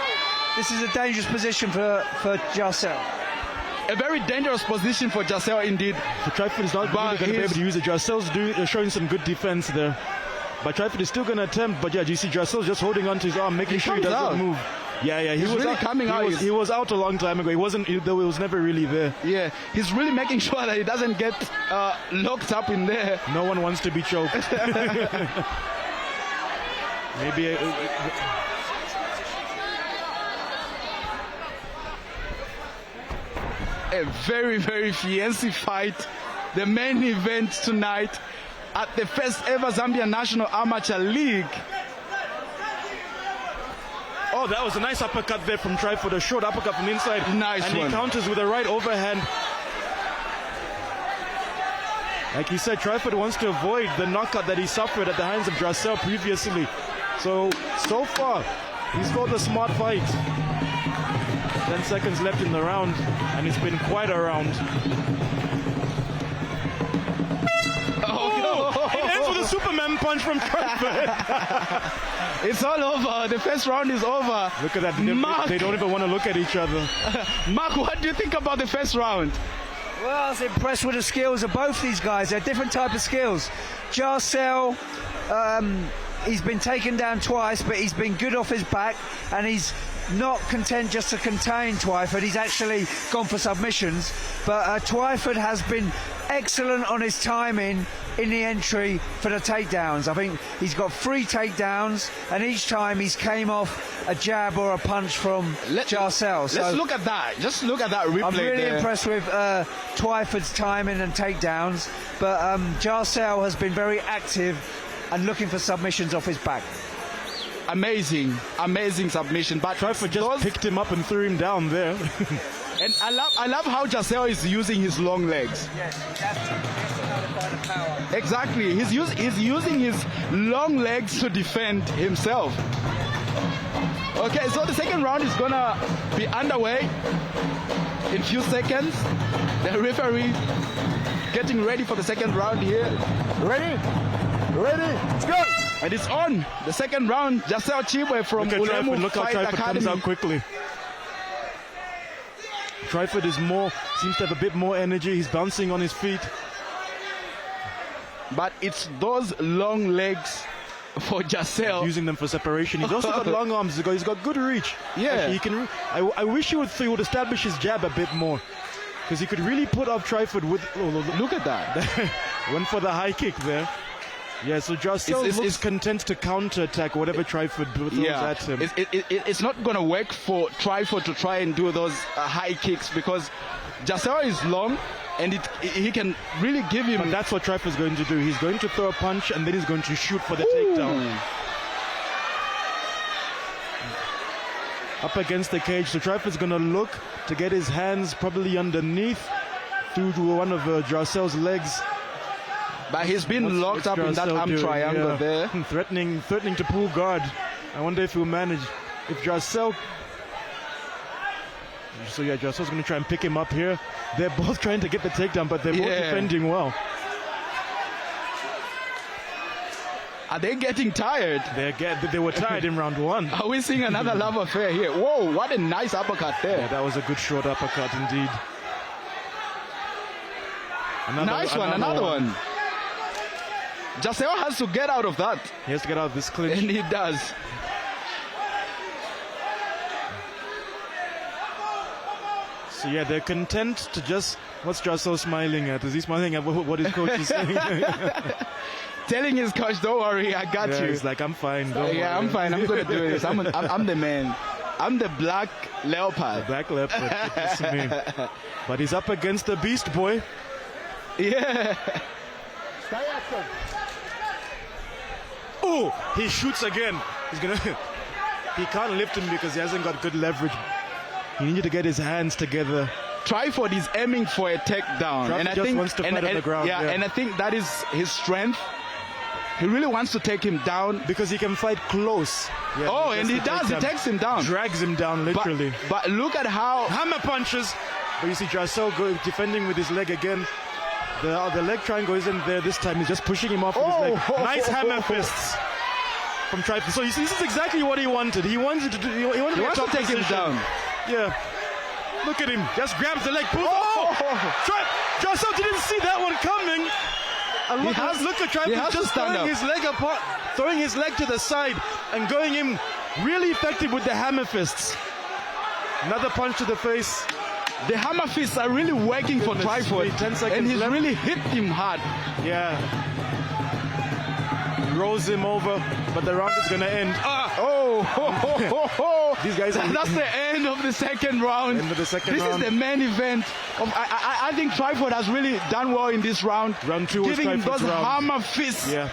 This is a dangerous position for Jarcel. A very dangerous position for Jarcel indeed. So Tryford is not really going to be able to use it. Jarcel's showing some good defense there. But Tryford is still going to attempt. But yeah, you see Jarcel's just holding on to his arm, making sure he doesn't move. Yeah, he's really coming out. He was out a long time ago. He wasn't, though he was never really there. Yeah, he's really making sure that he doesn't get locked up in there. No one wants to be choked. Maybe a very, very fancy fight. The main event tonight at the first ever Zambia National Amateur League. Oh, that was a nice uppercut there from Tryford, a short uppercut from inside. Nice and one. He counters with a right overhand. Like you said, Tryford wants to avoid the knockout that he suffered at the hands of Jarcel previously. So far, he's fought a smart fight. 10 seconds left in the round, and it's been quite a round. It ends with a Superman punch from Tryford. It's all over. The first round is over. Look at that. Mark, they don't even want to look at each other. Mark, what do you think about the first round? Well, I was impressed with the skills of both these guys. They're different type of skills. Jarcel, he's been taken down twice, but he's been good off his back, and he's not content just to contain Tryford. He's actually gone for submissions. But Tryford has been excellent on his timing in the entry for the takedowns. I think he's got 3 takedowns, and each time he's came off a jab or a punch from Jarcel. So let's look at that. Just look at that replay. I'm really there. impressed with Twyford's timing and takedowns, but Jarcel has been very active and looking for submissions off his back. Amazing submission. But Tryford just picked him up and threw him down there. And I love how Jarcel is using his long legs. Yes, that's power. Exactly. He's using his long legs to defend himself. Okay, so the second round is gonna be underway in a few seconds. The referee getting ready for the second round here. Ready, let's go! And it's on. The second round, Jarcel Chimbwe from Muleba. Look how Tryford comes out quickly. Tryford seems to have a bit more energy. He's bouncing on his feet. But it's those long legs for Jarcel. He's using them for separation. He's also got long arms. He's got good reach. Yeah. He can. I wish he would establish his jab a bit more, because he could really put off Tryford with. Look at that. Went for the high kick there. Yeah, so Jarcel looks content to counter-attack whatever Tryford throws at him. It's not going to work for Tryford to try and do those high kicks, because Jarcel is long, and he can really give him... But that's what Tryford's going to do. He's going to throw a punch, and then he's going to shoot for the takedown. Up against the cage, so Tryford's going to look to get his hands probably underneath through one of Jarcel's legs. But he's been locked up in that arm triangle there. Threatening to pull guard. I wonder if he'll manage. If Jarcel... So yeah, Jarcel's going to try and pick him up here. They're both trying to get the takedown, but they're both defending well. Are they getting tired? They were tired in round 1. Are we seeing another love affair here? Whoa, what a nice uppercut there. Yeah, that was a good short uppercut indeed. Another one. Jarcel has to get out of that. He has to get out of this clinch. And he does. So yeah, they're content to just... What's Jarcel smiling at? Is he smiling at what his coach is saying? Telling his coach, don't worry, I got you. He's like, I'm fine. Don't worry. I'm fine. I'm going to do this. I'm the man. I'm the black leopard. The black leopard. That's me. But he's up against the beast boy. Yeah. Stay active. Oh, he shoots again. He can't lift him because he hasn't got good leverage. He needed to get his hands together. Tryford is aiming for a takedown, and I think wants to fight on the ground. And I think that is his strength. He really wants to take him down. Because he can fight close. Yeah, oh, and he does. He takes him down. Drags him down, literally. But look at how... Hammer punches. But you see Jarcel defending with his leg again. The leg triangle isn't there this time. He's just pushing him off with his leg. Nice hammer fists from Tryford. So you see, this is exactly what he wanted. He wanted to do. He wanted to take him down. Yeah. Look at him. Just grabs the leg. Jarcel didn't see that one coming. And look at Tryford just throwing his leg apart, throwing his leg to the side and going in really effective with the hammer fists. Another punch to the face. The hammer fists are really working for Tryford. 10 seconds and he's left. really hit him hard. Yeah. Rolls him over, but the round is going to end. These guys are That's the end of the second round. End of the second round. This is the main event. I think Tryford has really done well in this round. Round 2 was giving him those round. hammer fists. Yeah.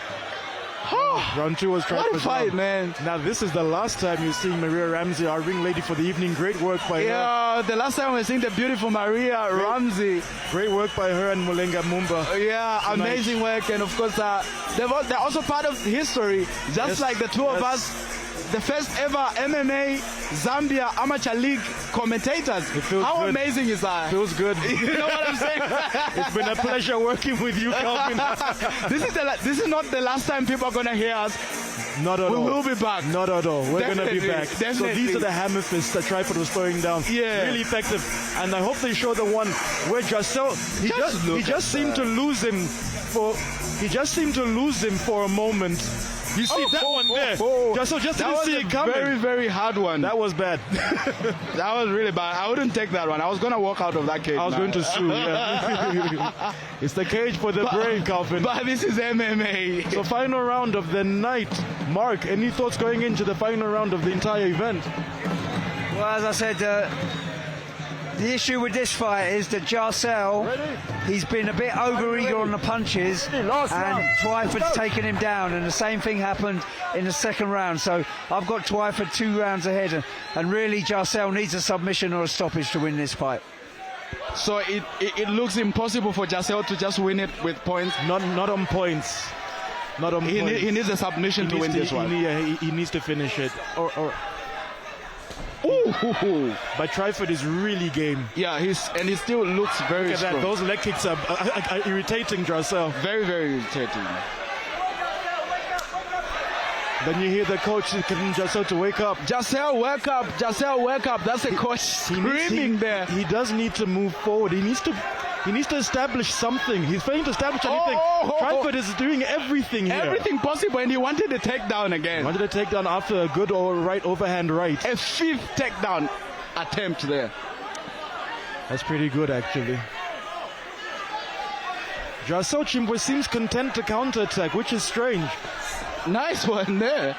Round 2 was Tryford's What a fight, round. man. Now this is the last time you're seeing Maria Ramsey, our ring lady for the evening. Great work by her. Yeah, the last time we're seeing the beautiful Maria Ramsey. Great work by her and Mulenga Mumba. Yeah, tonight. Amazing work. And of course, they're also part of history. Just like the two of us. The first ever MMA Zambia Amateur League commentators. How good. amazing is that? Feels good. You know what I'm saying? It's been a pleasure working with you, Kelvin. This is not the last time people are going to hear us. Not at all. We will be back. Not at all. We're going to be back. Definitely. So these are the hammer fists that Tryford was throwing down. Yeah. Really effective. And I hope they show the one where Jarcel, he just seemed to lose him for a moment. You see that one there? Jarcel just didn't see it coming. Very, very hard one. That was bad. That was really bad. I wouldn't take that one. I was going to walk out of that cage. I was going to sue. Yeah. It's the cage for the brave, Kelvin. But this is MMA. So final round of the night. Mark, any thoughts going into the final round of the entire event? Well, as I said, the issue with this fight is that Jarcel, he's been a bit over-eager on the punches, and Tryford's taken him down, and the same thing happened in the second round. So I've got Tryford 2 rounds ahead, and really Jarcel needs a submission or a stoppage to win this fight. So it looks impossible for Jarcel to just win it with points? Not on points. Not on points. He needs a submission to win this one. He needs to finish it. But Tryford is really game. Yeah, he still looks very strong. That. Those leg kicks are irritating Jarcel. Very, very irritating. Then you hear the coach telling Jarcel to wake up. Jarcel, wake up. Jarcel, wake up. That's the coach screaming there. He does need to move forward. He needs to establish something. He's failing to establish anything. Tryford is doing everything here. Everything possible, and he wanted a takedown again. Wanted a takedown after a good overhand right. A 5th takedown attempt there. That's pretty good, actually. Jarcel Chimbwe seems content to counterattack, which is strange. Nice one there.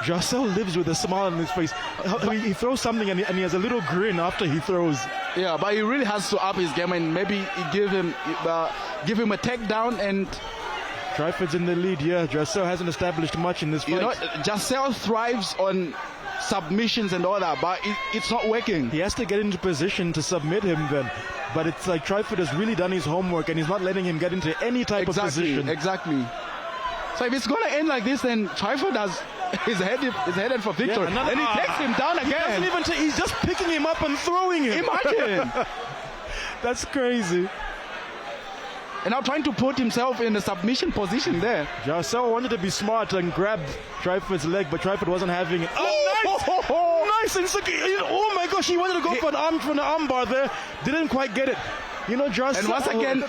Jarcel lives with a smile on his face. He throws something and he has a little grin after he throws. Yeah, but he really has to up his game and maybe give him a takedown. And Tryford's in the lead. Yeah, Jarcel hasn't established much in this fight. You know, Jarcel thrives on submissions and all that, but it's not working. He has to get into position to submit him then. But it's like Tryford has really done his homework and he's not letting him get into any type of position. Exactly. So if it's going to end like this, then Tryford is headed for victory. Yeah, and he takes him down again. He's just picking him up and throwing him. Imagine. That's crazy. And now trying to put himself in a submission position there. Jarcel wanted to be smart and grab Tryford's leg, but Tryford wasn't having it. Nice! Oh my gosh, he wanted to go for the arm bar there. Didn't quite get it. You know, Jarcel.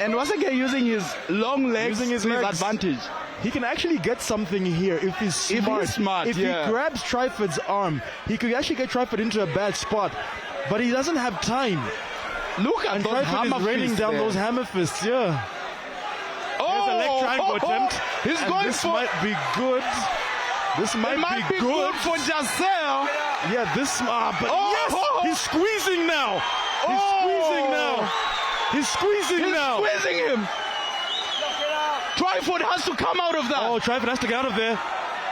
And once again using his long legs to his advantage. He can actually get something here if he's smart. If he grabs Tryford's arm, he could actually get Tryford into a bad spot. But he doesn't have time. Look at those hammer fists raining down those hammer fists, yeah. There's a leg triangle attempt. He's going this might be good. This might be good for Jarcel. Yeah, yes! He's squeezing now. He's squeezing now. He's squeezing him. Tryford has to come out of that. Oh, Tryford has to get out of there.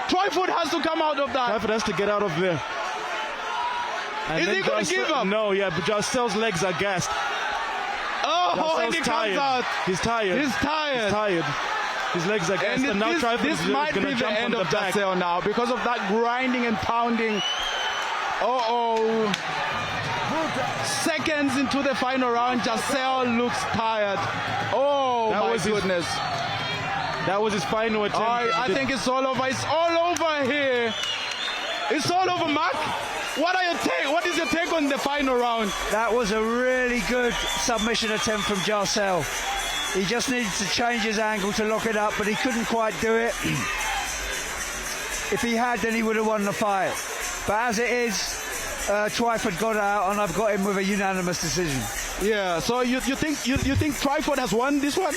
Tryford has to come out of that. Tryford has to get out of there. And is he going to give up? No, yeah, but Jarcel's legs are gassed. And he comes out. He's tired. He's tired. His legs are gassed, and now Tryford this might be the end of Jarcel now because of that grinding and pounding. Seconds into the final round, Jarcel looks tired. Oh, my goodness. That was his final attempt. I think it's all over. It's all over here. It's all over, Mark. What is your take on the final round? That was a really good submission attempt from Jarcel. He just needed to change his angle to lock it up, but he couldn't quite do it. If he had, then he would have won the fight. But as it is, Tryford got out, and I've got him with a unanimous decision. Yeah. So you think Tryford has won this one?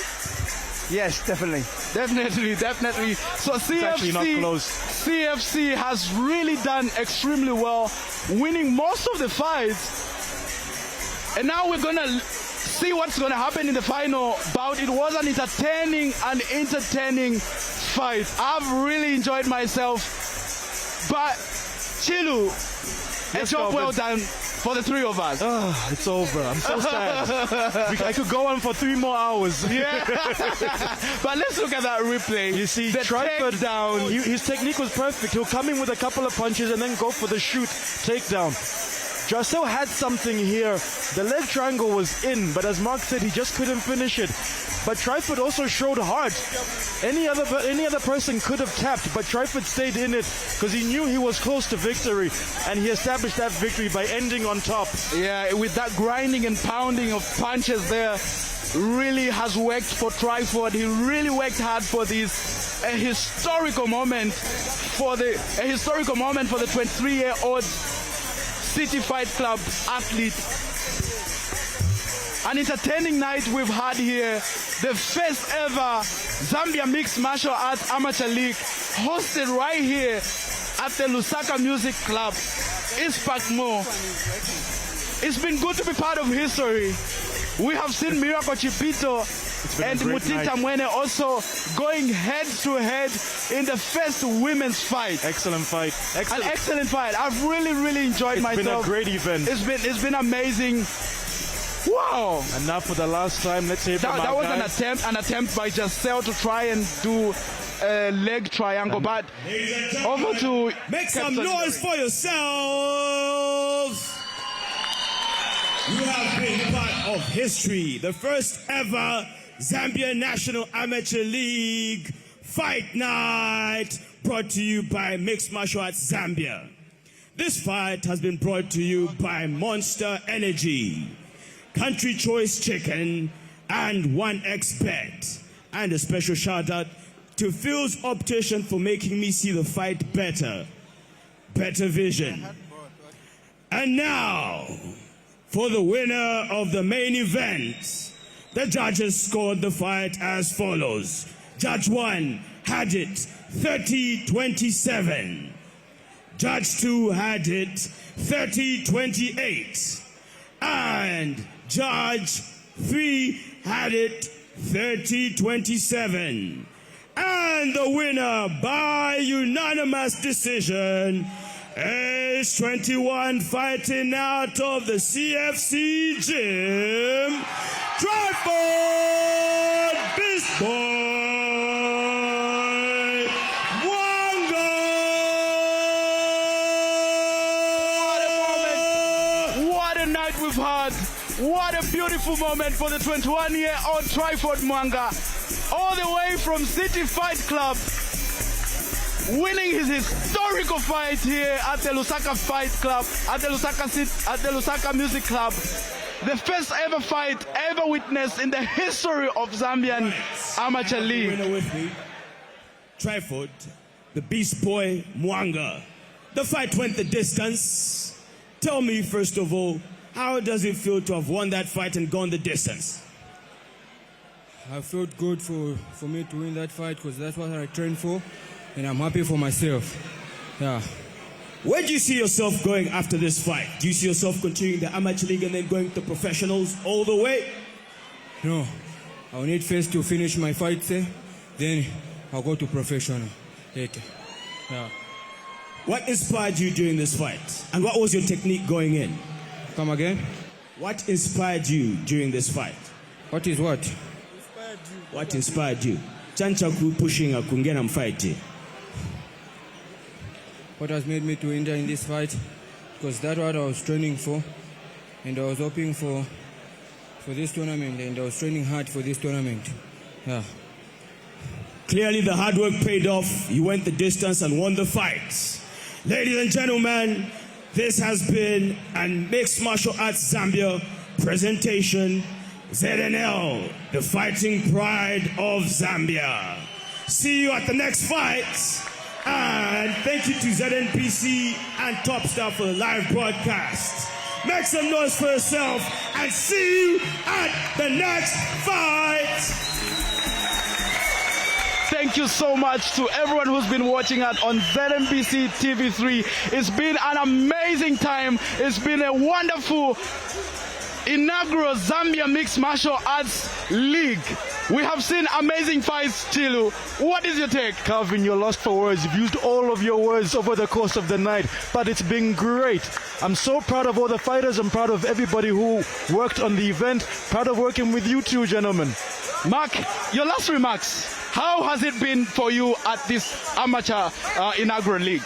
Yes, definitely. Definitely. So actually not close. CFC has really done extremely well, winning most of the fights. And now we're gonna see what's gonna happen in the final bout. It was an entertaining fight. I've really enjoyed myself. But Chilu, a job well done for the three of us. It's over. I'm so sad. I could go on for 3 more hours. Yeah. But let's look at that replay. You see, Tryford down. His technique was perfect. He'll come in with a couple of punches and then go for the shoot takedown. Jarcel had something here. The leg triangle was in, but as Mark said, he just couldn't finish it. But Tryford also showed heart. Any other person could have tapped, but Tryford stayed in it because he knew he was close to victory, and he established that victory by ending on top. Yeah, with that grinding and pounding of punches there, really has worked for Tryford. He really worked hard for this historical moment for the 23-year-old City Fight Club athlete. An entertaining night we've had here. The first ever Zambia Mixed Martial Arts Amateur League, hosted right here at the Lusaka Music Club, Ispakmo. It's been good to be part of history. We have seen Miracle Chipito and Mutinta Mweene also going head-to-head in the first women's fight. Excellent fight. An excellent fight. I've really enjoyed myself. It's been a great event. It's been amazing. Wow! And now for the last time, let's say that was an attempt by Jarcel to try and do a leg triangle, but over to make some noise for yourselves. You have been part of history. The first ever Zambia National Amateur League Fight Night, brought to you by Mixed Martial Arts Zambia. This fight has been brought to you by Monster Energy, Country Choice Chicken, and 1xBet. And a special shout out to Phil's Optician for making me see the fight better. Better vision. And now, for the winner of the main event, the judges scored the fight as follows. Judge 1 had it 30-27. Judge 2 had it 30-28. And Judge 3 had it 30-27. And the winner by unanimous decision is 21, fighting out of the CFC gym, Tryford, Beast Boy, Mwanga. What a night we've had. What a beautiful moment for the 21-year-old Tryford Mwanga, all the way from City Fight Club, winning his historical fight here at the Lusaka Fight Club, at the Lusaka Music Club. The first ever fight ever witnessed in the history of Zambian Amateur League. Winner with me, Tryford, the Beast Boy Mwanga. The fight went the distance. Tell me, first of all, how does it feel to have won that fight and gone the distance? I felt good for me to win that fight because that's what I trained for, and I'm happy for myself. Yeah. Where do you see yourself going after this fight? Do you see yourself continuing the amateur league and then going to professionals all the way? No. I'll need first to finish my fight there, then I'll go to professional later. Yeah. What inspired you during this fight? And what was your technique going in? Come again? What inspired you during this fight? What is what? What inspired you? chancha pushing kungena mfight? What has made me to enter in this fight? Because that's what I was training for, and I was hoping for this tournament, and I was training hard for this tournament. Yeah. Clearly the hard work paid off. You went the distance and won the fight. Ladies and gentlemen, this has been a Mixed Martial Arts Zambia presentation. ZNAL, the fighting pride of Zambia. See you at the next fight. And thank you to ZNPC and Topstar for the live broadcast. Make some noise for yourself and see you at the next fight. Thank you so much to everyone who's been watching us on ZNBC TV3. It's been an amazing time. It's been a wonderful inaugural Zambia Mixed Martial Arts League. We have seen amazing fights, Chilu. What is your take? Kelvin, you're lost for words. You've used all of your words over the course of the night, but it's been great. I'm so proud of all the fighters. I'm proud of everybody who worked on the event. Proud of working with you two gentlemen. Mark, your last remarks. How has it been for you at this amateur inaugural league?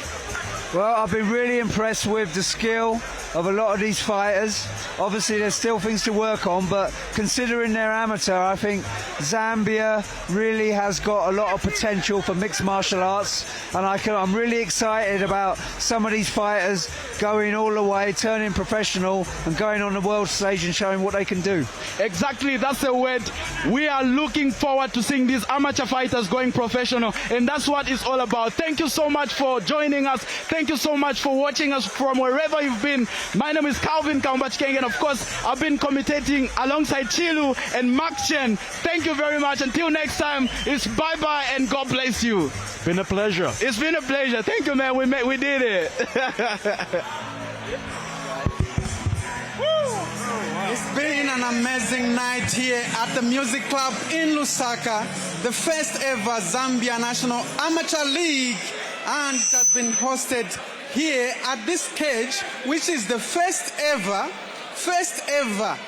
Well, I've been really impressed with the skill of a lot of these fighters. Obviously, there's still things to work on, but considering they're amateur, I think Zambia really has got a lot of potential for mixed martial arts, and I'm really excited about some of these fighters going all the way, turning professional, and going on the world stage and showing what they can do. Exactly, that's the word. We are looking forward to seeing these amateur fighters going professional, and that's what it's all about. Thank you so much for joining us. Thank you so much for watching us from wherever you've been. My name is Kelvin Kambachkeng, and of course, I've been commentating alongside Chilu and Mark Chen. Thank you very much. Until next time, it's bye-bye and God bless you. It's been a pleasure. It's been a pleasure. Thank you, man. We did it. It's been an amazing night here at the Music Club in Lusaka, the first ever Zambia National Amateur League, and it has been hosted here at this cage, which is the first ever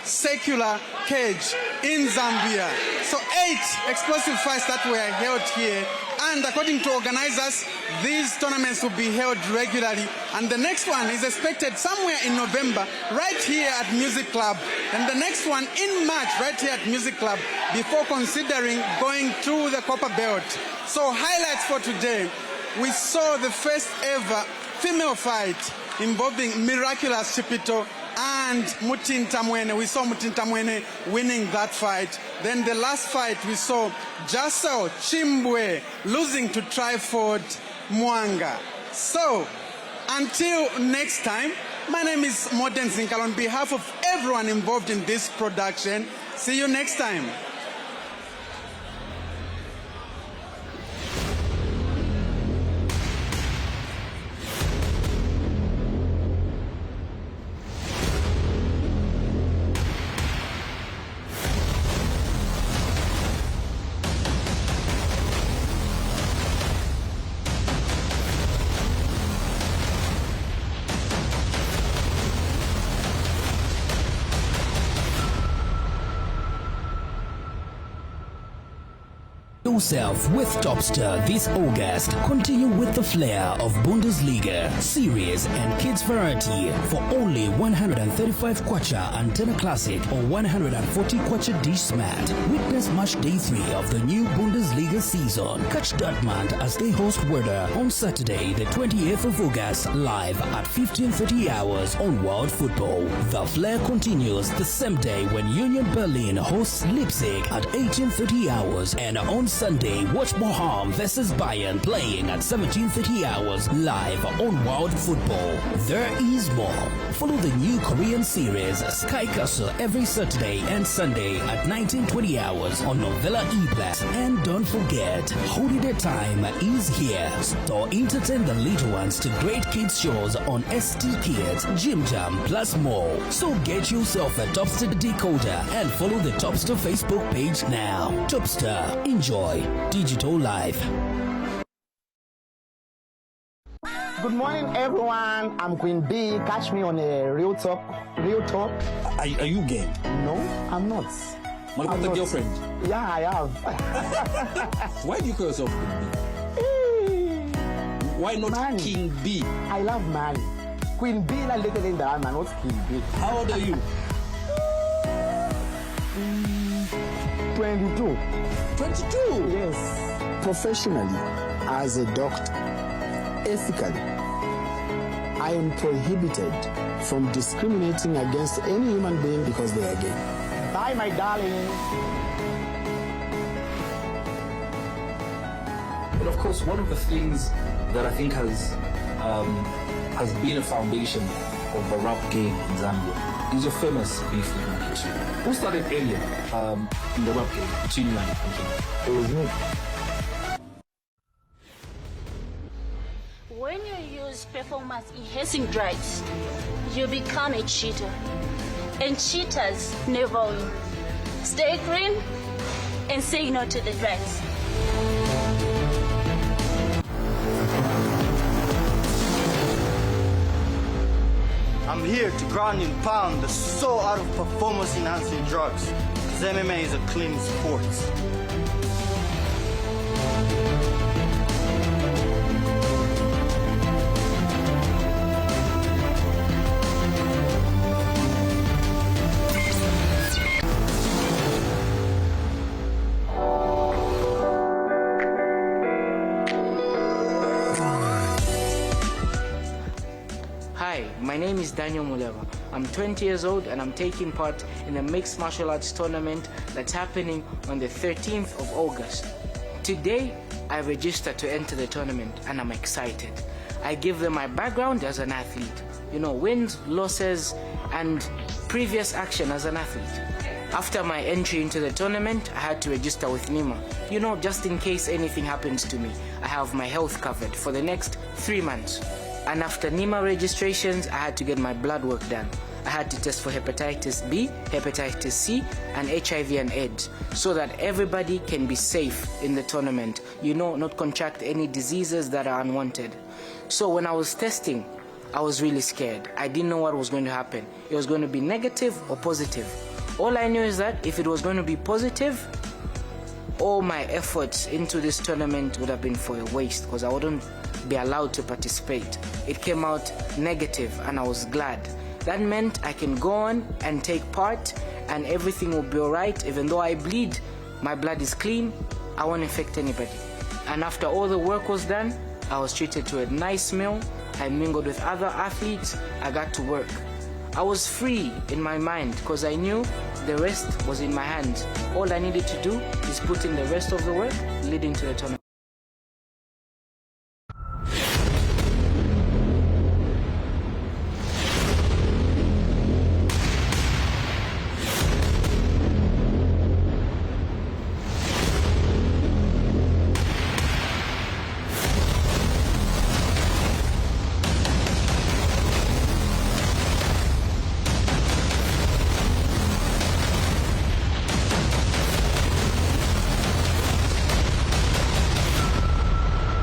secular cage in Zambia. So 8 explosive fights that were held here, and according to organizers, these tournaments will be held regularly, and the next one is expected somewhere in November right here at Music Club, and the next one in March right here at Music Club, before considering going to the Copper Belt. So highlights for today: we saw the first ever female fight involving miraculous Chipito and Mutinta Mweene. We saw Mutinta Mweene winning that fight. Then the last fight we saw Jarcel Chimbwe losing to Tryford Mwanga. So until next time, my name is Modern Zinkal. On behalf of everyone involved in this production, see you next time. Yourself with Topstar this August. Continue with the flair of Bundesliga, series and kids variety for only 135 kwacha antenna classic or 140 kwacha dish smart. Witness match day 3 of the new Bundesliga season. Catch Dortmund as they host Werder on Saturday the 28th of August live at 15:30 hours on World Football. The flair continues the same day when Union Berlin hosts Leipzig at 18:30 hours, and on Sunday, watch Bochum versus Bayern playing at 17:30 hours live on World Football. There is more. Follow the new Korean series Sky Castle every Saturday and Sunday at 19:20 hours on Novella E-Plus. And don't forget, holiday time is here. So entertain the little ones to great kids shows on ST Kids, Jim Jam, plus more. So get yourself a Topstar decoder and follow the Topstar Facebook page now. Topstar, enjoy digital life. Good morning, everyone. I'm Queen B. Catch me on a Real Talk. Are you game? No, I'm not. Want to put a girlfriend? Yeah, I have. Why do you call yourself Queen B? Why not Man. King B? I love man. Queen B na little in the man, not King B. How old are you? 22. 22? Yes. Professionally, as a doctor, ethically, I am prohibited from discriminating against any human being because they are gay. Bye, my darling. But of course, one of the things that I think has been a foundation of the rap game in Zambia is your famous beef with Mwandila. Who started earlier in the rap game between you and Mwandila? It was me. When you use performance-enhancing drugs, you become a cheater. And cheaters never win. Stay clean and say no to the drugs. I'm here to ground and pound the soul out of performance-enhancing drugs, because MMA is a clean sport. Hi, my name is Daniel Muleba. I'm 20 years old and I'm taking part in a mixed martial arts tournament that's happening on the 13th of August. Today, I registered to enter the tournament and I'm excited. I give them my background as an athlete. You know, wins, losses, and previous action as an athlete. After my entry into the tournament, I had to register with NEMA. You know, just in case anything happens to me, I have my health covered for the next 3 months. And after NEMA registrations, I had to get my blood work done. I had to test for hepatitis B, hepatitis C, and HIV and AIDS, so that everybody can be safe in the tournament. You know, not contract any diseases that are unwanted. So when I was testing, I was really scared. I didn't know what was going to happen. It was going to be negative or positive. All I knew is that if it was going to be positive, all my efforts into this tournament would have been for a waste, because I wouldn't be allowed to participate. It came out negative and I was glad. That meant I can go on and take part and everything will be alright. Even though I bleed, my blood is clean, I won't infect anybody. And after all the work was done, I was treated to a nice meal, I mingled with other athletes, I got to work. I was free in my mind because I knew the rest was in my hands. All I needed to do is put in the rest of the work leading to the tournament.